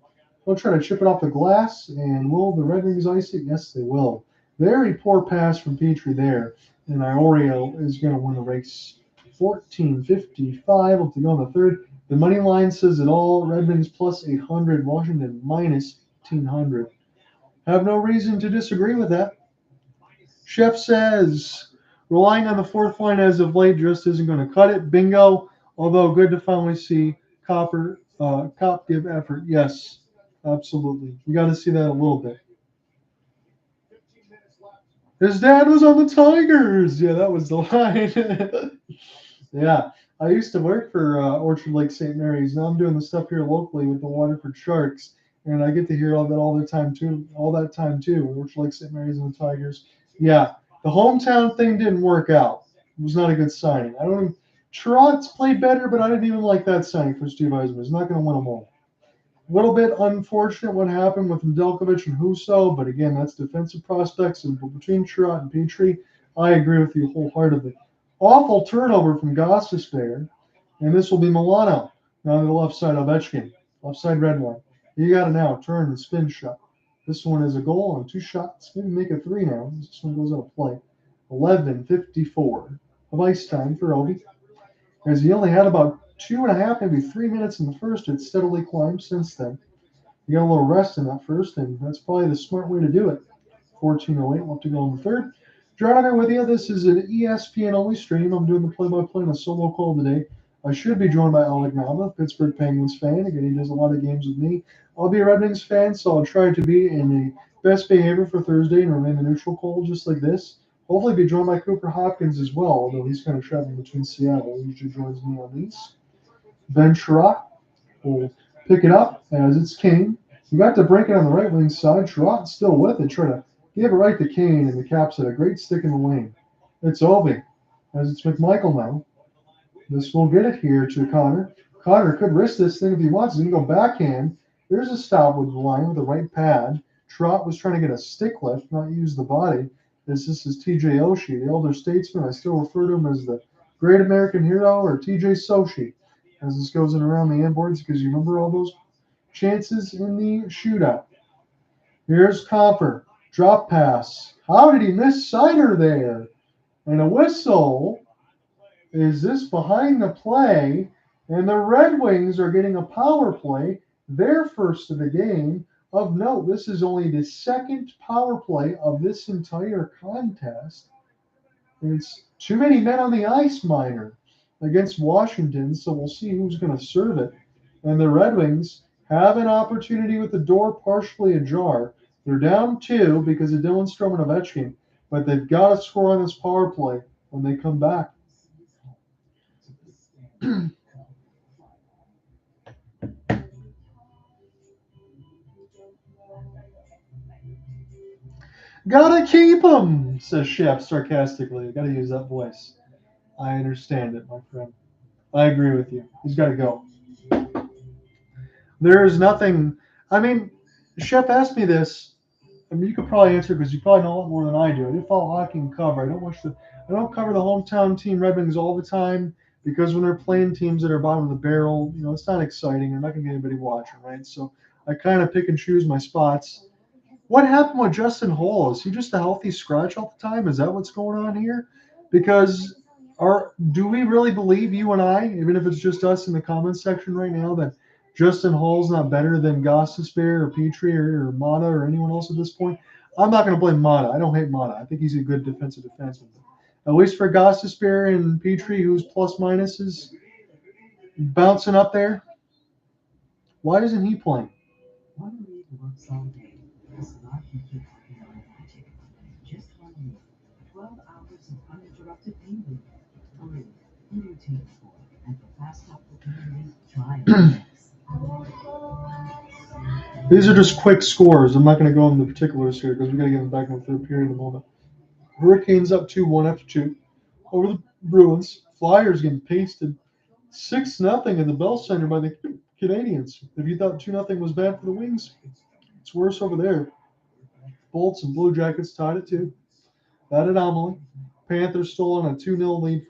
They'll try to chip it off the glass, and will the Red Wings ice it? Yes, they will. Very poor pass from Petrie there. And Iorio is going to win the race. 14.55 to go on the third. The money line says it all. Red Wings plus 800, Washington minus 1,800. Have no reason to disagree with that. Chef says relying on the fourth line as of late just isn't going to cut it. Bingo. Although good to finally see Cop give effort. Yes, absolutely. You got to see that a little bit. His dad was on the Tigers. Yeah, that was the line. Yeah, I used to work for Orchard Lake St. Mary's. Now I'm doing the stuff here locally with the Waterford Sharks, and I get to hear all that time too. Orchard Lake St. Mary's and the Tigers. Yeah, the hometown thing didn't work out. It was not a good signing. Trotz played better, but I didn't even like that signing for Steve Yzerman. He's not going to win them all. A little bit unfortunate what happened with Nedeljkovic and Husso, but again, that's defensive prospects. And between Chirot and Petrie, I agree with you wholeheartedly. Awful turnover from Gostisbehere, and this will be Milano. Now to the left side, Ovechkin. Left side, red one. You got it now. Turn and spin shot. This one is a goal on 2 shots. Maybe make it 3 now. This one goes out of play. 11:54 of ice time for Ovi. As he only had about 2.5, maybe 3 minutes in the first, it steadily climbed since then. You got a little rest in that first, and that's probably the smart way to do it. 14:08 left to go in the third. Jonathan with you. This is an ESPN only stream. I'm doing the play-by-play on a solo call today. I should be joined by Alec Nava, Pittsburgh Penguins fan. Again, he does a lot of games with me. I'll be a Red Wings fan, so I'll try to be in the best behavior for Thursday and remain a neutral call just like this. Hopefully be joined by Cooper Hopkins as well, although he's kind of traveling between Seattle. He usually joins me on these. Ben Chirot will pick it up as it's Kane. You got to break it on the right wing side. Chirot's still with it. Try to give it right to Kane, and the Caps had a great stick in the lane. It's Ovi as it's McMichael now. This will get it here to Connor. Connor could risk this thing if he wants. He's going to go backhand. There's a stop with the line with the right pad. Chirot was trying to get a stick lift, not use the body. This is TJ Oshie, the elder statesman. I still refer to him as the great American hero, or TJ Sochi, as this goes in around the end boards, because you remember all those chances in the shootout. Here's Copper. Drop pass. How did he miss Sider there? And a whistle. Is this behind the play? And the Red Wings are getting a power play, their first of the game. Of note, this is only the second power play of this entire contest. And it's too many men on the ice, Minor, against Washington, so we'll see who's going to serve it. And the Red Wings have an opportunity with the door partially ajar. They're down 2 because of Dylan Strome and Ovechkin, but they've got to score on this power play when they come back. Gotta keep him, says Chef sarcastically. Gotta use that voice. I understand it, my friend. I agree with you. He's got to go. There is nothing. I mean, Chef asked me this. I mean, you could probably answer because you probably know a lot more than I do. I do follow hockey and cover. I don't cover the hometown team Red Wings all the time because when they're playing teams that are bottom of the barrel, it's not exciting. I'm not going to get anybody watching, right? So I kind of pick and choose my spots. What happened with Justin Holl? Is he just a healthy scratch all the time? Is that what's going on here? Because do we really believe, you and I, even if it's just us in the comments section right now, that Justin Holl's not better than Gostisbehere or Petrie or Mata or anyone else at this point? I'm not going to blame Mata. I don't hate Mata. I think he's a good defensive defenseman. At least for Gostisbehere and Petrie, whose plus minus is bouncing up there, why isn't he playing? One lead works all day. Does not compete working on magic. Just 1 week. 12 hours of uninterrupted painting. 3. Entertain 4. And for fast painting, try These are just quick scores. I'm not going to go into the particulars here because we're going to get them back in the third period in a moment. Hurricanes up 2-1 after 2 over the Bruins. Flyers getting pasted 6-0 in the Bell Center by the Canadians. If you thought 2-0 was bad for the Wings, it's worse over there. Bolts and Blue Jackets tied at 2. That anomaly. Panthers still on a 2-0 lead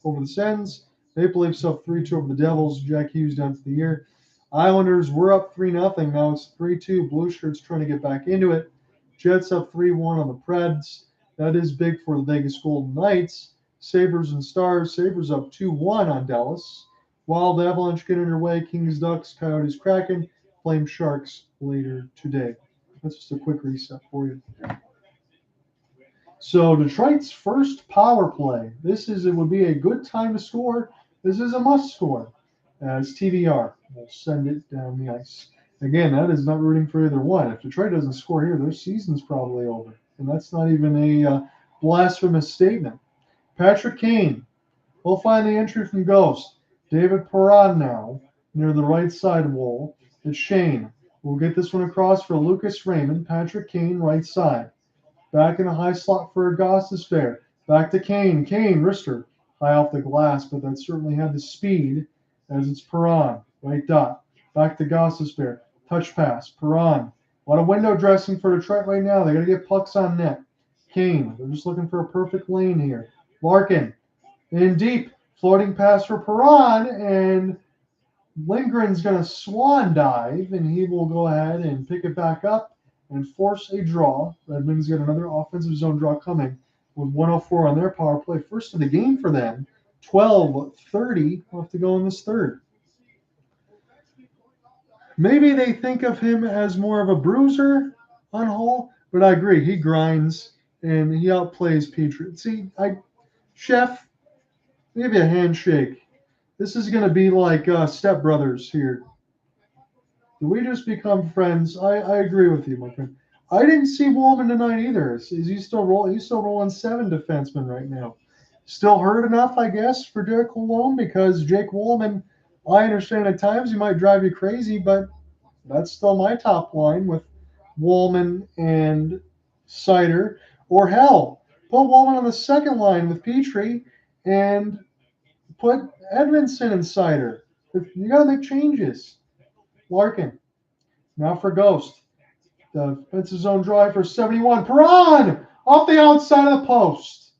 over the Sens. Maple Leafs up 3-2 over the Devils. Jack Hughes down for the year. Islanders were up 3-0. Now it's 3-2. Blue Shirts trying to get back into it. Jets up 3-1 on the Preds. That is big for the Vegas Golden Knights. Sabres and Stars. Sabres up 2-1 on Dallas. Wild Avalanche get underway. Kings, Ducks, Coyotes, Kraken. Flame Sharks later today. That's just a quick reset for you. So Detroit's first power play. It would be a good time to score. This is a must score. As TVR will send it down the ice. Again, that is not rooting for either one. If Detroit doesn't score here, their season's probably over. And that's not even a blasphemous statement. Patrick Kane will find the entry from Ghost. David Perron now near the right side wall. It's Shane. We'll get this one across for Lucas Raymond. Patrick Kane, right side. Back in a high slot for Gostisbehere. Back to Kane. Kane, wrister. High off the glass, but that certainly had the speed as it's Perron. Right dot. Back to Gostisbehere. Touch pass. Perron. A lot of window dressing for Detroit right now. They got to get pucks on net. Kane. They're just looking for a perfect lane here. Larkin. In deep. Floating pass for Perron. And Lindgren's going to swan dive, and he will go ahead and pick it back up and force a draw. Red Wings get another offensive zone draw coming with 1:04 on their power play. First of the game for them. 12:30 left to go in this third. Maybe they think of him as more of a bruiser on Hull, but I agree. He grinds, and he outplays Petrie. See, Chef, maybe a handshake. This is going to be like stepbrothers here. Do we just become friends? I agree with you, my friend. I didn't see Woolman tonight either. Is he still rolling? He's still rolling 7 defensemen right now. Still hurt enough, I guess, for Derek Lalonde because Jake Woolman, I understand at times he might drive you crazy, but that's still my top line with Woolman and Sider. Or hell, put Woolman on the second line with Petrie and put Edmondson and Sider. You got to make changes. Larkin. Now for Ghost. The defensive zone drive for 71. Perron! Off the outside of the post.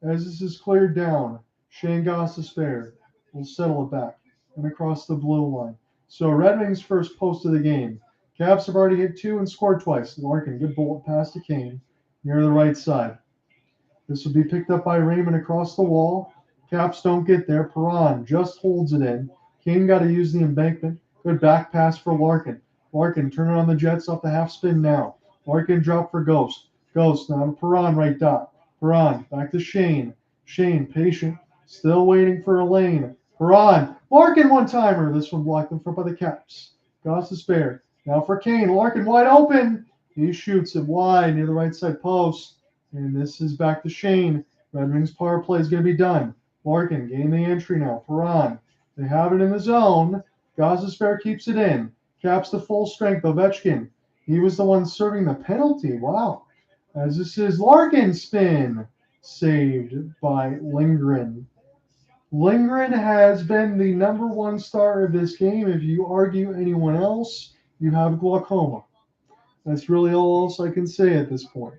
As this is cleared down, Shane Gostisbehere will settle it back and across the blue line. So Red Wings first post of the game. Caps have already hit 2 and scored twice. Larkin, good bullet pass to Kane near the right side. This will be picked up by Raymond across the wall. Caps don't get there. Perron just holds it in. Kane got to use the embankment. Good back pass for Larkin. Larkin turning on the Jets off the half spin now. Larkin drop for Ghost. Ghost now to Perron right dot. Perron back to Shane. Shane, patient, still waiting for a lane. Perron, Larkin one-timer. This one blocked in front by the Caps. Goss to spare. Now for Kane. Larkin wide open. He shoots it wide near the right side post. And this is back to Shane. Red Wings power play is going to be done. Larkin getting the entry now. Perron. They have it in the zone. Goss to spare keeps it in. Caps the full strength. Ovechkin. He was the one serving the penalty. Wow. As this is Larkin spin. Saved by Lindgren. Lindgren has been the number one star of this game. If you argue anyone else, you have glaucoma. That's really all else I can say at this point.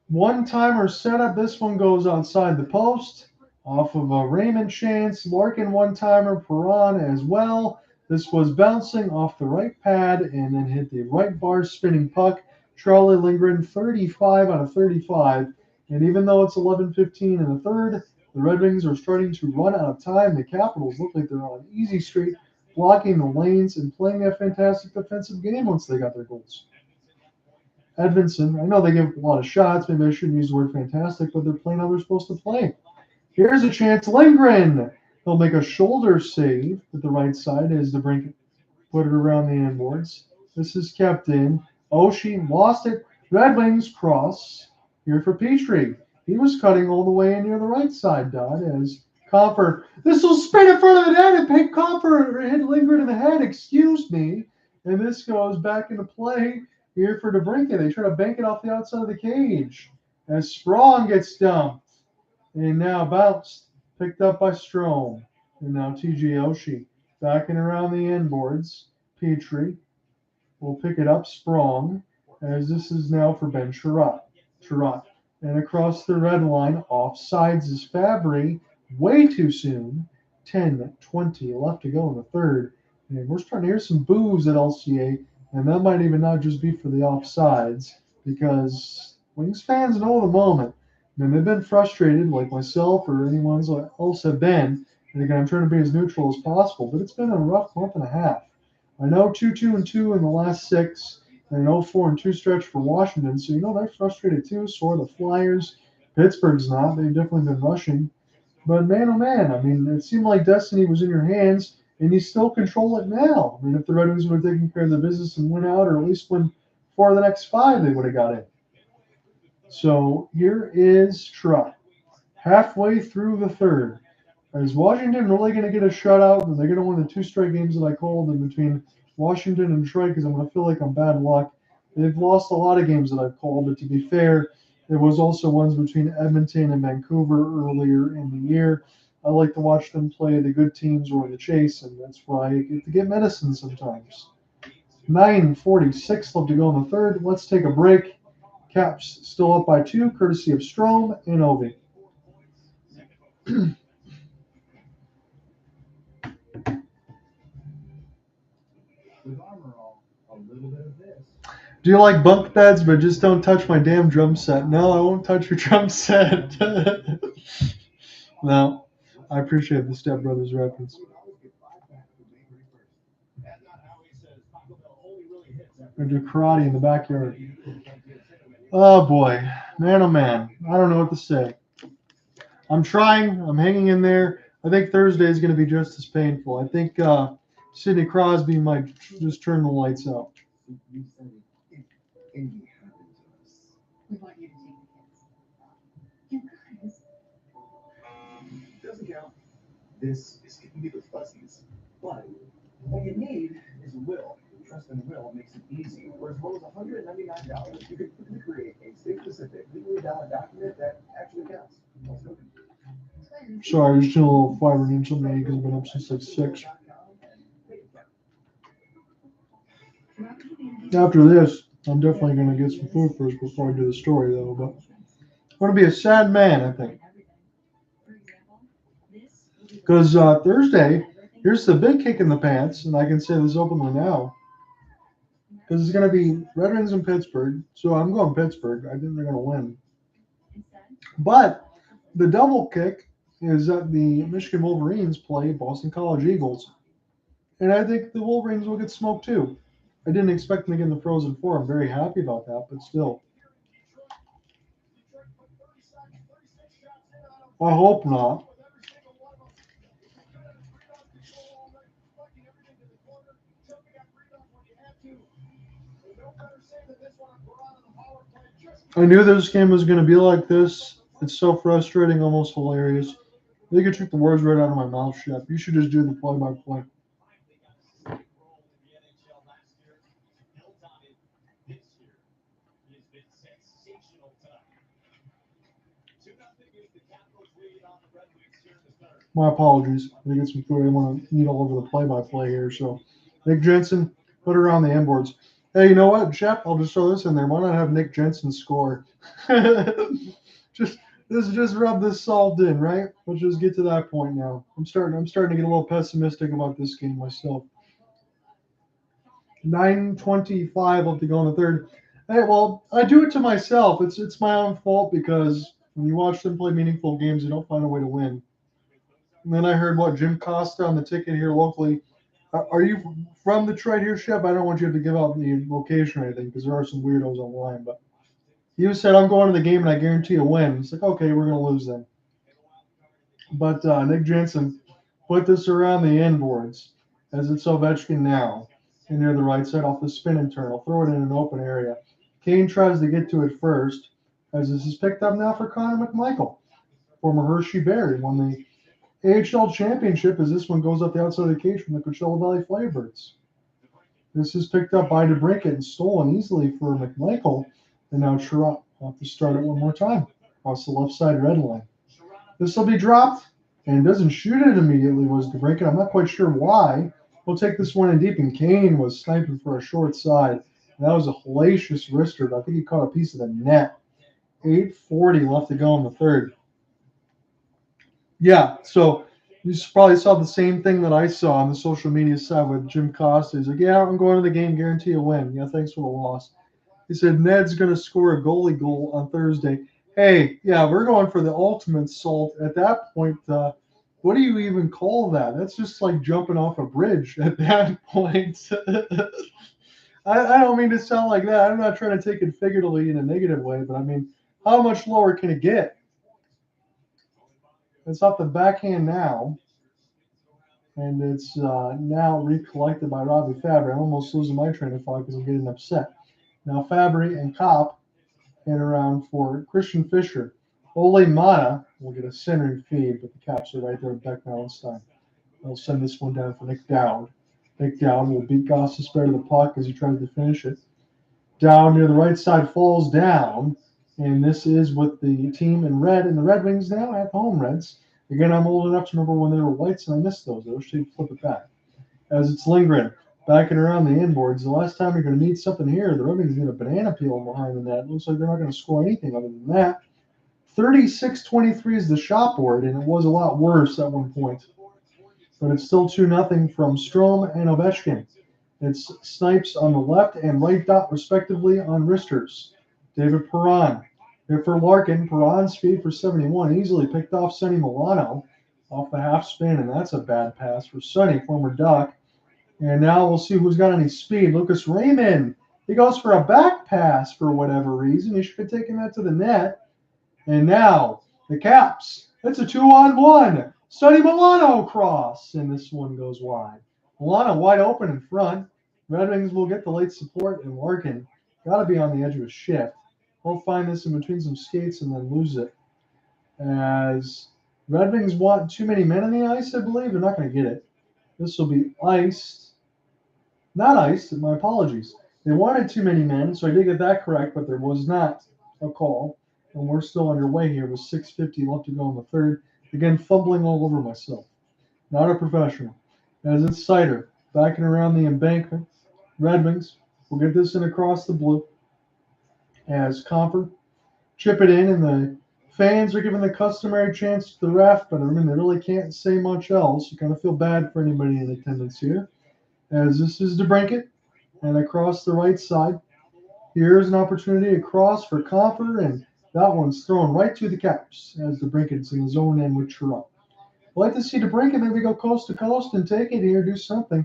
One-timer setup. This one goes outside the post. Off of a Raymond chance. Larkin one-timer. Perron as well. This was bouncing off the right pad and then hit the right bar spinning puck. Charlie Lindgren, 35 out of 35. And even though it's 11:15 in the third, the Red Wings are starting to run out of time. The Capitals look like they're on an easy streak, blocking the lanes and playing a fantastic defensive game once they got their goals. Edmondson, I know they give a lot of shots. Maybe I shouldn't use the word fantastic, but they're playing how they're supposed to play. Here's a chance. Lindgren. He'll make a shoulder save at the right side as DeBrincat put it around the end boards. This is kept in. Oshie lost it. Red Wings cross. Here for Petrie. He was cutting all the way in near the right side, Dodd, as Comfer. This will spin in front of the net and pick Comfer hit Lindgren in the head. Excuse me. And this goes back into play here for DeBrincat. They try to bank it off the outside of the cage as Strome gets dumped. And now bounced. Picked up by Strome. And now TJ Oshie. Backing around the end boards. Petrie will pick it up. Sprong. As this is now for Ben Sherratt. And across the red line, offsides is Fabry. Way too soon. 10-20 left to go in the third. And we're starting to hear some boos at LCA. And that might even not just be for the offsides. Because Wings fans know the moment. And they've been frustrated, like myself or anyone else have been. And again, I'm trying to be as neutral as possible. But it's been a rough month and a half. I know 2-2-2 in the last 6. And an 0-4-2 stretch for Washington. So, they're frustrated too. So are the Flyers. Pittsburgh's not. They've definitely been rushing. But man, oh man, I mean, it seemed like destiny was in your hands, and you still control it now. I mean, if the Red Wings would have taken care of the business and went out, or at least win 4 of the next 5, they would have got in. So here is Trot. Halfway through the third. Is Washington really going to get a shutout? Are they going to win the 2 straight games that I called in between Washington and Detroit? Because I'm going to feel like I'm bad luck. They've lost a lot of games that I've called, but to be fair, there was also ones between Edmonton and Vancouver earlier in the year. I like to watch them play the good teams or the chase, and that's why I get to get medicine sometimes. 9:46 left to go in the third. Let's take a break. Caps still up by 2, courtesy of Strome and Ovi. With armor all, a little bit of this. Do you like bunk beds, but just don't touch my damn drum set? No, I won't touch your drum set. No, I appreciate the Step Brothers reference. I do karate in the backyard. Oh boy, man, oh man, I don't know what to say. I'm trying. I'm hanging in there. I think Thursday is going to be just as painful. I think Sidney Crosby might just turn the lights out. We want you to take the kids. You guys. Doesn't count. This is giving me the fuzzies. But what you need is will. Trust in will makes it easy. For as low as $199, you can quickly create a state-specific, legally valid document that actually counts. Sorry, there's still a little fiber needs on me because I've been up since like 6. After this, I'm definitely going to get some food first before I do the story, though. But I'm going to be a sad man, I think. Because Thursday, here's the big kick in the pants, and I can say this openly now. Because it's going to be Red Wings in Pittsburgh. So I'm going Pittsburgh. I think they're going to win. But the double kick is that the Michigan Wolverines play Boston College Eagles. And I think the Wolverines will get smoked too. I didn't expect them to get in the Frozen Four. I'm very happy about that, but still. I hope not. I knew this game was going to be like this. It's so frustrating, almost hilarious. They could took the words right out of my mouth, Shep. You should just do the play-by-play. My apologies. I get some food. I want to eat all over the play-by-play here. So, Nick Jensen, put it around the inboards. Hey, you know what, Shep? I'll just throw this in there. Why not have Nick Jensen score? just rub this salt in, right? Let's just get to that point now. I'm starting to get a little pessimistic about this game myself. 9:25 left to go in the third. Hey, well, I do it to myself. It's my own fault because when you watch them play meaningful games, you don't find a way to win. And then I heard Jim Costa on the ticket here locally. Are you from Detroit here, Shep? I don't want you to give out the location or anything because there are some weirdos online. But you said, I'm going to the game and I guarantee a win. It's like, okay, we're going to lose then. But Nick Jensen put this around the inboards as it's Ovechkin now. And near the right side off the spin and turn. I'll throw it in an open area. Kane tries to get to it first as this is picked up now for Connor McMichael. Former Hershey Bear won the AHL championship as this one goes up the outside of the cage from the Coachella Valley Firebirds. This is picked up by DeBrincat and stolen easily for McMichael. And now Sherratt will have to start it one more time across the left side red line. This will be dropped and doesn't shoot it immediately was DeBrincat. I'm not quite sure why. We'll take this one in deep, and Kane was sniping for a short side. And that was a hellacious wrister. I think he caught a piece of the net. 8:40 left to go in the third. Yeah, so you probably saw the same thing that I saw on the social media side with Jim Costa. He's like, yeah, I'm going to the game, guarantee a win. Yeah, thanks for the loss. He said, Ned's going to score a goalie goal on Thursday. Hey, yeah, we're going for the ultimate salt. At that point, what do you even call that? That's just like jumping off a bridge at that point. I don't mean to sound like that. I'm not trying to take it figuratively in a negative way, but I mean, how much lower can it get? It's off the backhand now, and it's now recollected by Robbie Fabry. I'm almost losing my train of thought because I'm getting upset. Now Fabry and Kopp in around for Christian Fischer. Ole Mata will get a centering feed, but the Caps are right there with Beck Melenstein. They'll send this one down for Nick Dowd. Nick Dowd will beat Gostisbehere to the puck as he tries to finish it. Dowd near the right side falls down, and this is with the team in red, and the Red Wings now at home, Reds. Again, I'm old enough to remember when they were whites, and I missed those. I wish they'd flip it back. As it's Lindgren backing around the inboards. The last time you're going to need something here, the Red Wings get a banana peel behind the net. Looks like they're not going to score anything other than that. 36-23 is the shot board, and it was a lot worse at one point. But it's still 2-0 from Strome and Ovechkin. It's snipes on the left and right dot, respectively, on wristers. David Perron. Here for Larkin. Perron's speed for 71. Easily picked off Sonny Milano off the half spin, and that's a bad pass for Sonny, former Duck. And now we'll see who's got any speed. Lucas Raymond. He goes for a back pass for whatever reason. He should have taken that to the net. And now the Caps. It's a 2-on-1. Sonny Milano cross. And this one goes wide. Milano wide open in front. Red Wings will get the late support. And Larkin got to be on the edge of a shift. He'll find this in between some skates and then lose it. As Red Wings want too many men on the ice, I believe. They're not going to get it. This will be iced. Not iced, my apologies. They wanted too many men, so I did get that correct, but there was not a call. And we're still underway here with 6:50 left to go in the third. Again, fumbling all over myself. Not a professional. As it's Sider, backing around the embankment. Red Wings will get this in across the blue. As Comfort chip it in, and the fans are given the customary chance to the ref, but I mean, they really can't say much else. You kind of feel bad for anybody in attendance here. As this is DeBrincat, and across the right side. Here's an opportunity across for Comfort, and that one's thrown right to the Caps as DeBrincat's in his own end with Sherratt. I'd like to see DeBrincat maybe go coast to coast and take it here, do something.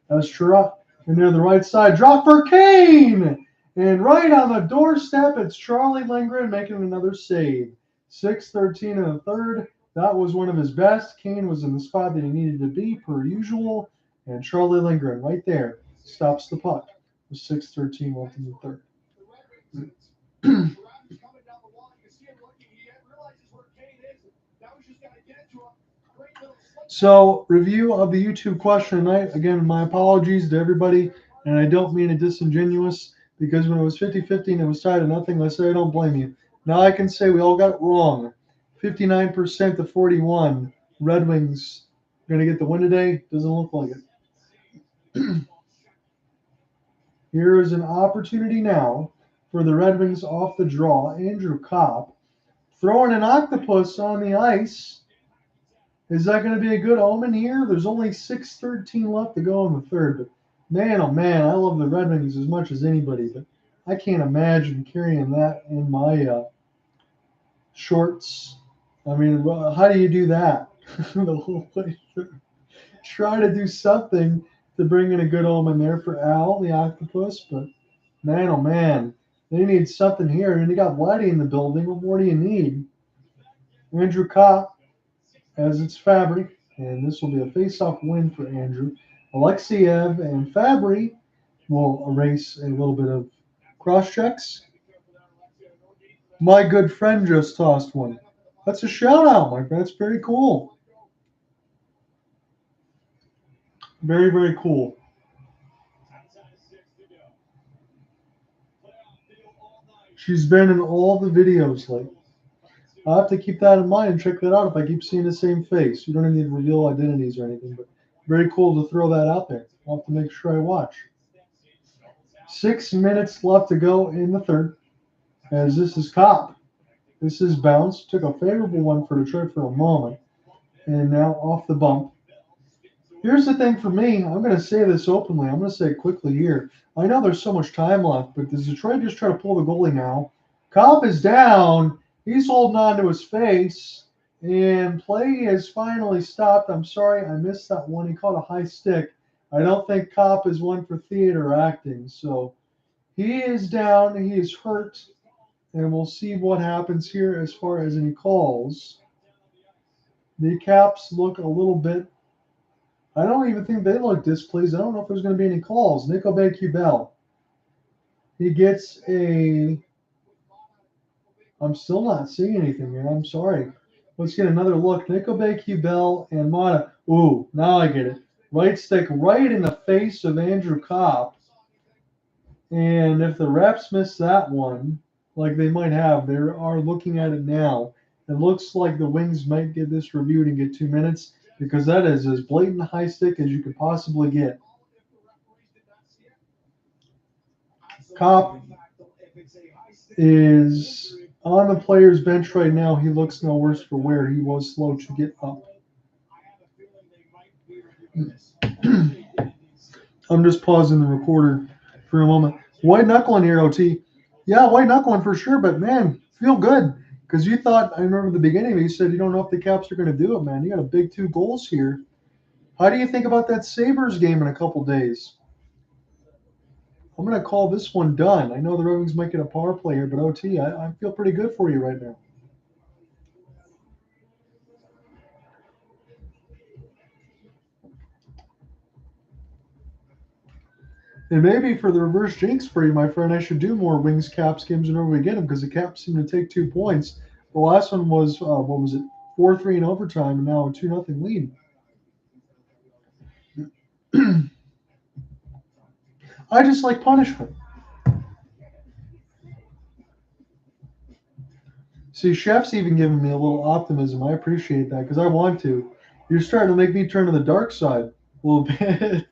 As Sherratt, and near the right side, drop for Kane! And right on the doorstep, it's Charlie Lindgren making another save. 6:13 in the third. That was one of his best. Kane was in the spot that he needed to be, per usual. And Charlie Lindgren right there stops the puck with 6:13 left in the third. So, review of the YouTube question tonight. Again, my apologies to everybody, and I don't mean it disingenuous, because when it was 50-50 and it was tied to nothing, I say I don't blame you. Now I can say we all got it wrong. 59% to 41. Red Wings going to get the win today. Doesn't look like it. Here is an opportunity now for the Red Wings off the draw. Andrew Kopp throwing an octopus on the ice. Is that going to be a good omen here? There's only 6:13 left to go in the third. But man, oh man, I love the Red Wings as much as anybody. But I can't imagine carrying that in my shorts. I mean, how do you do that? The whole way through. Try to do something to bring in a good omen there for Al, the octopus. But man, oh man, they need something here. And you got Vladdy in the building. What more do you need? Andrew Kopp, as it's Fabry, and this will be a face-off win for Andrew. Alexei and Fabry will erase a little bit of cross-checks. My good friend just tossed one. That's a shout-out, Mike. That's very cool. Very, very cool. She's been in all the videos lately. I'll have to keep that in mind and check that out if I keep seeing the same face. You don't even need to reveal identities or anything, but very cool to throw that out there. I'll have to make sure I watch. 6 minutes left to go in the third, as this is Kopp. This is Bounce. Took a favorable one for Detroit for a moment, and now off the bump. Here's the thing for me. I'm going to say this openly. I'm going to say it quickly here. I know there's so much time left, but does Detroit just try to pull the goalie now? Kopp is down. He's holding on to his face, and play has finally stopped. I'm sorry, I missed that one. He caught a high stick. I don't think Kopp is one for theater acting. So he is down. He is hurt, and we'll see what happens here as far as any calls. The Caps look a little bit. I don't even think they look displeased. I don't know if there's going to be any calls. Nick Obey-Kubel. He gets a. I'm still not seeing anything here. I'm sorry. Let's get another look. Nick Obey-Kubel and Mata. Ooh, now I get it. Right stick right in the face of Andrew Kopp. And if the refs miss that one, like they might have, they are looking at it now. It looks like the Wings might get this reviewed and get 2 minutes, because that is as blatant high stick as you could possibly get. Kopp is on the player's bench right now. He looks no worse for wear. He was slow to get up. I'm just pausing the recorder for a moment. White knuckling here, OT. Yeah, white knuckling for sure, but man, feel good. Because you thought, I remember the beginning, you said you don't know if the Caps are going to do it, man. You got a big 2 goals here. How do you think about that Sabres game in a couple days? I'm going to call this one done. I know the Red Wings might get a power play here, but OT, I feel pretty good for you right now. And maybe for the reverse jinx for you, my friend, I should do more Wings Caps games whenever we get them, because the Caps seem to take 2 points. The last one was, what was it, 4-3 in overtime, and now a 2-0 lead. I just like punishment. See, Chef's even giving me a little optimism. I appreciate that, because I want to. You're starting to make me turn to the dark side a little bit.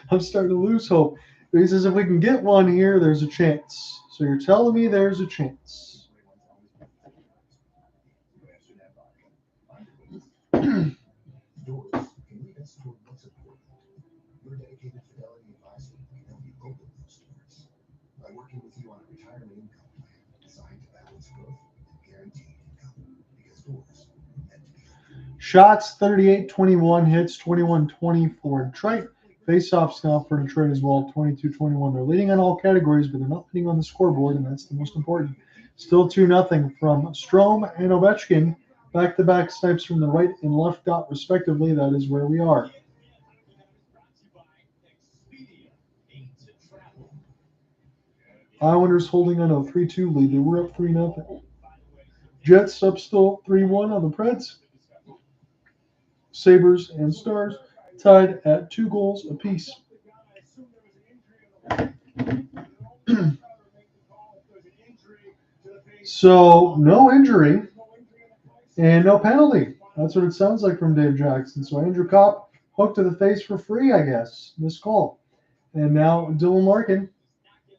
I'm starting to lose hope. But he says if we can get one here, there's a chance. So you're telling me there's a chance. Your dedicated Fidelity advisor can help you open those doors by working with you on a retirement income plan designed to balance growth and guaranteed income, because doors are meant to be open. Shots 38-21, hits 21-20 for Detroit. Face-offs now for Detroit as well, 22-21. They're leading on all categories, but they're not leading on the scoreboard, and that's the most important. Still 2-0 from Strome and Ovechkin. Back-to-back snipes from the right and left dot, respectively. That is where we are. Islanders holding on a 3-2 lead. They were up 3-0. Jets up still 3-1 on the Preds. Sabres and Stars tied at 2 goals apiece. So, no injury and no penalty. That's what it sounds like from Dave Jackson. So, Andrew Kopp hooked to the face for free, I guess. Missed call. And now Dylan Larkin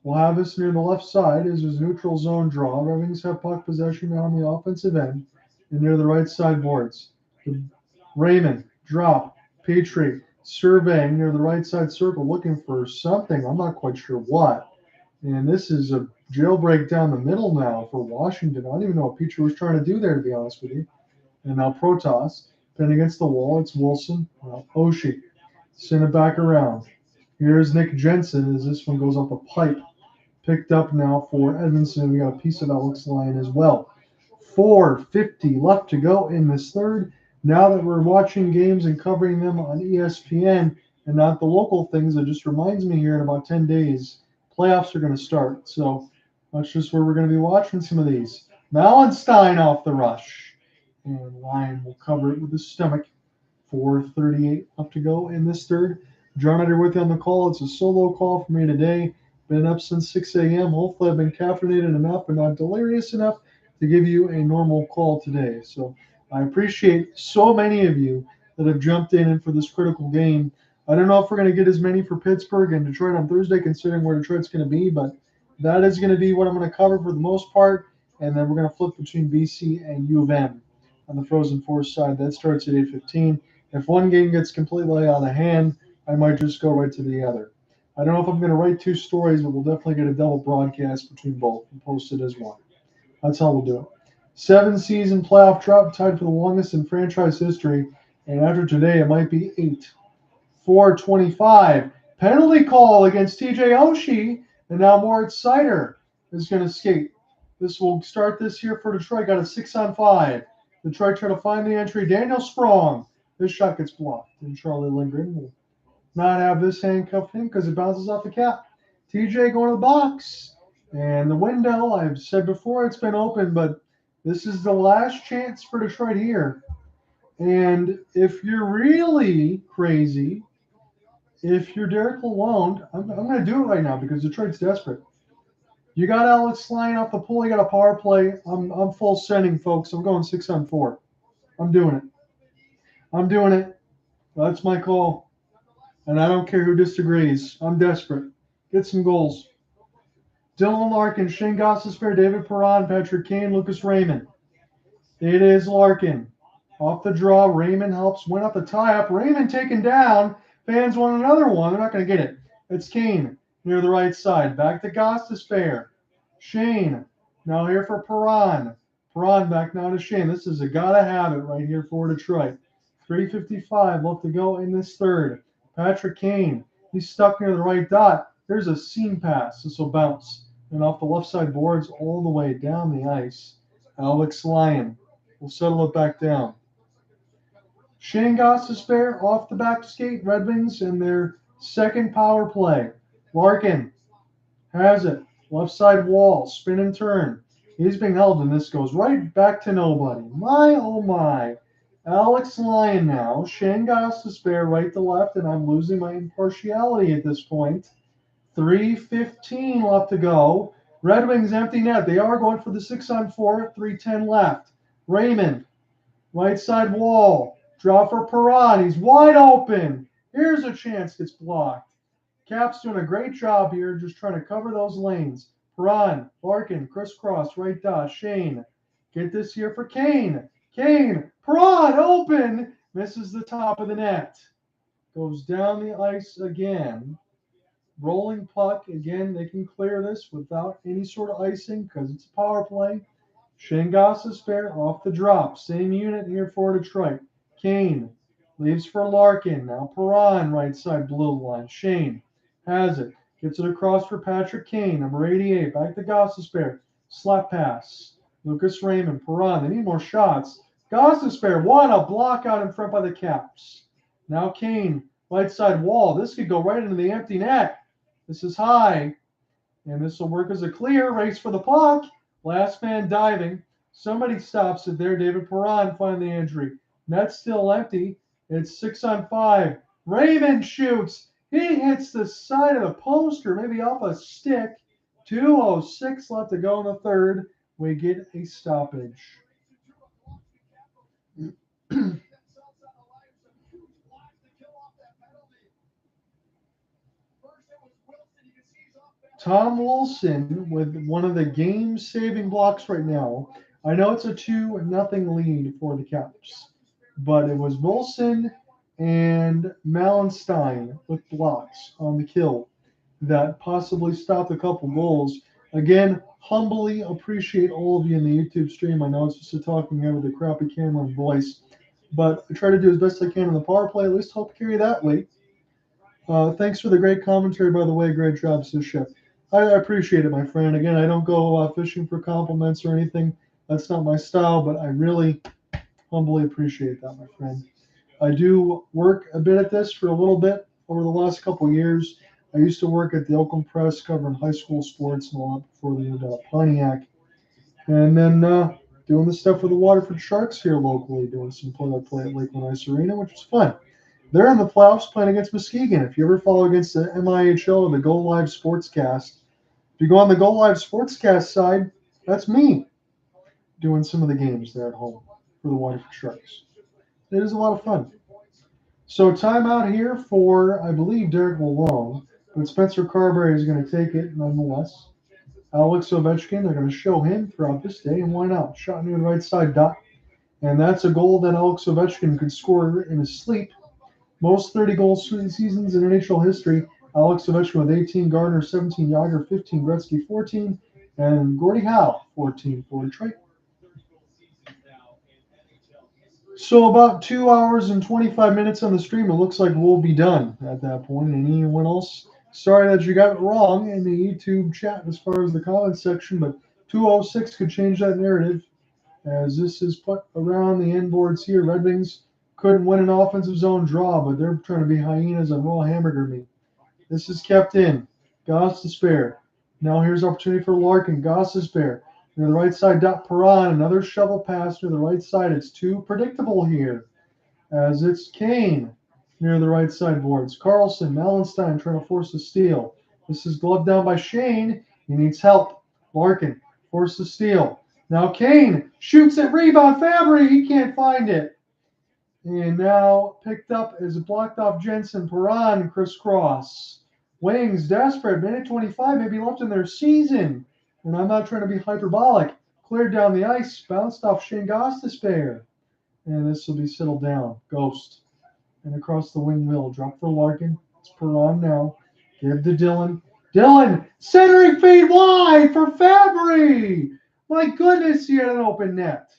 will have us near the left side as his neutral zone draw. Red Wings have puck possession on the offensive end and near the right side boards. Raymond, drop, Petrie, surveying near the right side circle, looking for something. I'm not quite sure what. And this is a jailbreak down the middle now for Washington. I don't even know what Petrie was trying to do there, to be honest with you. And now Protas, pinned against the wall. It's Wilson. Oshie, send it back around. Here's Nick Jensen as this one goes up a pipe. Picked up now for Edmondson. We got a piece of Alex Lyon as well. 4:50 left to go in this third. Now that we're watching games and covering them on ESPN and not the local things, it just reminds me here in about 10 days, playoffs are going to start. So that's just where we're going to be watching some of these. Malenstein off the rush. And Lyon will cover it with his stomach. 4:38 left to go in this third. John, you're with you on the call. It's a solo call for me today. Been up since 6 a.m. Hopefully I've been caffeinated enough but not delirious enough to give you a normal call today. So I appreciate so many of you that have jumped in for this critical game. I don't know if we're going to get as many for Pittsburgh and Detroit on Thursday, considering where Detroit's going to be, but that is going to be what I'm going to cover for the most part. And then we're going to flip between BC and U of M on the Frozen Four side. That starts at 8:15. If one game gets completely out of hand, I might just go right to the other. I don't know if I'm going to write 2 stories, but we'll definitely get a double broadcast between both and post it as one. That's how we'll do it. 7-season playoff drought tied for the longest in franchise history, and after today, it might be 8. 4:25 penalty call against TJ Oshie, and now Moritz Seider is going to skate. This will start this here for Detroit. Got a 6-on-5. Detroit trying to find the entry. Daniel Strome. This shot gets blocked, and Charlie Lindgren will not have this handcuffed in because it bounces off the cap. TJ going to the box. And the window, I've said before, it's been open, but this is the last chance for Detroit here. And if you're really crazy, if you're Derek Lalonde, I'm going to do it right now because Detroit's desperate. You got Alex Lyon off the pool. You got a power play. I'm full sending, folks. I'm going 6-on-4. I'm doing it. I'm doing it. That's my call. And I don't care who disagrees. I'm desperate. Get some goals. Dylan Larkin, Shane Gostisbehere, David Perron, Patrick Kane, Lucas Raymond. It is Larkin. Off the draw. Raymond helps win up the tie-up. Raymond taken down. Fans want another one. They're not going to get it. It's Kane near the right side. Back to Gostisbehere. Shane. Now here for Perron. Perron back now to Shane. This is a gotta have it right here for Detroit. 3:55 left to go in this third. Patrick Kane. He's stuck near the right dot. There's a seam pass. This will bounce. And off the left side boards all the way down the ice. Alex Lyon will settle it back down. Shane Gostisbehere off the back skate. Red Wings in their second power play. Larkin has it. Left side wall. Spin and turn. He's being held, and this goes right back to nobody. My, oh my. Alex Lyon now. Shane Gostisbehere right to left, and I'm losing my impartiality at this point. 3:15 left to go. Red Wings empty net. They are going for the 6-on-4. 3:10 left. Raymond. Right side wall. Draw for Perron. He's wide open. Here's a chance. Gets blocked. Cap's doing a great job here just trying to cover those lanes. Perron, Larkin, crisscross, right dot. Shane. Get this here for Kane. Kane. Perron open. Misses the top of the net. Goes down the ice again. Rolling puck. Again, they can clear this without any sort of icing because it's a power play. Shane Gostisbehere off the drop. Same unit here for Detroit. Kane leaves for Larkin. Now Perron, right side blue line. Shane has it. Gets it across for Patrick Kane. Number 88. Back to Gostisbehere. Slap pass. Lucas Raymond. Perron. They need more shots. Gostisbehere, what a block out in front by the Caps. Now Kane, right side wall. This could go right into the empty net. This is high, and this will work as a clear. Race for the puck. Last man diving. Somebody stops it there. David Perron finding the injury. Net's still empty. It's 6-on-5. Raymond shoots. He hits the side of the post or maybe off a stick. 2:06 left to go in the third. We get a stoppage. Tom Wilson with one of the game-saving blocks right now. I know it's a 2-0 lead for the Caps, but it was Wilson and Malenstein with blocks on the kill that possibly stopped a couple goals. Again, humbly appreciate all of you in the YouTube stream. I know it's just a talking head with a crappy camera and voice, but I try to do as best I can in the power play. At least help carry that weight. Thanks for the great commentary, by the way. Great job, Sisha. I appreciate it, my friend. Again, I don't go fishing for compliments or anything. That's not my style, but I really humbly appreciate that, my friend. I do work a bit at this for a little bit over the last couple of years. I used to work at the Oakland Press covering high school sports and all that before they moved out Pontiac. And then doing the stuff with the Waterford Sharks here locally, doing some play-by-play at Lakeland Ice Arena, which was fun. They're in the playoffs playing against Muskegon. If you ever follow against the MIHL or the Go Live Sportscast, if you go on the Go Live Sportscast side, that's me doing some of the games there at home for the Waterford Sharks. It is a lot of fun. So timeout here for, I believe, Derek Malone, but Spencer Carbery is going to take it nonetheless. Alex Ovechkin, they're going to show him throughout this day, and why not? Shot near the right side dot. And that's a goal that Alex Ovechkin could score in his sleep. Most 30 goals through the seasons in NHL history. Alex Ovechkin with 18, Gardner 17, Yager 15, Gretzky 14, and Gordie Howe 14 for Detroit. So about 2 hours and 25 minutes on the stream. It looks like we'll be done at that point. And anyone else, sorry that you got it wrong in the YouTube chat as far as the comments section, but 2:06 could change that narrative as this is put around the end boards here. Red Wings couldn't win an offensive zone draw, but they're trying to be hyenas on raw hamburger meat. This is kept in. Gostisbehere. Now here's opportunity for Larkin. Gostisbehere. Near the right side, dot Perron. Another shovel pass near the right side. It's too predictable here as it's Kane near the right side boards. Carlson, Malenstein trying to force a steal. This is gloved down by Shane. He needs help. Larkin forced the steal. Now Kane shoots it. Rebound. Fabry. He can't find it. And now picked up as a blocked off Jensen. Perron crisscross. Wings desperate. Minute 25 maybe left in their season. And I'm not trying to be hyperbolic. Cleared down the ice. Bounced off Shane Gostisbehere. And this will be settled down. Ghost. And across the wing mill. Drop for Larkin. It's Perron now. Give to Dylan. Dylan! Centering feed wide for Fabry! My goodness, he had an open net.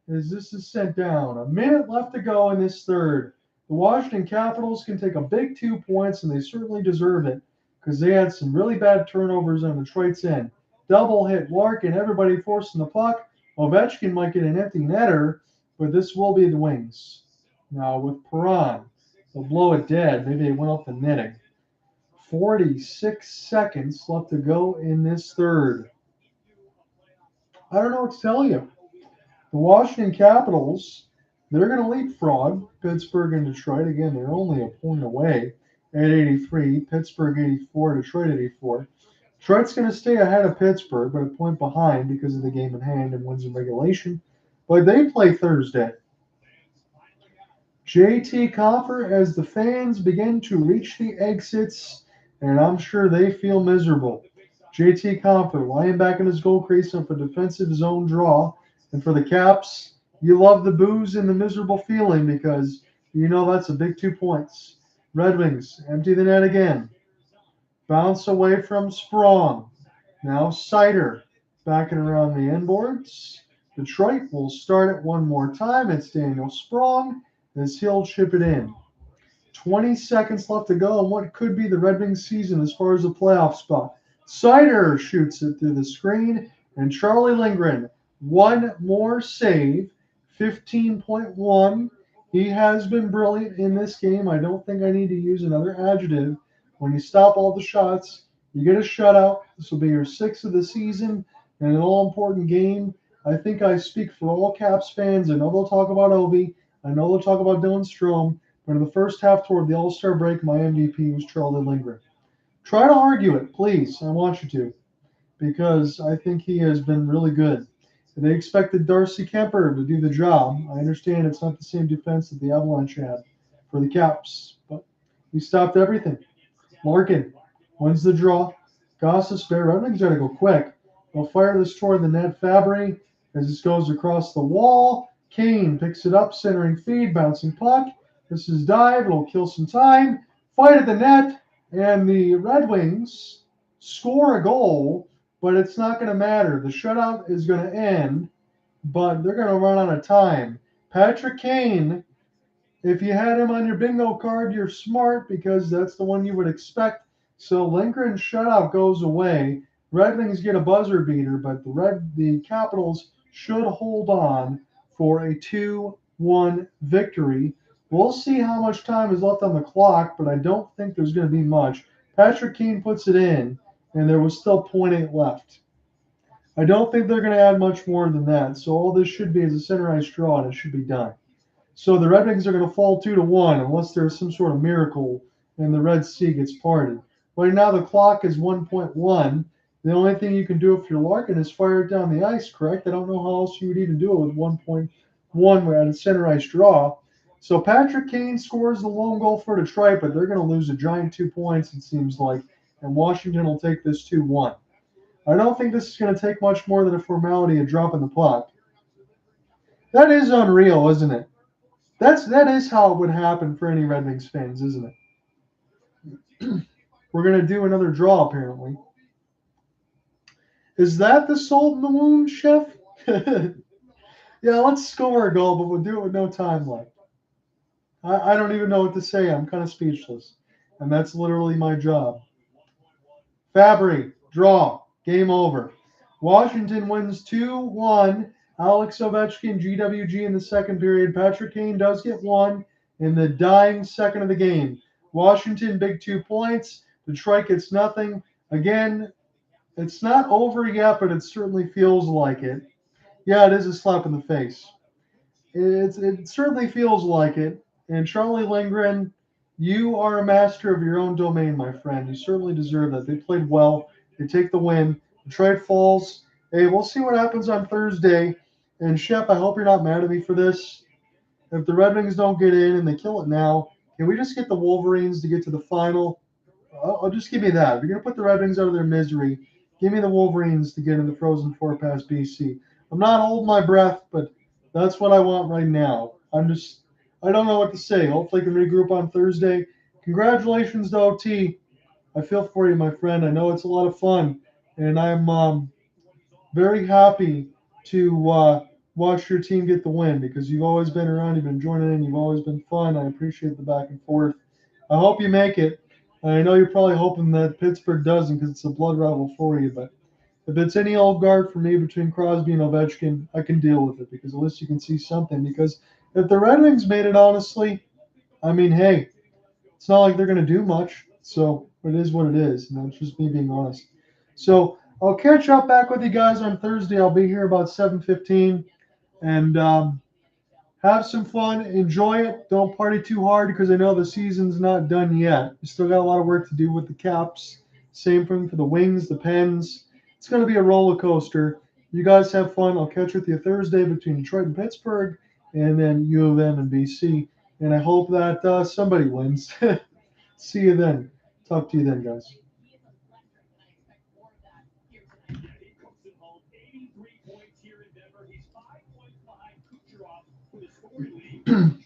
As this is sent down. A minute left to go in this third. The Washington Capitals can take a big 2 points, and they certainly deserve it because they had some really bad turnovers on Detroit's end. Double hit Larkin, everybody forcing the puck. Ovechkin might get an empty netter, but this will be the Wings. Now with Perron, they'll blow it dead. Maybe it went off the netting. 46 seconds left to go in this third. I don't know what to tell you. The Washington Capitals, they're going to leapfrog Pittsburgh and Detroit. Again, they're only a point away at 83. Pittsburgh 84, Detroit 84. Detroit's going to stay ahead of Pittsburgh, but a point behind because of the game in hand and wins in regulation. But they play Thursday. JT Compher, as the fans begin to reach the exits, and I'm sure they feel miserable. JT Compher lying back in his goal crease on for defensive zone draw. And for the Caps, you love the booze and the miserable feeling because you know that's a big 2 points. Red Wings empty the net again. Bounce away from Strome. Now Sider backing around the end boards. Detroit will start it one more time. It's Daniel Sprong as he'll chip it in. 20 seconds left to go in what could be the Red Wings season as far as the playoff spot. Sider shoots it through the screen, and Charlie Lindgren, one more save 15.1. He has been brilliant in this game. I don't think I need to use another adjective. When you stop all the shots, you get a shutout. This will be your 6th of the season and an all-important game. I think I speak for all Caps fans. I know they'll talk about Ovi. I know they'll talk about Dylan Strome. But in the first half toward the All-Star break, my MVP was Charlie Lindgren. Try to argue it, please. I want you to, because I think he has been really good. They expected Darcy Kemper to do the job. I understand it's not the same defense that the Avalanche had for the Caps, but he stopped everything. Larkin wins the draw. Goss's fair. Red Wings got to go quick. They'll fire this toward the net. Carbery as this goes across the wall. Kane picks it up, centering feed, bouncing puck. This is dive. It'll kill some time. Fight at the net, and the Red Wings score a goal, but it's not going to matter. The shutout is going to end, but they're going to run out of time. Patrick Kane, if you had him on your bingo card, you're smart because that's the one you would expect. So Lindgren's shutout goes away. Red Wings get a buzzer beater, but the Capitals should hold on for a 2-1 victory. We'll see how much time is left on the clock, but I don't think there's going to be much. Patrick Kane puts it in, and there was still 0.8 left. I don't think they're going to add much more than that. So all this should be is a center ice draw, and it should be done. So the Red Wings are going to fall 2-1 unless there's some sort of miracle and the Red Sea gets parted. Right now the clock is 1.1. The only thing you can do if you're Larkin is fire it down the ice, correct? I don't know how else you would even do it with 1.1 at a center ice draw. So Patrick Kane scores the lone goal for Detroit, but they're going to lose a giant 2 points, it seems like, and Washington will take this 2-1. I don't think this is going to take much more than a formality of dropping the puck. That is unreal, isn't it? That is how it would happen for any Red Wings fans, isn't it? We're going to do another draw, apparently. Is that the salt in the wound, Chef? Yeah, let's score a goal, but we'll do it with no time left. I don't even know what to say. I'm kind of speechless. And that's literally my job. Carbery, draw. Game over. Washington wins 2-1. Alex Ovechkin, GWG in the second period. Patrick Kane does get one in the dying second of the game. Washington, big 2 points. Detroit gets nothing. Again, it's not over yet, but it certainly feels like it. Yeah, it is a slap in the face. It certainly feels like it. And Charlie Lindgren, you are a master of your own domain, my friend. You certainly deserve that. They played well. They take the win. Detroit falls. Hey, we'll see what happens on Thursday. And Shep, I hope you're not mad at me for this. If the Red Wings don't get in and they kill it now, can we just get the Wolverines to get to the final? I'll just give me that. If you're going to put the Red Wings out of their misery, give me the Wolverines to get in the Frozen Four past BC. I'm not holding my breath, but that's what I want right now. I don't know what to say. Hopefully I can regroup on Thursday. Congratulations to OT. I feel for you, my friend. I know it's a lot of fun, and I'm very happy to watch your team get the win because you've always been around, you've been joining in, you've always been fun. I appreciate the back and forth. I hope you make it. I know you're probably hoping that Pittsburgh doesn't because it's a blood rival for you, but if it's any old guard for me between Crosby and Ovechkin, I can deal with it because at least you can see something. Because if the Red Wings made it, honestly, I mean, hey, it's not like they're going to do much. So it is what it is. And that's just me being honest. So I'll catch up back with you guys on Thursday. I'll be here about 7:15. And have some fun. Enjoy it. Don't party too hard because I know the season's not done yet. We still got a lot of work to do with the Caps. Same thing for the Wings, the Pens. It's going to be a roller coaster. You guys have fun. I'll catch with you Thursday between Detroit and Pittsburgh, and then U of M and BC. And I hope that somebody wins. See you then. Talk to you then, guys.